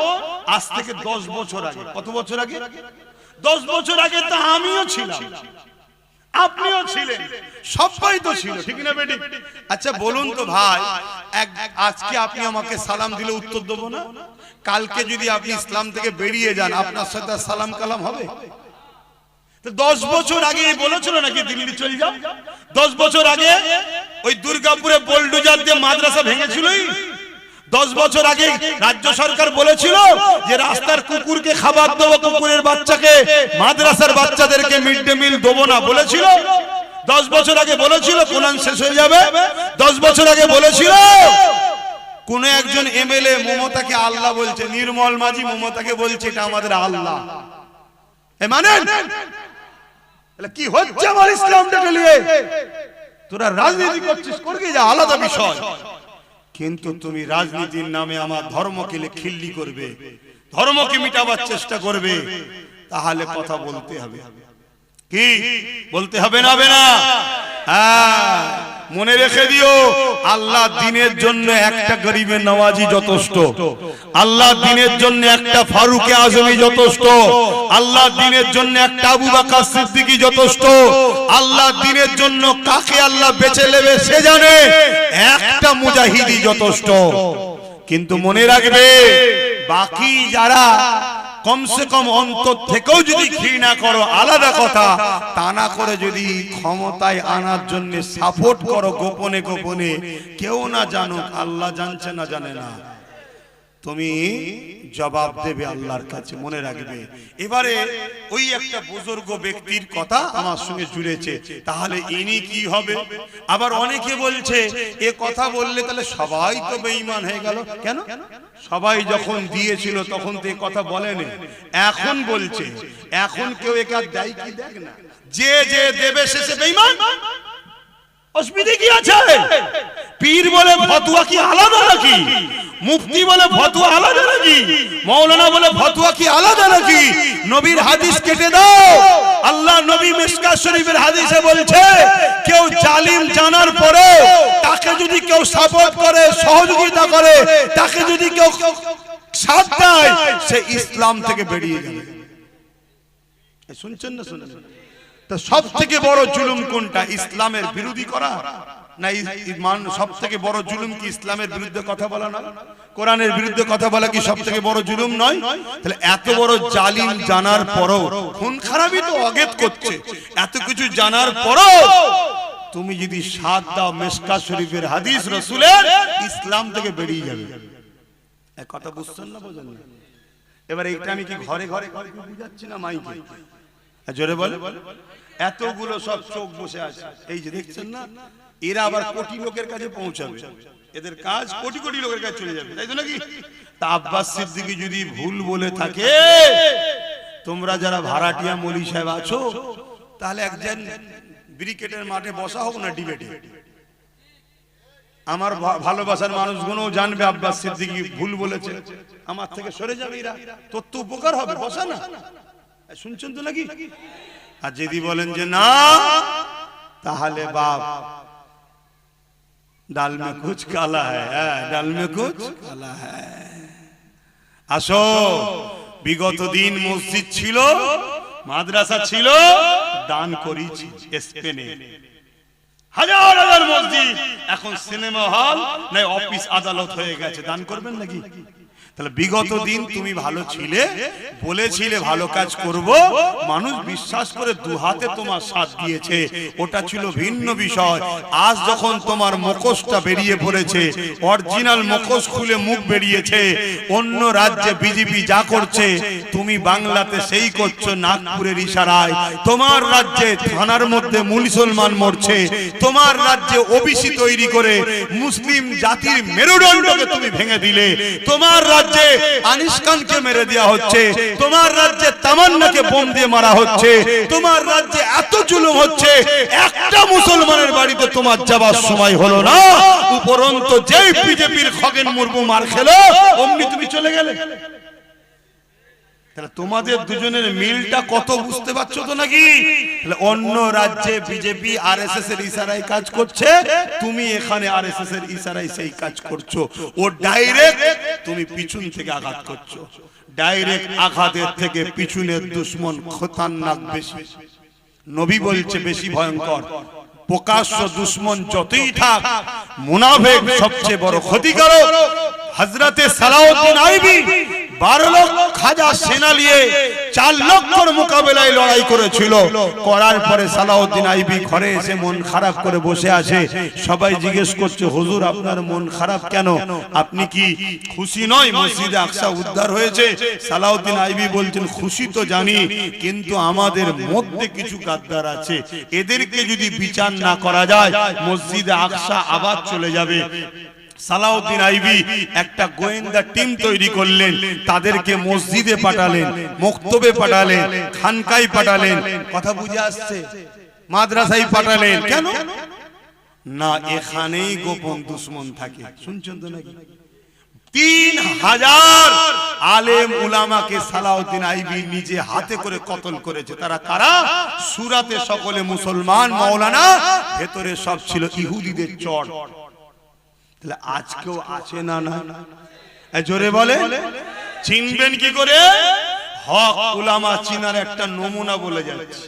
আজ থেকে 10 বছর আগে। কত বছর আগে? 10 বছর আগে তো আমিও ছিলাম, আপনিও ছিলেন, সবাই তো ছিল, ঠিক না বেটি? আচ্ছা বলুন তো ভাই, আজকে আপনি আমাকে সালাম দিলে উত্তর দেবো না? কালকে যদি আপনি ইসলাম থেকে বেরিয়ে যান, আপনার সাথে সালাম কালাম হবে? 10 বছর আগে বলেছিল নাকি দিল্লি চলে যাও? 10 বছর আগে ওই দুর্গাপুরে বোলডোজার দিয়ে মাদ্রাসা ভেঙেছিল। 10 বছর আগে রাজ্য সরকার বলেছিল যে রাস্তার কুকুরকে খাবার দেবো, কুকুরের বাচ্চাকে, মাদ্রাসার বাচ্চাদেরকে মিড ডে মিল দেবো না, বলেছিল। 10 বছর আগে বলেছিল কোরআন শেষ হয়ে যাবে। 10 বছর আগে বলেছিল কোন একজন এমএলএ মমতাকে আল্লাহ বলছে, নির্মল মাঝি মমতাকে বলছে এটা আমাদের আল্লাহ। মানেন কি হচ্ছে আমার ইসলামটাকে নিয়ে? তোরা রাজনীতি করছিস, করবি যা, আলাদা বিষয়, কিন্তু তুমি রাজনীতির নামে আমার ধর্মকে খিল্লি করবে, ধর্মকে মিটাবার চেষ্টা করবে, তাহলে কথা বলতে হবে। কি বলতে হবে না? হবে না? হ্যাঁ, মনে রেখে দিও, আল্লাহ দ্বীনের জন্য একটা গরিবের নওয়াজি যথেষ্ট, আল্লাহ দ্বীনের জন্য একটা ফারুকে আজমি যথেষ্ট, আল্লাহ দ্বীনের জন্য একটা আবু বকর সিদ্দিকী যথেষ্ট, আল্লাহ দ্বীনের জন্য কাকে আল্লাহ বেছে নেবে সে জানে, একটা মুজাহিদি যথেষ্ট। কিন্তু মনে রাখবে, বাকি যারা কমসে কম অন্তর থেকেও যদি ঘৃণা করো আলাদা কথা, তা না করে যদি ক্ষমতায় আনার জন্য সাপোর্ট করো গোপনে গোপনে, কেউ না জানুক, আল্লাহ জানছে না জানে না, তুমি জবাব দেবে আল্লাহর কাছে, মনে রাখবে। এবারে ওই একটা বুজুর্গ ব্যক্তির কথা আমার সঙ্গে জুড়েছে, তাহলে ইনি কি হবে? আবার অনেকে বলছে এ কথা বললে তাহলে সবাই তো বেঈমান হয়ে গেল। কেন? সবাই যখন দিয়েছিল তখন তো এই কথা বলেনি, এখন বলছে। এখন কেউ একা দেয় কি? দেখ না, যে যে দেবে শেষে বেঈমান। অসুবিধা কি আছে? পীর বলে ফতোয়া কি আলাদা নাকি? মুফতি বলে ফতোয়া আলাদা নাকি? মাওলানা বলে ফতোয়া কি আলাদা নাকি? নবীর হাদিস কেটে দাও। আল্লাহ নবী মিশকাত শরীফের হাদিসে বলছে, কেউ জালিম জানার পরে তাকে যদি কেউ সাপোর্ট করে, সহযোগিতা করে, তাকে যদি কেউ সাথ দেয়, সে ইসলাম থেকে বেরিয়ে যাবে। শুনছেন না? শুনছেন? তো সব থেকে বড় জুলুম কোনটা? ইসলামের বিরোধী করা না? সব থেকে বড় জুলুম কি ইসলামের বিরুদ্ধে কথা বলা না? কোরআনের বিরুদ্ধে কথা বলা কি সব থেকে বড় জুলুম নয়? তাহলে এত বড় জালিম জানার পরও, খুন খারাপই তো অগেত করছে, এত কিছু জানার পরও তুমি যদি সাথ দাও, মিশকাত শরীফের হাদিস রাসূলের, ইসলাম থেকে বেরিয়ে যাবে। এক কথা বুঝছেন না? বোঝেন না? এবার এইটা আমি কি ঘরে ঘরে বুঝাচ্ছি না মাইকে? জোরে বলে। এতগুলো সব চোখ বসে আছে, এই যে দেখছেন না, এরা আবার কোটি লোকের কাছে পৌঁছাবে, এদের কাজ কোটি কোটি লোকের কাছে চলে যাবে, তাই তো নাকি? তা আব্বাস সিদ্দিকী যদি ভুল বলে থাকে, তোমরা যারা ভাড়াটিয়া মৌলী সাহেব আছো, তাহলে একজন ব্রিকেটের মাঠে বসা হোক না ডিবেটে, আমার ভালোবাসার মানুষগুলো জানবে আব্বাস সিদ্দিকী ভুল বলেছে, আমার থেকে সরে যাবে, এরা তোর তো উপকার হবে, বসা না। শুনছেন তো নাকি? আর যদি বলেন যে না, তাহলে বাপ ডাল মে কুছ কালা হ্যায়, ডাল মে কুছ কালা হ্যায়। আসো, বিগত দিন মসজিদ ছিল, মাদ্রাসা ছিল, দান করেছি স্পেনে, হাজার হাজার মসজিদ এখন সিনেমা হল নাই অফিস আদালত হয়ে গেছে, দান করবেন নাকি? তাহলে বিগত দিন তুমি ভালো ছিলে, বলেছিলে ভালো কাজ করব, মানুষ বিশ্বাস করে দুহাতে তোমার সাথ দিয়েছে, ওটা ছিল ভিন্ন বিষয়। আজ যখন তোমার মুখোশটা বেরিয়ে পড়েছে, অরিজিনাল মুখোশ খুলে মুখ বেরিয়েছে, অন্য রাজ্যে বিজেপি যা করছে তুমি বাংলাতে সেই করছো নাগপুরের ইশারায়। তোমার রাজ্যে থানার মধ্যে মুসলমান মরছে, তোমার রাজ্যে ওবিসি তৈরি করে মুসলিম জাতির মেরুদণ্ডকে তুমি ভেঙে দিলে, তোমার রাজ্যে আনিস খানকে মেরে দেওয়া হচ্ছে, তোমার রাজ্যে তামান্নাকে বোম দিয়ে মারা হচ্ছে, তোমার রাজ্যে এত জুলুম হচ্ছে, একটা মুসলমানের বাড়িতে তোমার যাবার সময় হলো না, উপরন্তু যেই বিজেপির খগেন মুর্মু মার খেলো অমনি তুমি চলে গেলে। তাহলে তোমাদের দুজনের মিলটা কত বুঝতে পারছো তো নাকি? তাহলে অন্য রাজ্যে বিজেপি আরএসএস এর ইশারায় কাজ করছে, তুমি এখানে আরএসএস এর ইশারায় সেই কাজ করছো। ও ডাইরেক্ট, তুমি পিছন থেকে আঘাত করছো। ডাইরেক্ট আঘাতের থেকে পিছনের দুশমন খতরনাক বেশি। নবী বলছে বেশি ভয়ঙ্কর। প্রকাশ্য দুশমন যতই থাক, মুনাফিক সবচেয়ে বড় ক্ষতিকারক। হযরতে সালাউদ্দিন আইবি 12 লক্ষ খাজা সেনা নিয়ে 4 লক্ষর মোকাবেলায় লড়াই করেছিল। করার পরে সালাউদ্দিন আইবি ঘরে এসে মন খারাপ করে বসে আছে। সবাই জিজ্ঞেস করছে, হুজুর আপনার মন খারাপ কেন? আপনি কি খুশি নয় মসজিদে আকসা উদ্ধার হয়েছে? সালাউদ্দিন আইবি বলছেন, খুশি তো জানি, কিন্তু আমাদের মধ্যে কিছু গাদ্দার আছে, এদেরকে যদি বিচার না করা যায় মসজিদে আকসা আবার চলে যাবে। সালাউদ্দিন আইবি একটা গোয়েন্দা টিম তৈরি করলেন, তাদেরকে মসজিদে পাঠালেন, মক্তবে পাঠালেন, খানকায় পাঠালেন, কথা বুঝে আসছে, মাদ্রাসায় পাঠালেন। কেন না? এখানেই গোপন দুশমন থাকে। শুনছেন তো নাকি? 3000 আলেম উলামাকে সালাউদ্দিন আইবি নিজে হাতে করে কতল করেছে। তারা কারা? সুরাতে সকলে মুসলমান মাওলানা, ভেতরে সব ছিল ইহুদিদের চর। তাহলে আজকেও আছে না? না জোরে বলে, চিনবেন কি করে? হক উলামা চিনার একটা নমুনা বলে যাচ্ছি।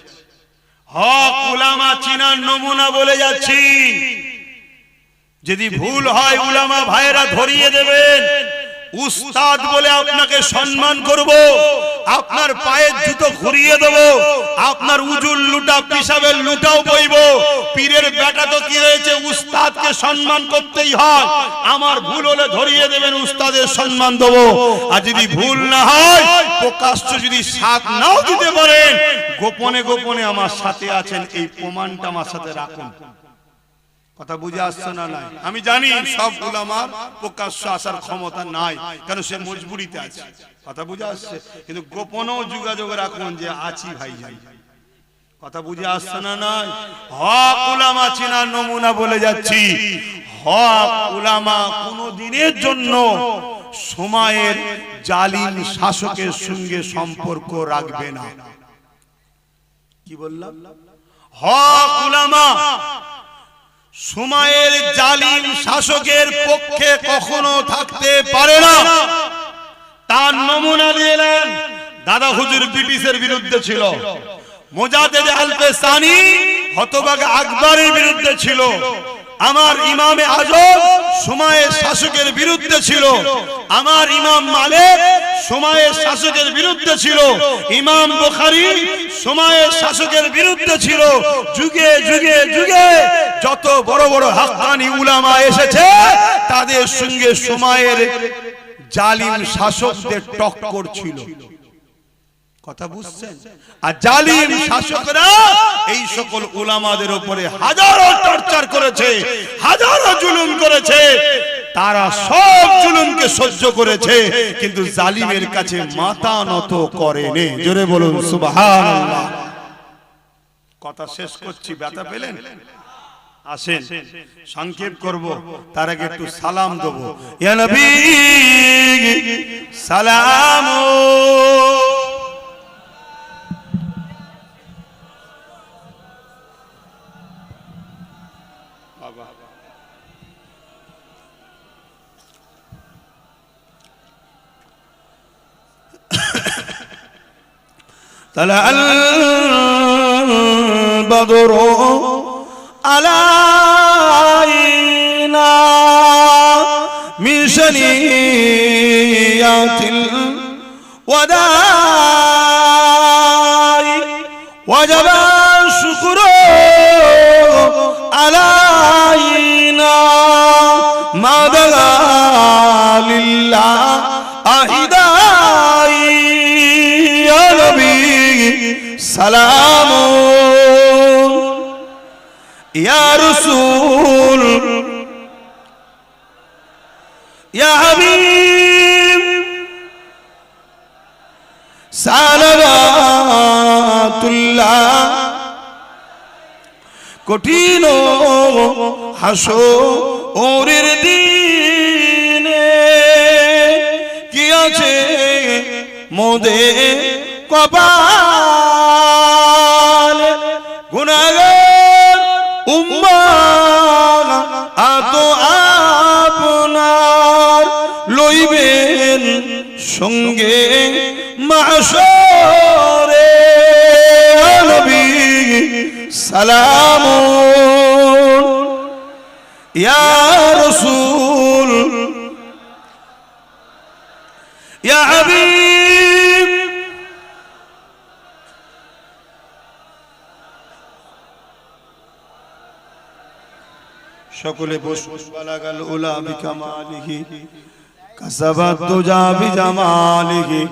হক উলামা চিনার নমুনা বলে যাচ্ছি। যদি ভুল হয় উলামা ভাইরা ধরিয়ে দেবেন। উস্তাদ বলে আপনাকে সম্মান করব, আপনার পায়ের জুতো ঘুরিয়ে দেব, আপনার উজুল লুটা পিসাবের লুটাও বইব। পীরের বেটা তো কি হয়েছে, উস্তাদকে সম্মান করতেই হয়। আমার ভুল হলে ধরিয়ে দেবেন, উস্তাদের সম্মান দেব। আর যদি ভুল না হয়, প্রকাশ্য যদি সাথ নাও দিতে পারেন, গোপনে গোপনে আমার সাথে আছেন, এই প্রমাণটা আমার সাথে রাখুন। কথা বুঝে আসছে না? নাই। আমি জানি সব উলামার প্রকাশ্য আসার ক্ষমতা নাই, কারণ সে মজবুরিতে আছে। কথা বুঝে আসছে? কিন্তু গোপনেও যোগাযোগ রাখুন যে আছি ভাই যাই। কথা বুঝে আসছে না? নাই। হক উলামা চিনার নমুনা বলে যাচ্ছি। হক উলামা কোনো দিনের জন্য সময়ের জালিম শাসকের সঙ্গে সম্পর্ক রাখবে না। কি বললাম? হক উলামা সময়ের জালিম শাসকের পক্ষে কখনো থাকতে পারে না। তার নমুনা দিলেন। দাদা হুজুর ব্রিটিশের বিরুদ্ধে ছিল, মুজাদ্দেদ আলফে সানি হতভাগা আকবরের বিরুদ্ধে ছিল, আমার ইমামে আজম সময়ের শাসকের বিরুদ্ধে ছিল, আমার ইমাম মালিক সময়ের শাসকের বিরুদ্ধে ছিল, ইমাম বুখারী সময়ের শাসকের বিরুদ্ধে ছিল। যুগে যুগে যুগে যত বড় বড় হাক্কানি উলামা এসেছে, তাদের সঙ্গে সময়ের জালিম শাসকদের টক্কর ছিল। কথা বুঝছেন? আর জালিম শাসকরা এই সকল উলামাদের উপরে হাজারো টর্চার করেছে, হাজারো জুলুম করেছে। তারা সব জুলুমকে সহ্য করেছে, কিন্তু জালিমের কাছে মাথা নত করেনি। জোরে বলুন সুবহানাল্লাহ। কথা শেষ করছি, ব্যথা পেলেন? আসেন সংক্ষেপ করব, তার আগে একটু সালাম দেব। ইয়া নবী সালাম। طلع البدر علينا من ثنيات الوداع وجب الشكر علينا ما دعا لله أهداي يا نبي سلام يا رسول يا حبيب কঠিন হাসরের দিনে কি আছে মোদের কপাল গুনাহগার উম্মাহ আত আপনার লইবেন সঙ্গে মাহশরে নবী সালামুন ইয়া রাসূল ইয়া হাবিব সকলে বসুন বালাগাল উলা বিকামালিহি কাসাবাত তুজা বিজামালিহি